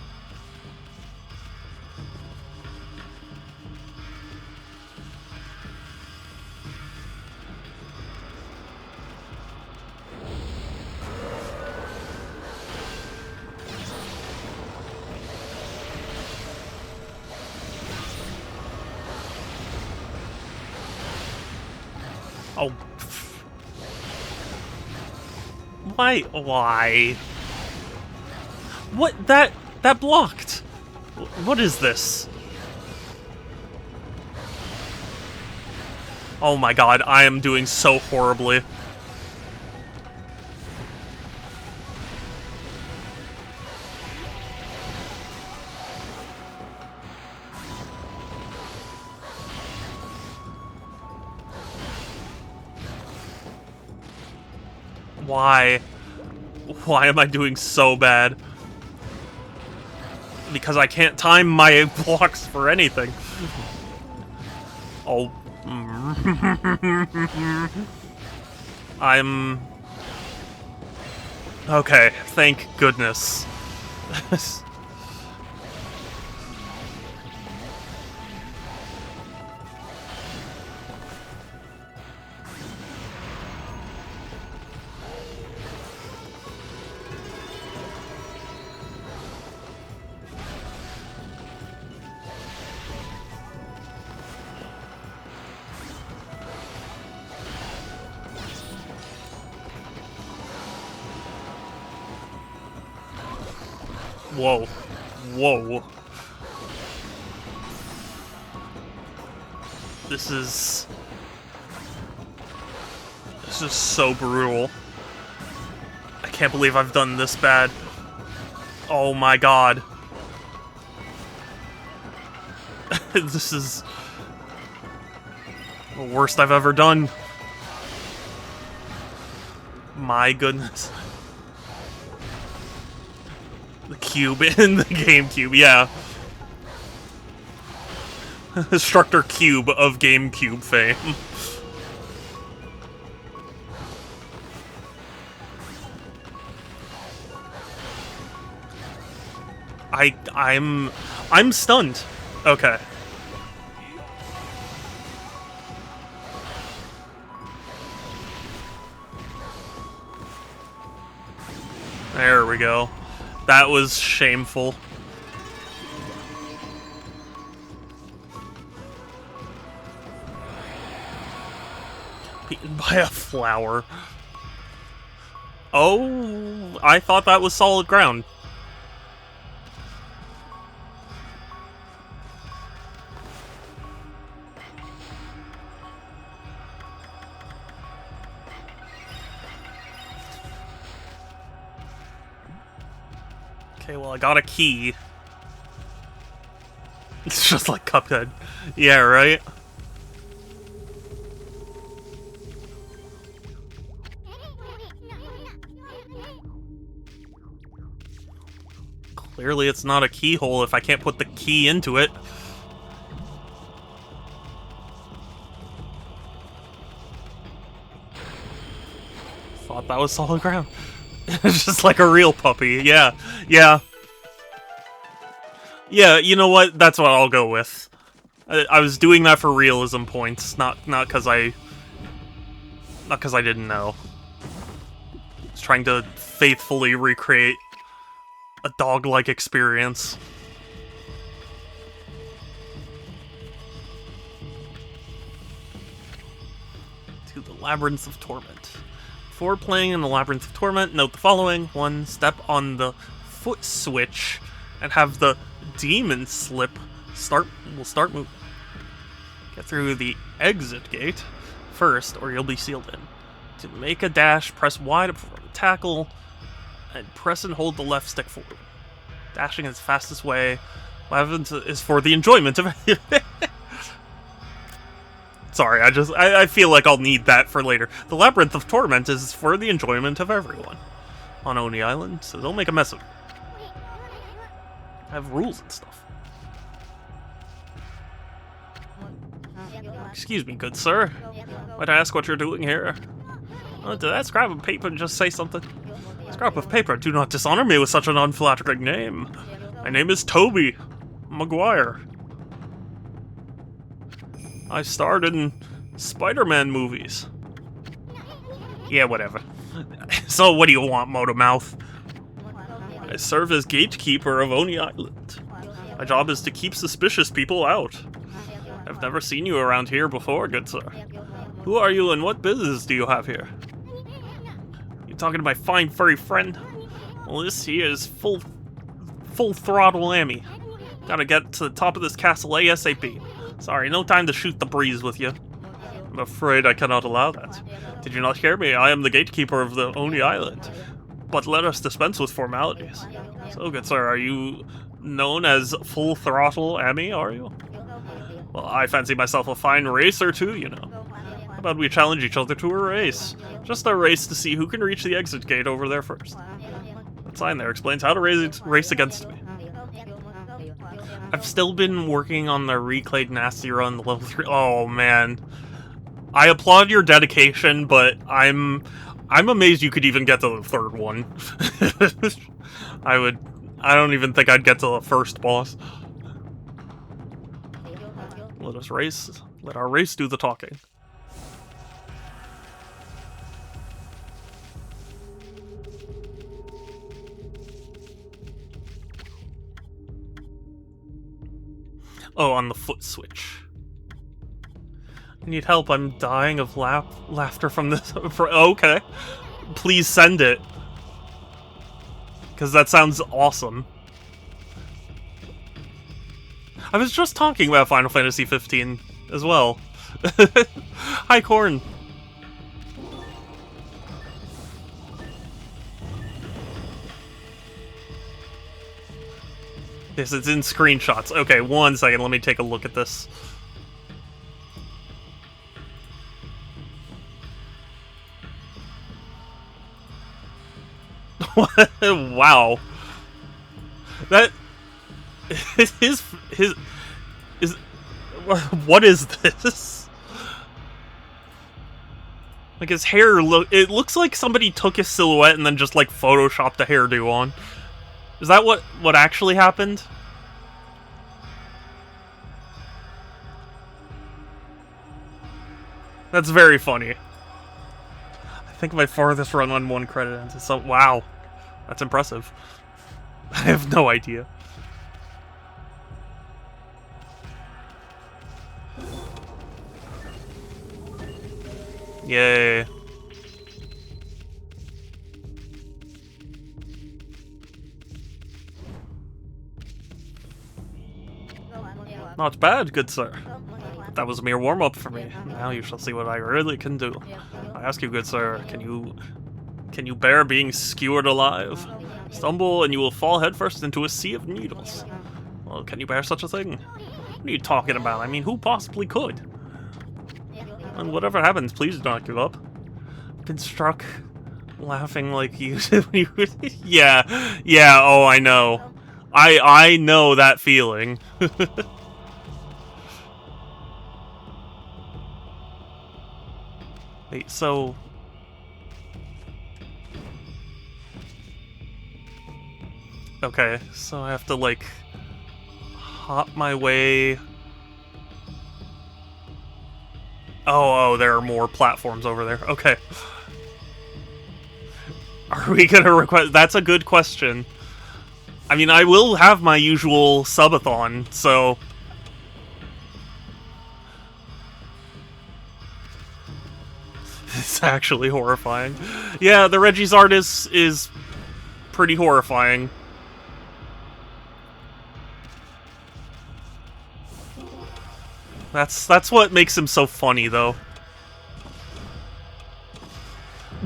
Oh. Why? Why? What? That blocked. What is this? Oh my god, I am doing so horribly. Why? Why am I doing so bad? Because I can't time my blocks for anything. Oh. I'm... Okay, thank goodness. Whoa. Whoa. This is so brutal. I can't believe I've done this bad. Oh my god. This is the worst I've ever done. My goodness. The cube in the GameCube, yeah. Instructor Cube of GameCube fame. I'm stunned. Okay. There we go. That was shameful. Beaten by a flower. Oh, I thought that was solid ground. Okay, well, I got a key. It's just like Cuphead. Yeah, right? Clearly it's not a keyhole if I can't put the key into it. Thought that was solid ground. It's just like a real puppy. Yeah, yeah. Yeah, you know what? That's what I'll go with. I was doing that for realism points, not because I didn't know. I was trying to faithfully recreate a dog-like experience. To the Labyrinth of Torment. Before playing in the Labyrinth of Torment, note the following. 1. Step on the foot switch and have the demon slip will start moving. Get through the exit gate first, or you'll be sealed in. To make a dash, press Y to perform a tackle, and press and hold the left stick forward. Dashing is the fastest way. Labyrinth is for the enjoyment of Sorry, I feel like I'll need that for later. The Labyrinth of Torment is for the enjoyment of everyone on Oni Island, so don't make a mess of it. I have rules and stuff. Excuse me, good sir. Might I ask what you're doing here? Did that scrap of paper just say something? Scrap of paper, do not dishonor me with such an unflattering name. My name is Toby Maguire. I starred in Spider-Man movies. Yeah, whatever. So what do you want, Motormouth? I serve as gatekeeper of Oni Island. My job is to keep suspicious people out. I've never seen you around here before, good sir. Who are you and what business do you have here? You talking to my fine furry friend? Well, this here is full throttle Amy. Gotta get to the top of this castle ASAP. Sorry, no time to shoot the breeze with you. I'm afraid I cannot allow that. Did you not hear me? I am the gatekeeper of the Oni Island. But let us dispense with formalities. So, good sir, are you known as Full Throttle Amy, are you? Well, I fancy myself a fine racer too, you know. about we challenge each other to a race? Just a race to see who can reach the exit gate over there first. That sign there explains how to race against me. I've still been working on the reclayed nasty run, the level 3. Oh man, I applaud your dedication, but I'm amazed you could even get to the third one. I don't even think I'd get to the first boss. Let our race do the talking. Oh, on the foot switch. I need help. I'm dying of laughter from this. Okay. Please send it. Because that sounds awesome. I was just talking about Final Fantasy 15 as well. Hi, Corn. Yes, it's in screenshots. Okay, 1 second. Let me take a look at this. Wow. That his what is this? Like his hair it looks like somebody took his silhouette and then just like photoshopped a hairdo on. Is that what actually happened? That's very funny. I think my farthest run on 1 credit ends. So wow, that's impressive. I have no idea. Yay. Not bad, good sir. That was a mere warm-up for me. Now you shall see what I really can do. I ask you, good sir, can you bear being skewered alive? Stumble and you will fall headfirst into a sea of needles. Well, can you bear such a thing? What are you talking about? I mean, who possibly could? And whatever happens, please do not give up. I've been struck laughing like you. Yeah, oh, I know. I know that feeling. Wait, so... Okay, so I have to, like, hop my way... Oh, there are more platforms over there. Okay. Are we gonna request... That's a good question. I mean, I will have my usual subathon, so... It's actually horrifying. Yeah, the Reggie's art is pretty horrifying. That's what makes him so funny, though.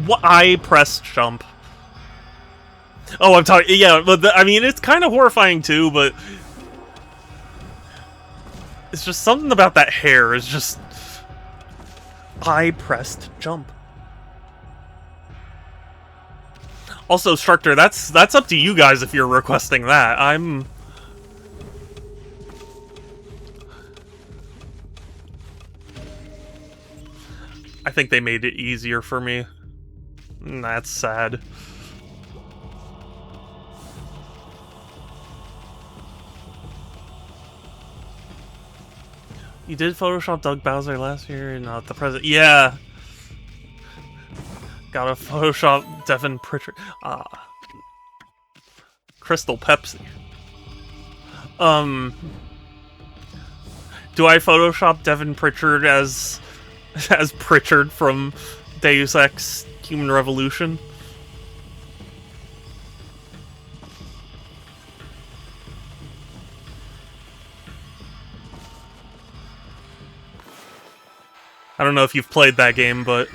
What? I pressed jump. Oh, I'm talking. Yeah, but I mean, it's kind of horrifying too. But it's just something about that hair is just. I pressed jump. Also, Structor, that's up to you guys if you're requesting that. I think they made it easier for me. That's sad. You did Photoshop Doug Bowser last year, not the present. Yeah. Gotta Photoshop Devin Pritchard. Crystal Pepsi. Do I Photoshop Devin Pritchard as Pritchard from Deus Ex Human Revolution? I don't know if you've played that game, but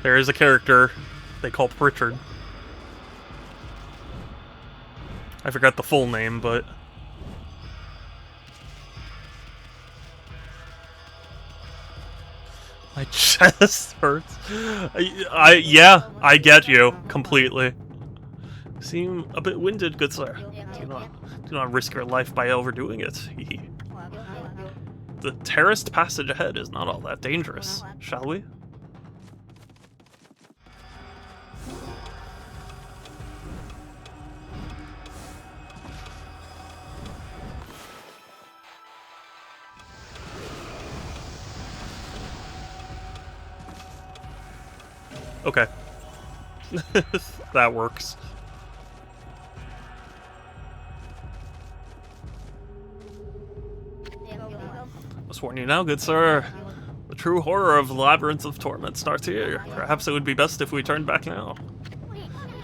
there is a character they call Pritchard. I forgot the full name, but My chest hurts. Yeah, I get you completely. Seem a bit winded, good sir. Do not risk your life by overdoing it. The terraced passage ahead is not all that dangerous, shall we? Okay. That works. Must warn you now, good sir. The true horror of the Labyrinth of Torment starts here. Perhaps it would be best if we turned back now.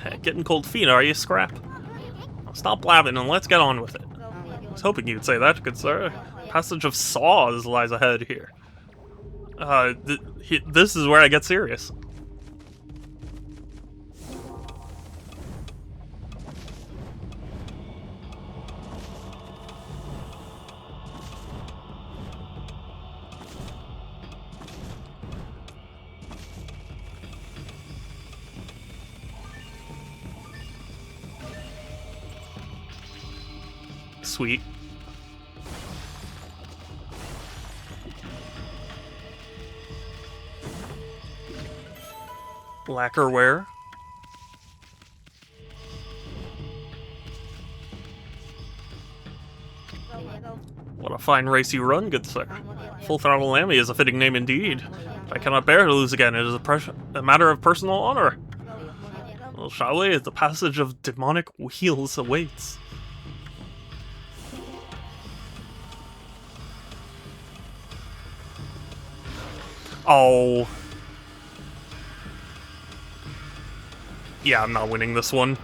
Hey, getting cold feet, are you, Scrap? Stop blabbing and let's get on with it. I was hoping you'd say that, good sir. Passage of Saws lies ahead here. This is where I get serious. Sweet. Lacquerware. What a fine race you run, good sir. Full Throttle Lammy is a fitting name indeed. I cannot bear to lose again. It is a matter of personal honor. Well, shall we? The passage of demonic wheels awaits. Oh. Yeah, I'm not winning this one.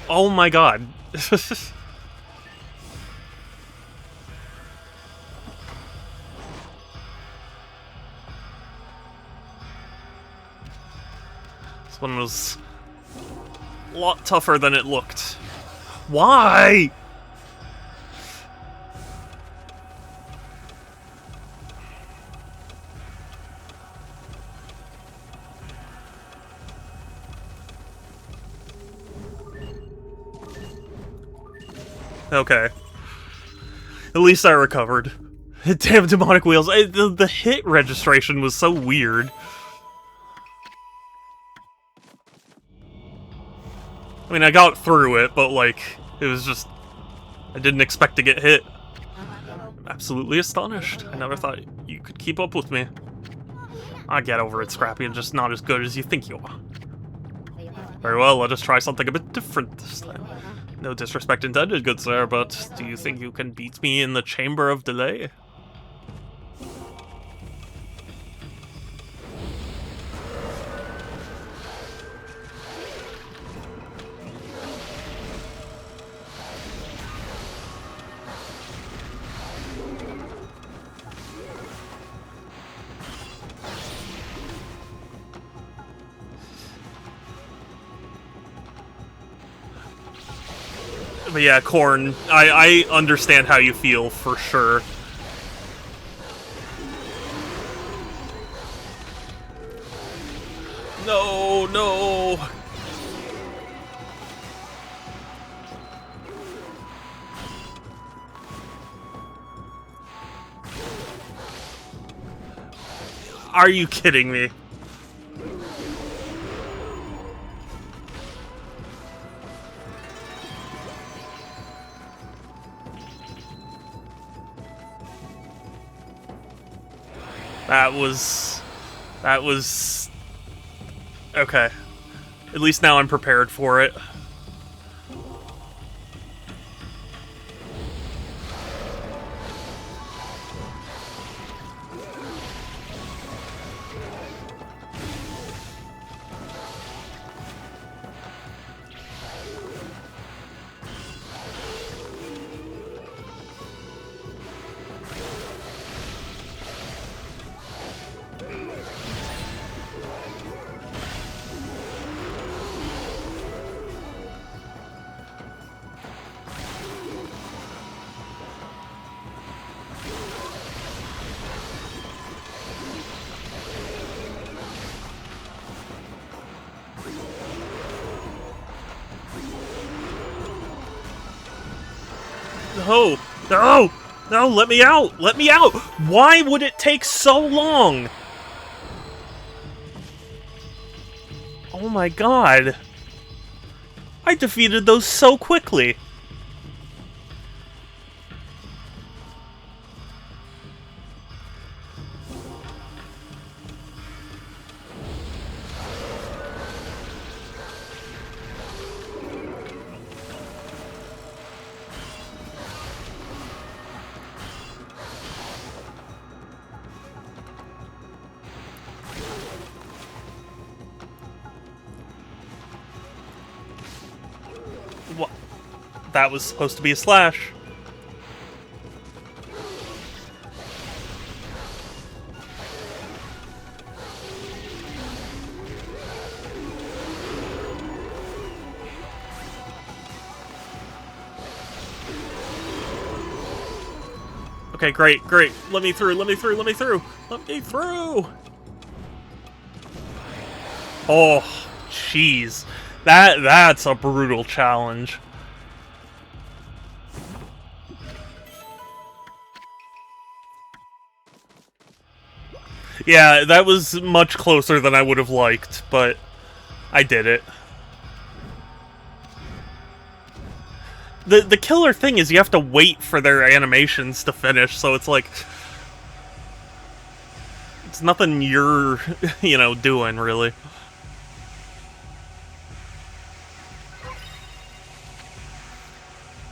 Oh my god. This one was a lot tougher than it looked. Why? Okay. At least I recovered. Damn demonic wheels. The hit registration was so weird. I mean, I got through it, but, like, it was just... I didn't expect to get hit. I'm absolutely astonished. I never thought you could keep up with me. I get over it, Scrappy. I'm just not as good as you think you are. Very well, let us try something a bit different this time. No disrespect intended, good sir, but do you think you can beat me in the Chamber of Delay? But yeah, Korn, I understand how you feel, for sure. No, no! Are you kidding me? That was... Okay. At least now I'm prepared for it. No! No! No, let me out! Let me out! Why would it take so long? Oh my god. I defeated those so quickly. What? That was supposed to be a slash. Okay, great, great. Let me through, let me through, let me through. Let me through. Oh, jeez. That's a brutal challenge. Yeah, that was much closer than I would have liked, but I did it. The killer thing is you have to wait for their animations to finish, so it's like... It's nothing you're, you know, doing, really.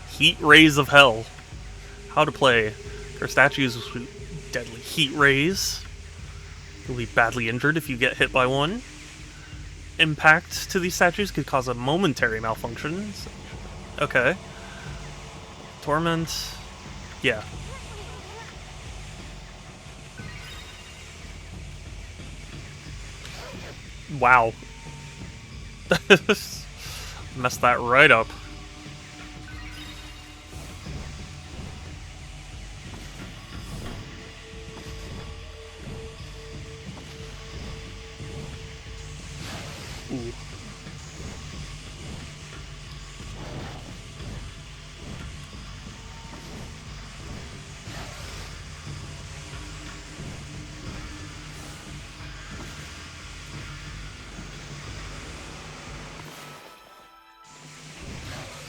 Heat Rays of Hell. How to play. There are statues with deadly heat rays. You'll be badly injured if you get hit by one. Impact to these statues could cause a momentary malfunction. Okay. Torment. Yeah. Wow. Messed that right up. Ooh.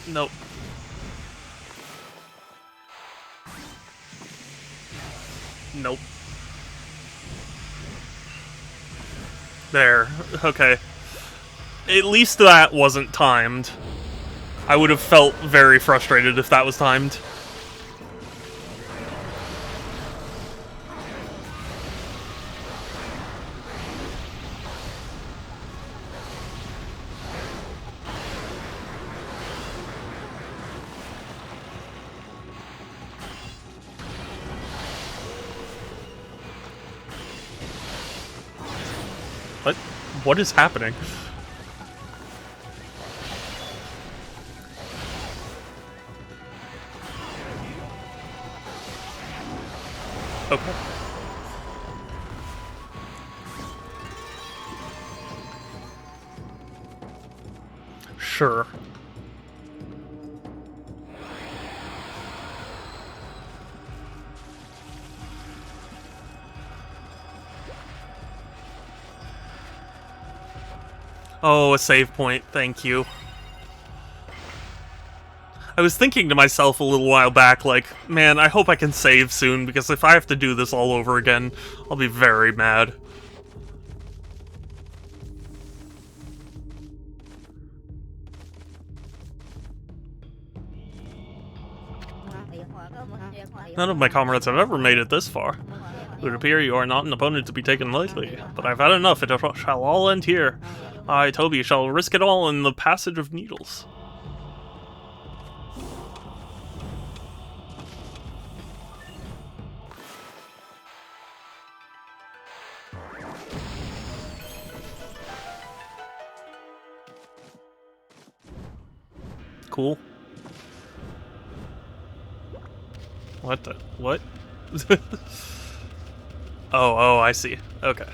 Nope. Nope. There. Okay. At least that wasn't timed. I would have felt very frustrated if that was timed. What is happening? Okay. Sure. Oh, a save point. Thank you. I was thinking to myself a little while back, like, man, I hope I can save soon, because if I have to do this all over again, I'll be very mad. None of my comrades have ever made it this far. It would appear you are not an opponent to be taken lightly, but I've had enough. It shall all end here. I, Toby, shall risk it all in the passage of needles. Cool. What the? What? Oh, I see. Okay.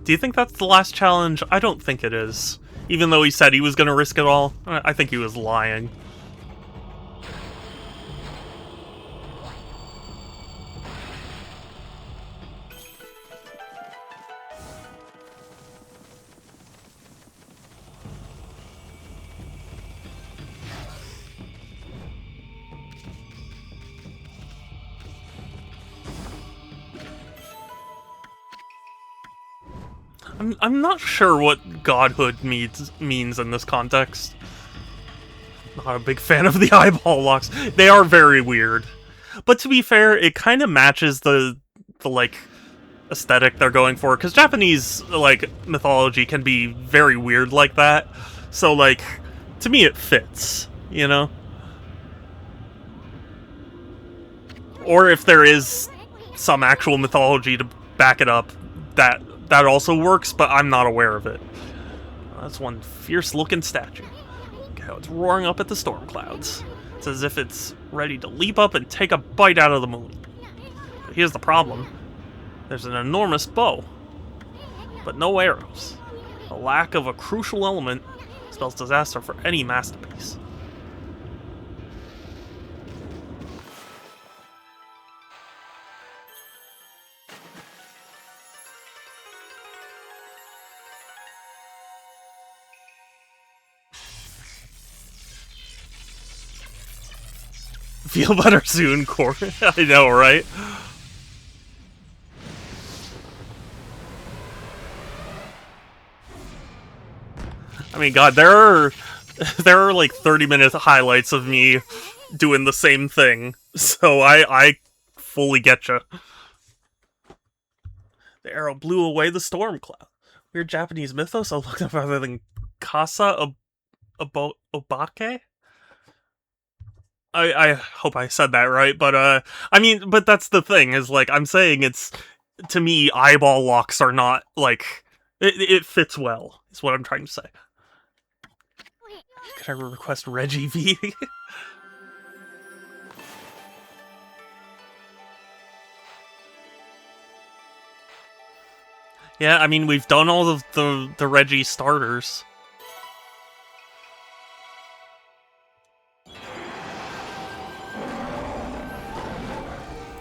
Do you think that's the last challenge? I don't think it is. Even though he said he was going to risk it all, I think he was lying. I'm not sure what godhood means in this context. Not a big fan of the eyeball locks. They are very weird. But to be fair, it kind of matches the like aesthetic they're going for, because Japanese like mythology can be very weird like that. So like, to me it fits, you know? Or if there is some actual mythology to back it up, that also works, but I'm not aware of it. That's one fierce-looking statue. Look how it's roaring up at the storm clouds. It's as if it's ready to leap up and take a bite out of the moon. But here's the problem. There's an enormous bow, but no arrows. The lack of a crucial element spells disaster for any masterpiece. Feel better soon, Corey. I know, right? I mean, God, there are like 30-minute highlights of me doing the same thing, so I fully get you. The arrow blew away the storm cloud. Weird Japanese mythos. I looked up rather than Kasa Obake. I hope I said that right, but I mean, but that's the thing, is like, I'm saying it's, to me, eyeball locks are not, like, it fits well, is what I'm trying to say. Can I request Reggie V? Yeah, I mean, we've done all of the Reggie starters.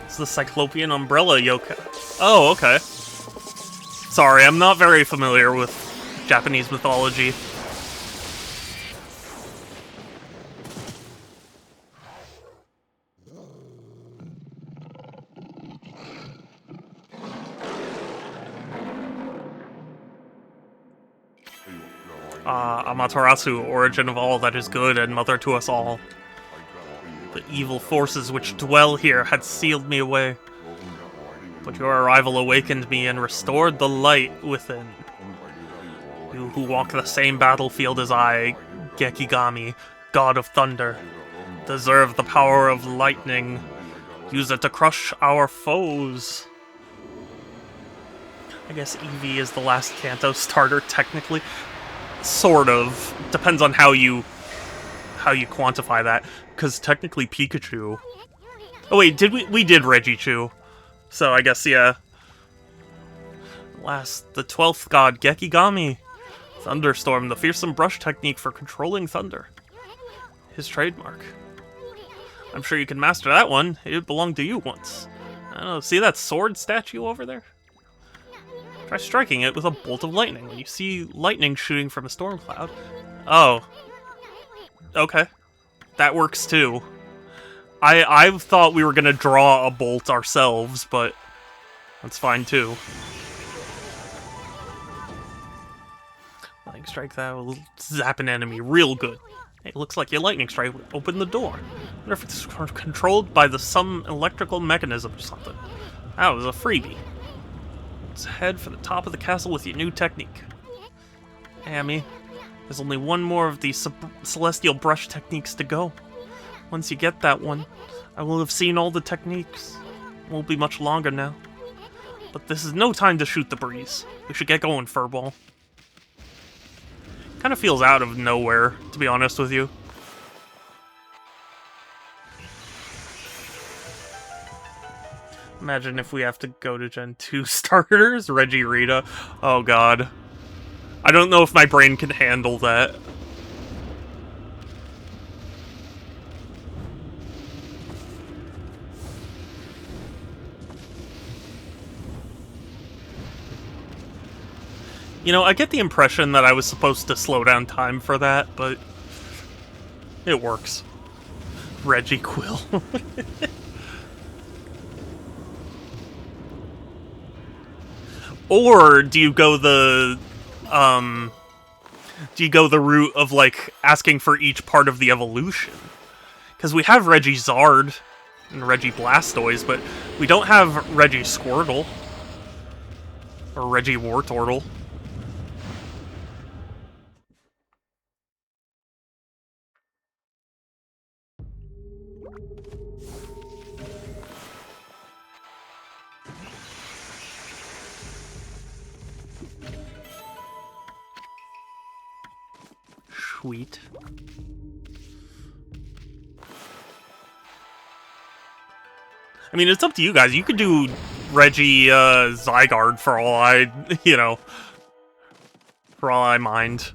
It's the Cyclopean Umbrella Yokai. Oh, okay. Sorry, I'm not very familiar with Japanese mythology. Amaterasu, origin of all that is good and mother to us all. The evil forces which dwell here had sealed me away, but your arrival awakened me and restored the light within. You who walk the same battlefield as I, Gekigami, god of thunder, deserve the power of lightning. Use it to crush our foes. I guess Eevee is the last Kanto starter, technically. Sort of. Depends on how you quantify that. Because technically Pikachu... Oh wait, we did Regichu. So I guess, yeah. Last, the 12th god, Gekigami. Thunderstorm, the fearsome brush technique for controlling thunder. His trademark. I'm sure you can master that one. It belonged to you once. I don't know, see that sword statue over there? Try striking it with a bolt of lightning when you see lightning shooting from a storm cloud. Oh. Okay. That works too. I thought we were gonna draw a bolt ourselves, but that's fine too. Lightning strike, that will zap an enemy real good. Hey, it looks like your lightning strike would open the door. I wonder if it's controlled by some electrical mechanism or something. That was a freebie. Let's head for the top of the castle with your new technique. Amy, there's only one more of these celestial brush techniques to go. Once you get that one, I will have seen all the techniques. It won't be much longer now. But this is no time to shoot the breeze. We should get going, Furball. Kind of feels out of nowhere, to be honest with you. Imagine if we have to go to Gen 2 starters. Reggie Rita. Oh god. I don't know if my brain can handle that. You know, I get the impression that I was supposed to slow down time for that, but it works. Reggie Quill. Or do you go the route of like asking for each part of the evolution? Because we have Reggie Zard and Reggie Blastoise, but we don't have Reggie Squirtle or Reggie Wartortle. Sweet. I mean, it's up to you guys. You could do Reggie Zygarde for all I, you know, for all I mind.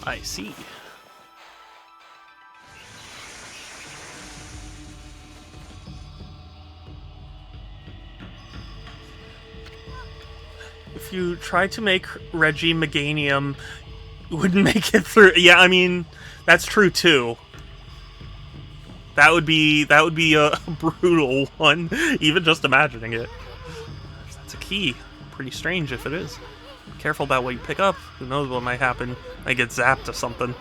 I see. If you try to make Reggie Meganium, you wouldn't make it through. Yeah, I mean, that's true too. That would be a brutal one, even just imagining it. That's a key. Pretty strange if it is. Be careful about what you pick up. Who knows what might happen? I get zapped or something.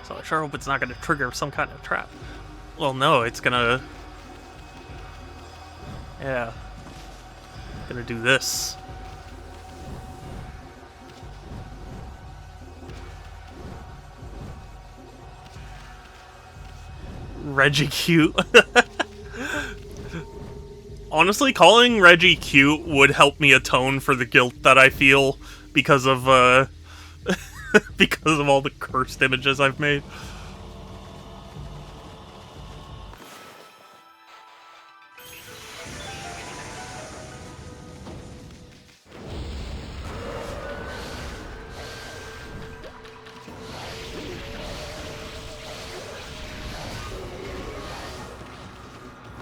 So I sure hope it's not going to trigger some kind of trap. Well, no, it's gonna... Yeah. Gonna do this. Reggie cute. Honestly, calling Reggie cute would help me atone for the guilt that I feel because of, because of all the cursed images I've made.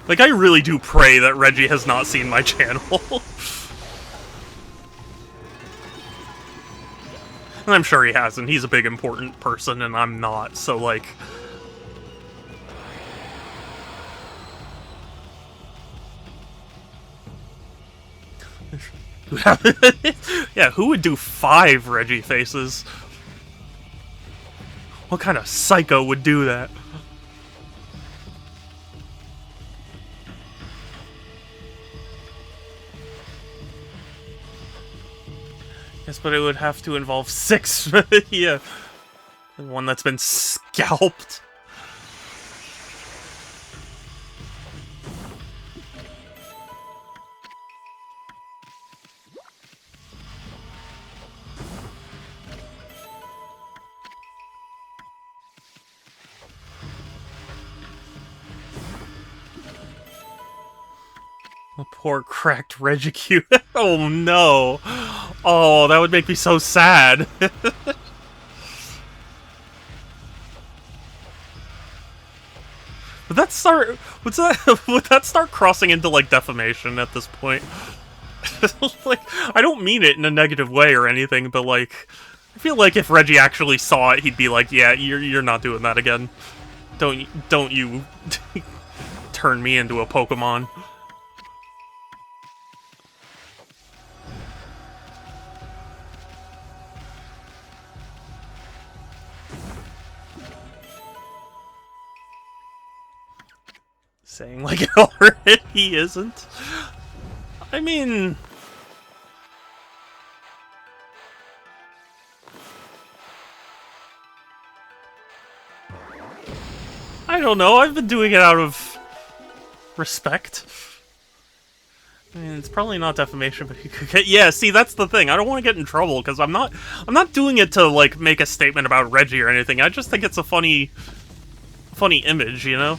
Like, I really do pray that Reggie has not seen my channel. And I'm sure he hasn't. He's a big, important person, and I'm not, so, like... Yeah, who would do 5 Reggie faces? What kind of psycho would do that? Yes, but it would have to involve 6. Yeah. The one that's been scalped. A poor cracked Regicute. Oh no. Oh, that would make me so sad. Would that start... would that start crossing into, like, defamation at this point? Like, I don't mean it in a negative way or anything, but, like... I feel like if Reggie actually saw it, he'd be like, yeah, you're not doing that again. Don't you... turn me into a Pokemon. saying like it already isn't. I mean... I don't know, I've been doing it out of respect. I mean, it's probably not defamation, but you could get... Yeah, see, that's the thing. I don't want to get in trouble, because I'm not doing it to, like, make a statement about Reggie or anything. I just think it's a funny image, you know?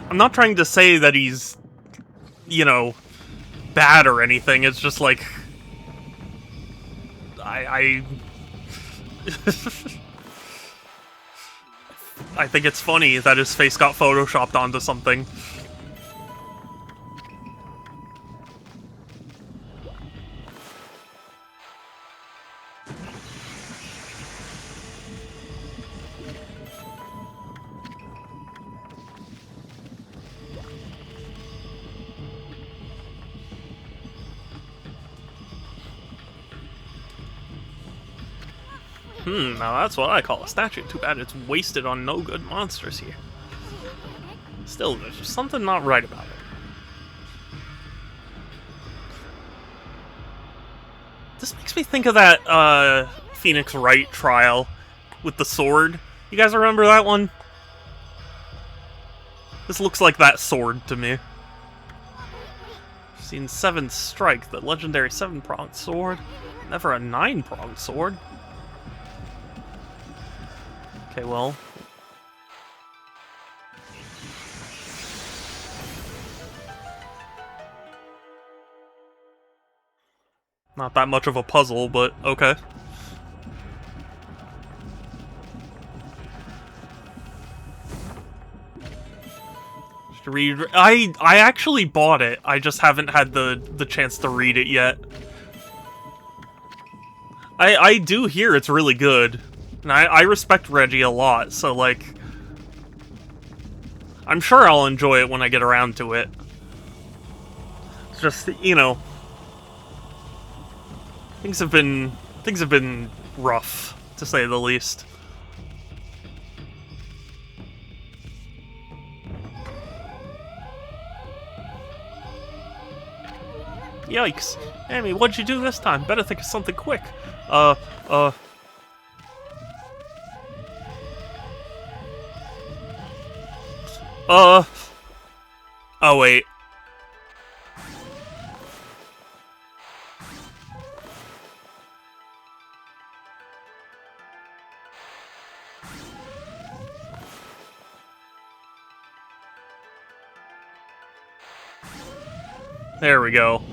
I'm not trying to say that he's, you know, bad or anything. It's just like... I think it's funny that his face got photoshopped onto something. Now that's what I call a statue. Too bad it's wasted on no good monsters here. Still, there's just something not right about it. This makes me think of that, Phoenix Wright trial with the sword. You guys remember that one? This looks like that sword to me. I've seen 7 Strike, the legendary 7-pronged sword. Never a 9-pronged sword. Okay, well... Not that much of a puzzle, but okay. Just to read... I actually bought it. I just haven't had the chance to read it yet. I do hear it's really good. And I respect Reggie a lot, so, like... I'm sure I'll enjoy it when I get around to it. It's just, you know... Things have been rough, to say the least. Yikes. Amy, what'd you do this time? Better think of something quick. Oh, wait. There we go.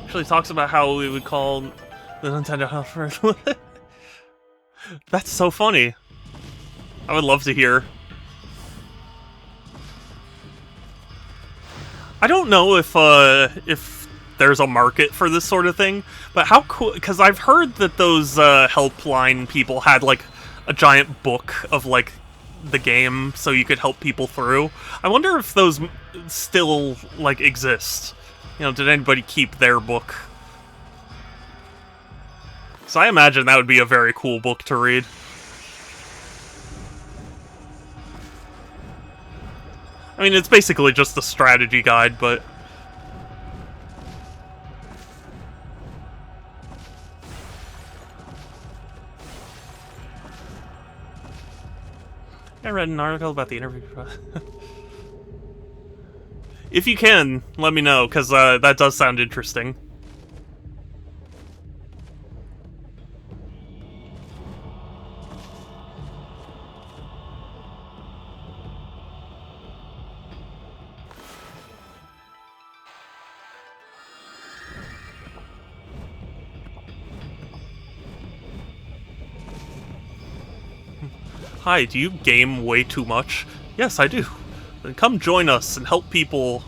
Actually talks about how we would call the Nintendo House first. That's so funny. I would love to hear. I don't know if there's a market for this sort of thing, but how cool, because I've heard that those helpline people had like a giant book of like the game so you could help people through. I wonder if those still like exist. You know, did anybody keep their book? So I imagine that would be a very cool book to read. I mean, it's basically just a strategy guide, but... I read an article about the interview. If you can, let me know, because that does sound interesting. Hi, do you game way too much? Yes, I do. Then come join us and help people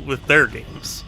with their games.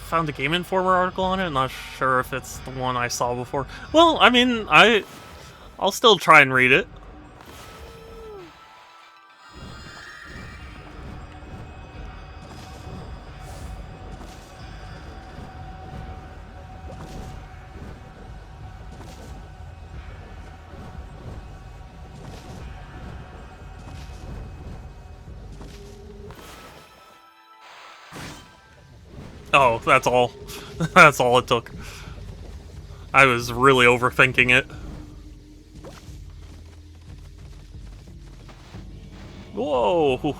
found a Game Informer article on it. I'm not sure if it's the one I saw before. Well, I mean, I'll still try and read it. Oh, that's all. That's all it took. I was really overthinking it. Whoa!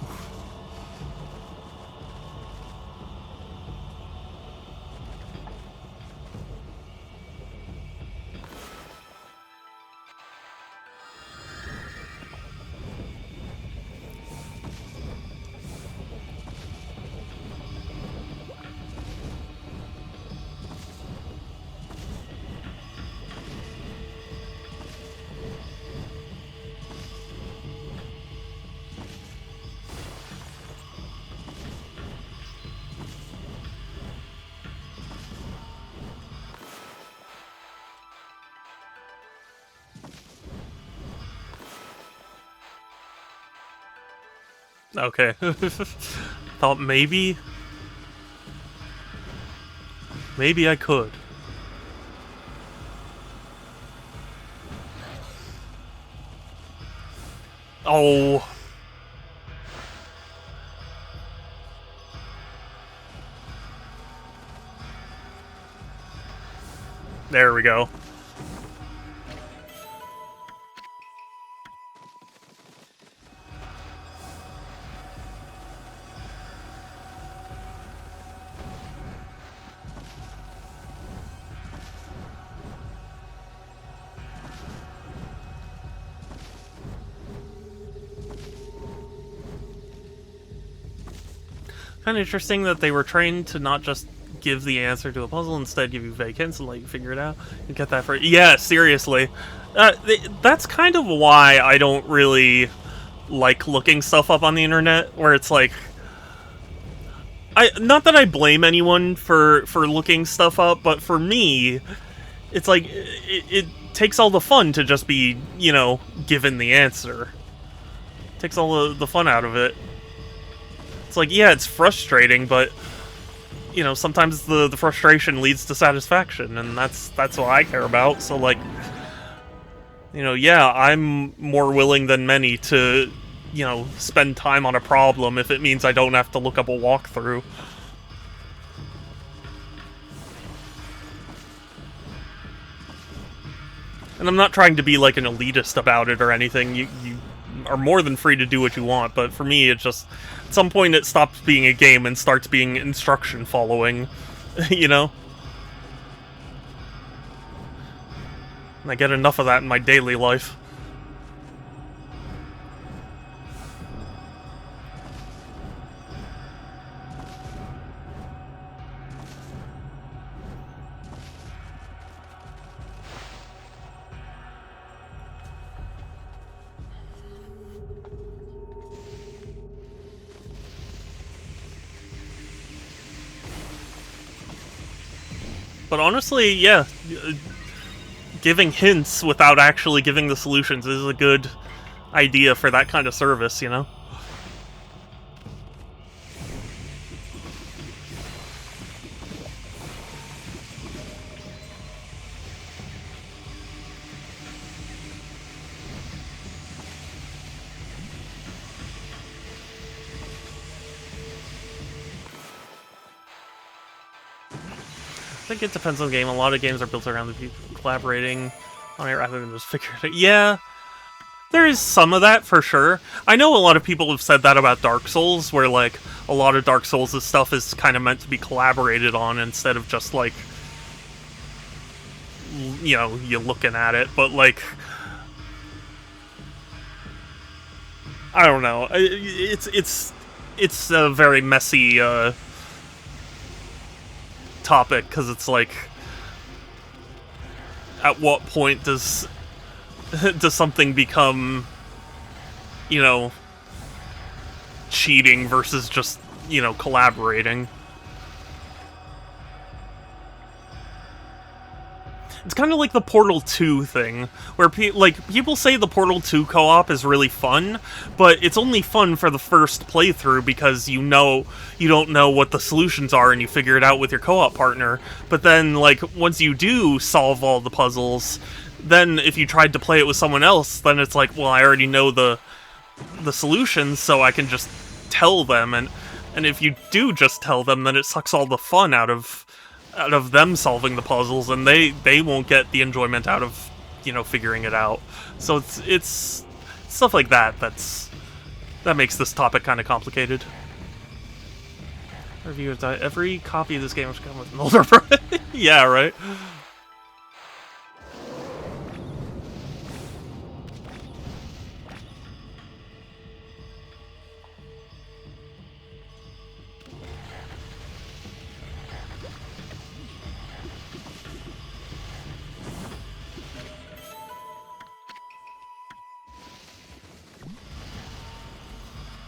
Okay. Thought maybe I could. Oh. There we go. Kind of interesting that they were trained to not just give the answer to a puzzle, instead give you vague hints and let you figure it out. You get that for... Yeah, seriously. That's kind of why I don't really like looking stuff up on the internet, where it's like... Not that I blame anyone for looking stuff up, but for me, it's like, it takes all the fun to just be, you know, given the answer. It takes all the fun out of it. It's like, yeah, it's frustrating, but, you know, sometimes the frustration leads to satisfaction, and that's what I care about. So, like, you know, yeah, I'm more willing than many to, you know, spend time on a problem if it means I don't have to look up a walkthrough. And I'm not trying to be, like, an elitist about it or anything. You are more than free to do what you want, but for me, it just... At some point, it stops being a game and starts being instruction following, you know? And I get enough of that in my daily life. But honestly, yeah, giving hints without actually giving the solutions is a good idea for that kind of service, you know? I think it depends on the game. A lot of games are built around the people collaborating on it rather than just figuring it out. Yeah, there is some of that for sure. I know a lot of people have said that about Dark Souls, where, like, a lot of Dark Souls' stuff is kind of meant to be collaborated on instead of just, like, you know, you looking at it. But, like, I don't know. It's a very messy, topic, because it's like, at what point does something become, you know, cheating versus just, you know, collaborating? It's kind of like the Portal 2 thing, where people say the Portal 2 co-op is really fun, but it's only fun for the first playthrough because you don't know what the solutions are and you figure it out with your co-op partner. But then, like, once you do solve all the puzzles, then if you tried to play it with someone else, then it's like, well, I already know the solutions, so I can just tell them, and if you do just tell them, then it sucks all the fun out of them solving the puzzles, and they won't get the enjoyment out of, figuring it out. So it's stuff like that that makes this topic kind of complicated. Reviewers, every copy of this game has come with an older version. Yeah, right.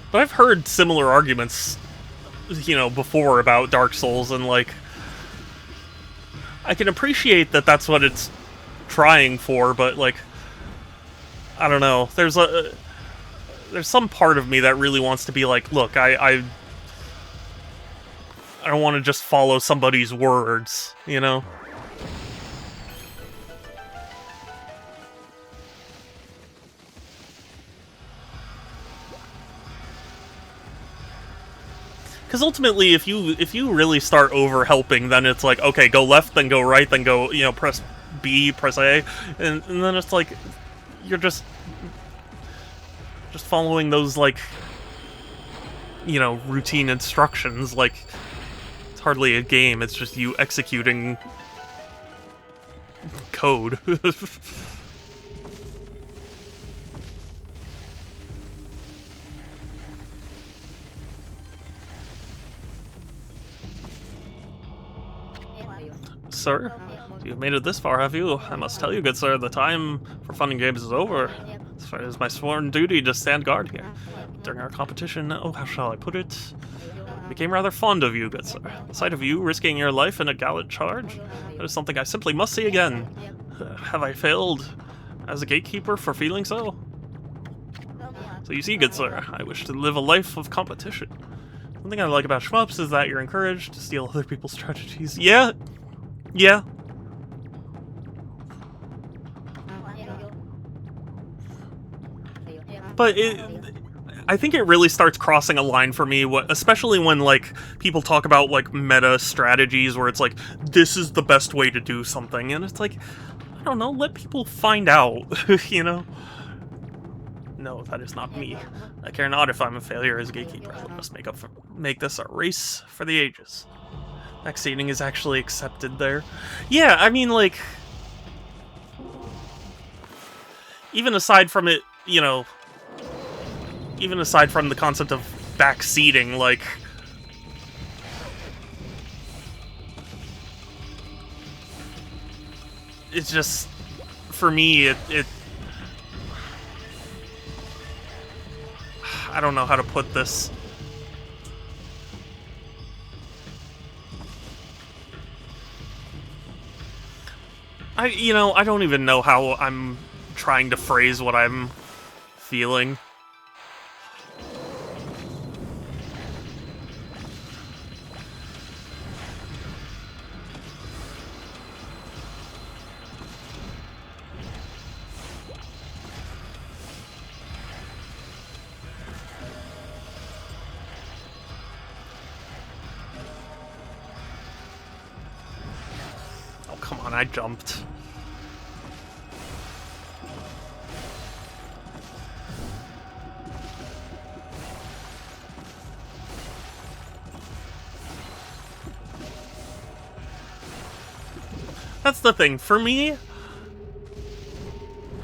But I've heard similar arguments, before about Dark Souls, and, like, I can appreciate that that's what it's trying for, but, like, I don't know. There's some part of me that really wants to be like, look, I don't want to just follow somebody's words, Because ultimately, if you really start over helping, then it's like, okay, go left, then go right, then go, press B, press A, and then it's like, you're just following those, like, routine instructions. Like, it's hardly a game, it's just you executing code. Sir, you've made it this far, have you? I must tell you, good sir, the time for fun and games is over. It is my sworn duty to stand guard here. During our competition, how shall I put it? I became rather fond of you, good sir. The sight of you risking your life in a gallant charge, that is something I simply must see again. Have I failed as a gatekeeper for feeling so? So you see, good sir, I wish to live a life of competition. One thing I like about shmups is that you're encouraged to steal other people's strategies. Yeah. But I think it really starts crossing a line for me, especially when, like, people talk about, like, meta strategies where it's like, this is the best way to do something, and it's like, I don't know, let people find out, No, that is not me. I care not if I'm a failure as a gatekeeper. Let us make this a race for the ages. Backseating is actually accepted there. Yeah, I mean, like, even aside from it, even aside from the concept of backseating, like, it's just, for me, it I don't know how to put this. I don't even know how I'm trying to phrase what I'm feeling. Oh, come on, I jumped. That's the thing. For me,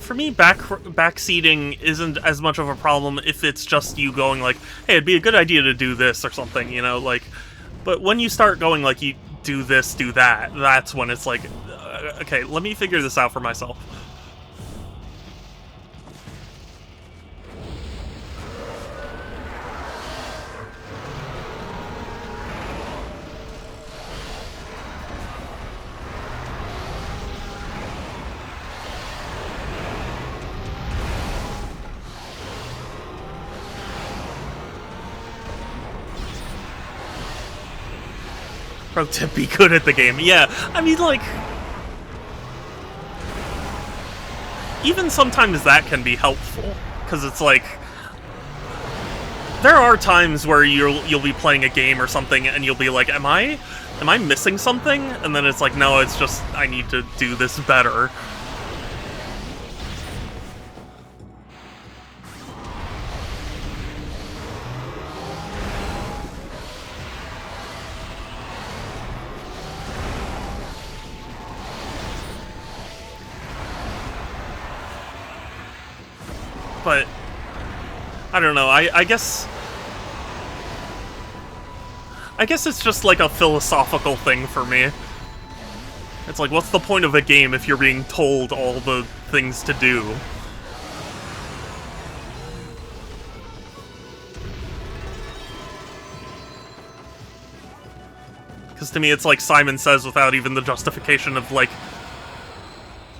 backseating isn't as much of a problem if it's just you going like, hey, it'd be a good idea to do this or something, like, but when you start going like, you do this, do that, that's when it's like, okay, let me figure this out for myself. Pro tip, be good at the game. Yeah, I mean, like, even sometimes that can be helpful, because it's like, there are times where you'll be playing a game or something, and you'll be like, am I missing something? And then it's like, no, it's just, I need to do this better. But I don't know, I guess it's just like a philosophical thing for me. It's like, what's the point of a game if you're being told all the things to do? Because to me, it's like Simon Says without even the justification of, like,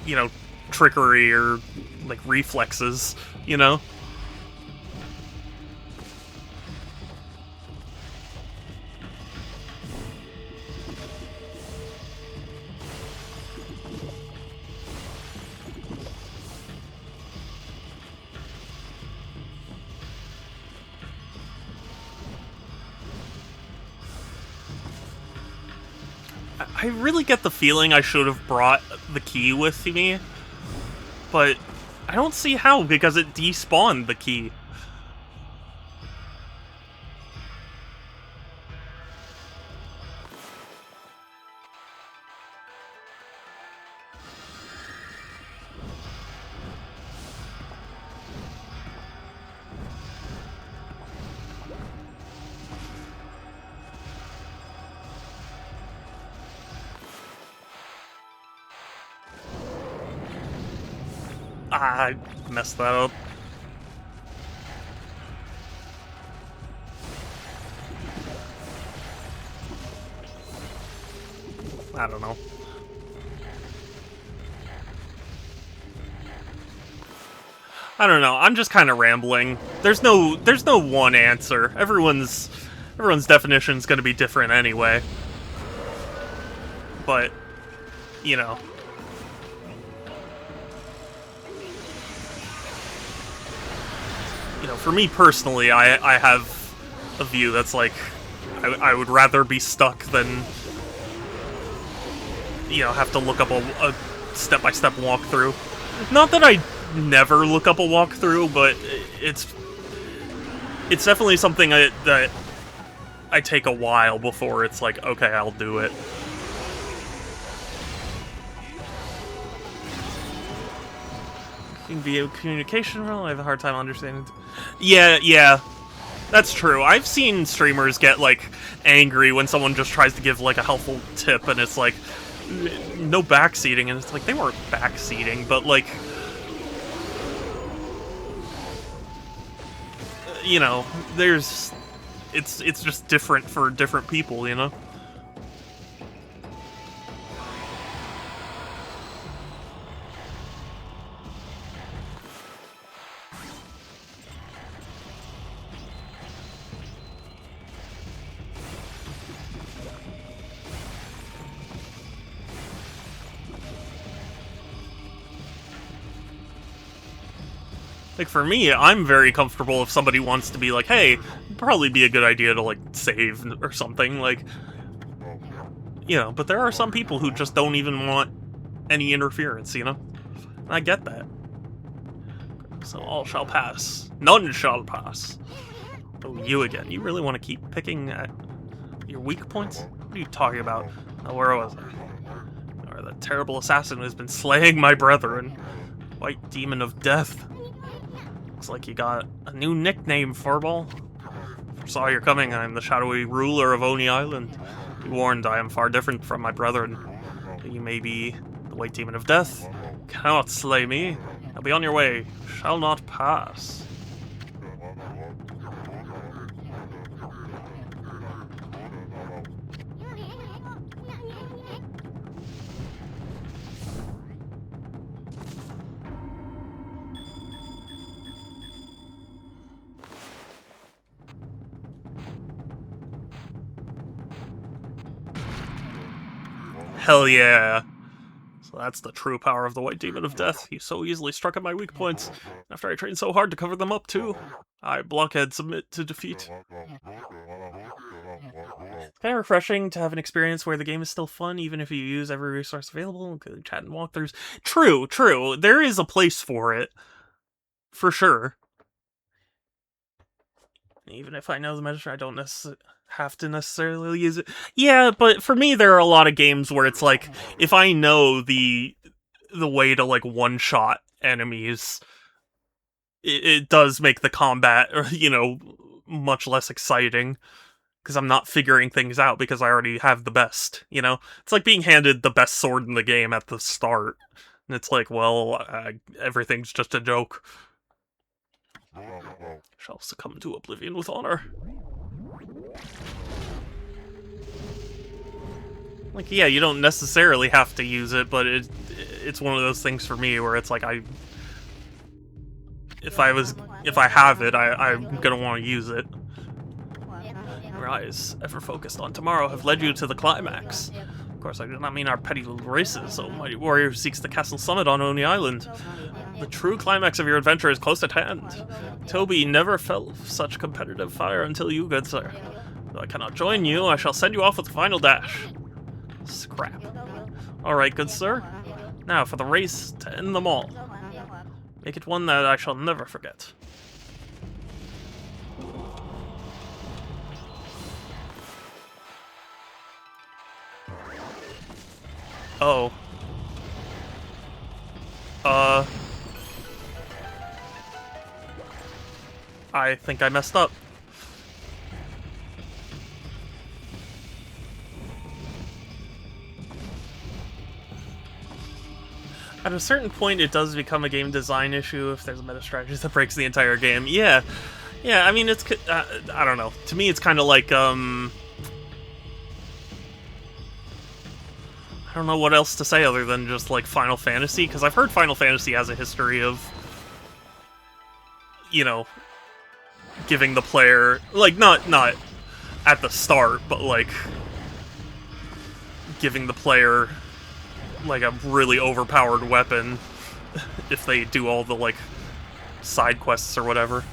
you know, trickery or, like, reflexes, you know? I really get the feeling I should have brought the key with me, but I don't see how, because it despawned the key. I messed that up. I don't know. I don't know. I'm just kind of rambling. There's no one answer. Everyone's definition's going to be different anyway. But, you know, for me personally, I have a view that's like, I would rather be stuck than, have to look up a step-by-step walkthrough. Not that I never look up a walkthrough, but it's definitely something that I take a while before it's like, okay, I'll do it. Via communication role, I have a hard time understanding. Yeah, that's true. I've seen streamers get, like, angry when someone just tries to give, like, a helpful tip, and it's like, no backseating, and it's like, they weren't backseating, but, like, it's just different for different people, you know? Like, for me, I'm very comfortable if somebody wants to be like, hey, it'd probably be a good idea to, like, save or something, like, but there are some people who just don't even want any interference, you know? I get that. So all shall pass. None shall pass. Oh, you again. You really want to keep picking at your weak points? What are you talking about? Oh, where was I? Or the terrible assassin who has been slaying my brethren. White demon of death. Looks like you got a new nickname, Furball. Saw you're coming. I am the shadowy ruler of Oni Island. Be warned, I am far different from my brethren. You may be the white demon of death. Cannot slay me. I'll be on your way. Shall not pass. Hell yeah. So that's the true power of the White Demon of Death. He so easily struck at my weak points. After I trained so hard to cover them up, too. I, Blockhead, submit to defeat. It's kind of refreshing to have an experience where the game is still fun, even if you use every resource available, including chat and walkthroughs. True, true. There is a place for it. For sure. Even if I know the measure, I don't have to necessarily use it. Yeah, but for me, there are a lot of games where it's like, if I know the way to, like, one-shot enemies, it does make the combat, you know, much less exciting. Because I'm not figuring things out because I already have the best, you know? It's like being handed the best sword in the game at the start. And it's like, well, everything's just a joke. Shall succumb to oblivion with honor. Like, yeah, you don't necessarily have to use it, but it's one of those things for me where it's like, if I have it, I'm gonna want to use it. Your eyes, ever focused on tomorrow, have led you to the climax. Of course, I do not mean our petty little races, so mighty warrior who seeks the castle summit on Oni Island. The true climax of your adventure is close at hand. Toby never felt such competitive fire until you, good sir. Though I cannot join you, I shall send you off with the final dash. Scrap. Alright, good sir. Now for the race to end them all. Make it one that I shall never forget. Oh. I think I messed up. At a certain point, it does become a game design issue if there's a meta strategy that breaks the entire game. Yeah. Yeah, I mean, it's... I don't know. To me, it's kind of like, I don't know what else to say other than just, like, Final Fantasy, because I've heard Final Fantasy has a history of, you know, giving the player, like, not at the start, but, like, giving the player, like, a really overpowered weapon if they do all the, like, side quests or whatever.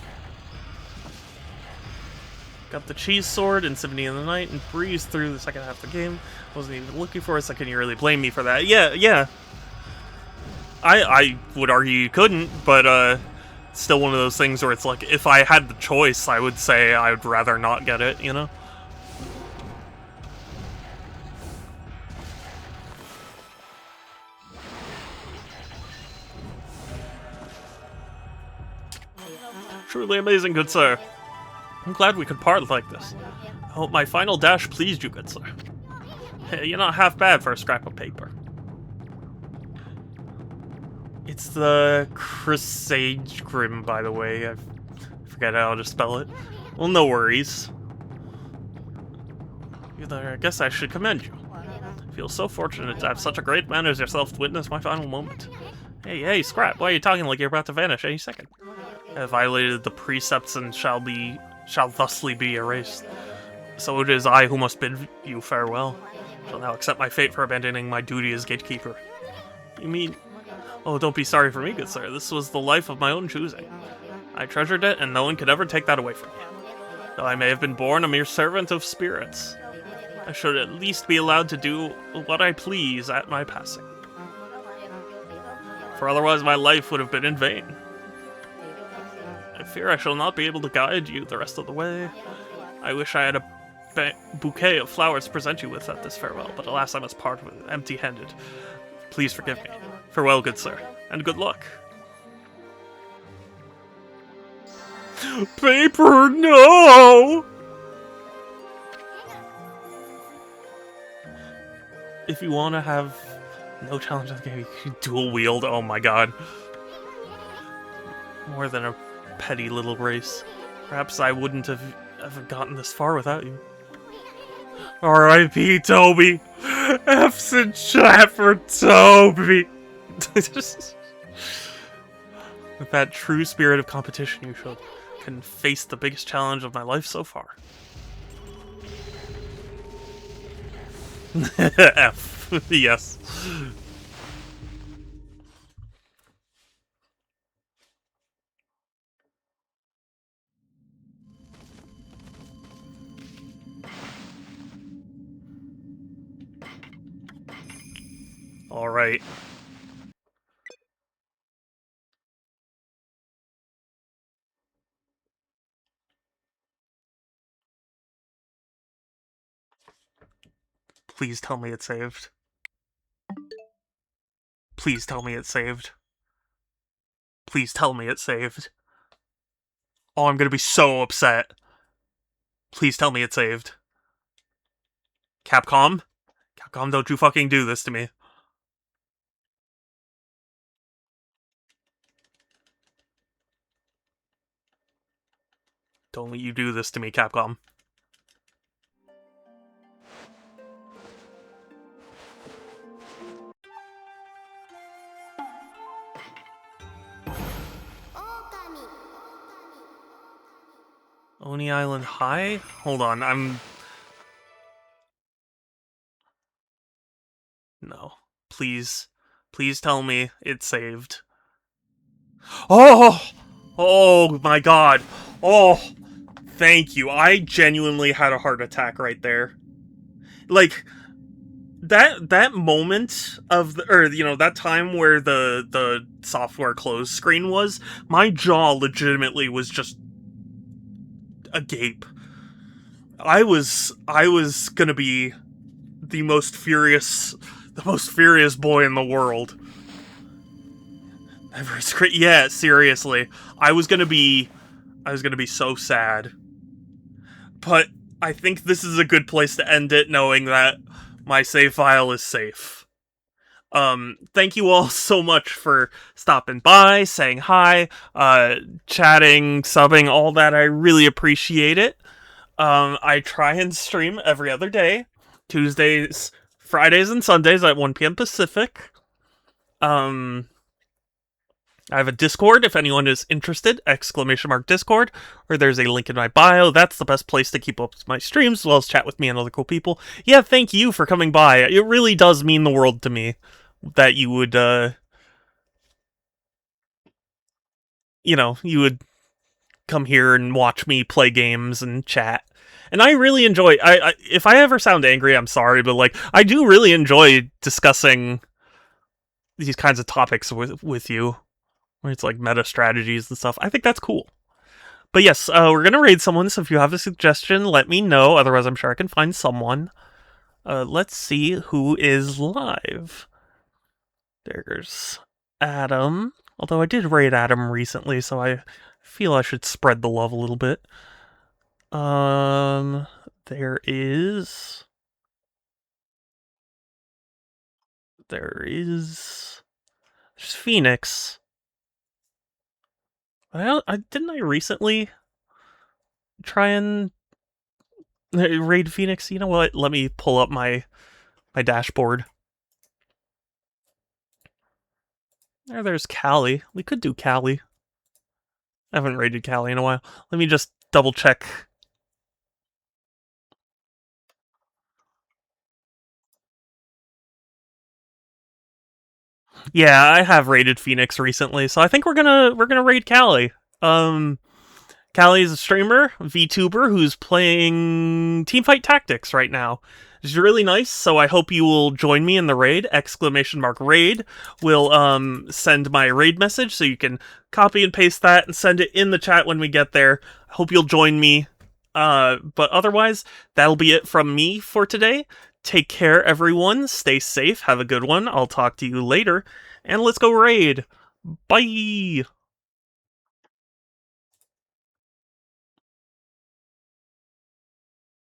Got the cheese sword in Symphony of the Night and breezed through the second half of the game. Wasn't even looking for it, so can you really blame me for that? Yeah. I would argue you couldn't, but it's still one of those things where it's like, if I had the choice, I would say I would rather not get it, you know? Truly amazing, good sir. I'm glad we could part like this. I hope my final dash pleased you, good sir. Hey, you're not half bad for a scrap of paper. It's the Crusade Grim, by the way. I forget how to spell it. Well, no worries. I guess I should commend you. I feel so fortunate to have such a great man as yourself to witness my final moment. Hey, Scrap, why are you talking like you're about to vanish any second? I have violated the precepts and shall thusly be erased. So it is I who must bid you farewell. I shall now accept my fate for abandoning my duty as gatekeeper. You mean... Oh, don't be sorry for me, good sir. This was the life of my own choosing. I treasured it, and no one could ever take that away from me. Though I may have been born a mere servant of spirits, I should at least be allowed to do what I please at my passing. For otherwise my life would have been in vain. I fear I shall not be able to guide you the rest of the way. I wish I had a bouquet of flowers to present you with at this farewell, but alas I must part with it empty-handed. Please forgive me. Farewell, good sir, and good luck. Paper, no! If you want to have no challenge in the game, you can dual wield. Oh my god. More than a petty little race. Perhaps I wouldn't have ever gotten this far without you. R.I.P. Toby. F's in chat for Toby. With that true spirit of competition you showed, can face the biggest challenge of my life so far. F. Yes. Alright. Please tell me it's saved. Please tell me it's saved. Please tell me it's saved. Oh, I'm gonna be so upset. Please tell me it's saved. Capcom? Capcom, don't you fucking do this to me. Don't let you do this to me, Capcom. Oni Island High? Hold on, No. Please. Please tell me it's saved. Oh! Oh my god. Oh! Thank you. I genuinely had a heart attack right there. Like, that moment of that time where the software close screen was, my jaw legitimately was just agape. I was gonna be the most furious boy in the world. Yeah, seriously. I was gonna be so sad. But I think this is a good place to end it, knowing that my save file is safe. Thank you all so much for stopping by, saying hi, chatting, subbing, all that. I really appreciate it. I try and stream every other day, Tuesdays, Fridays, and Sundays at 1 p.m. Pacific. I have a Discord if anyone is interested, ! Discord, or there's a link in my bio. That's the best place to keep up with my streams, as well as chat with me and other cool people. Yeah, thank you for coming by. It really does mean the world to me that you would, you would come here and watch me play games and chat. And I really enjoy, if I ever sound angry, I'm sorry, but, like, I do really enjoy discussing these kinds of topics with you. Where it's like meta strategies and stuff. I think that's cool. But yes, we're gonna raid someone, so if you have a suggestion, let me know. Otherwise, I'm sure I can find someone. Let's see who is live. There's Adam. Although I did raid Adam recently, so I feel I should spread the love a little bit. There is... There's Phoenix. Didn't I recently try and raid Phoenix? You know what? Let me pull up my dashboard. There's Callie. We could do Callie. I haven't raided Callie in a while. Let me just double check. Yeah, I have raided Phoenix recently, so I think we're gonna raid Callie. Callie is a streamer, VTuber, who's playing Teamfight Tactics right now. It's really nice, so I hope you will join me in the raid. !raid will send my raid message, so you can copy and paste that and send it in the chat when we get there. I hope you'll join me. But otherwise, that'll be it from me for today. Take care, everyone. Stay safe. Have a good one. I'll talk to you later. And let's go raid. Bye!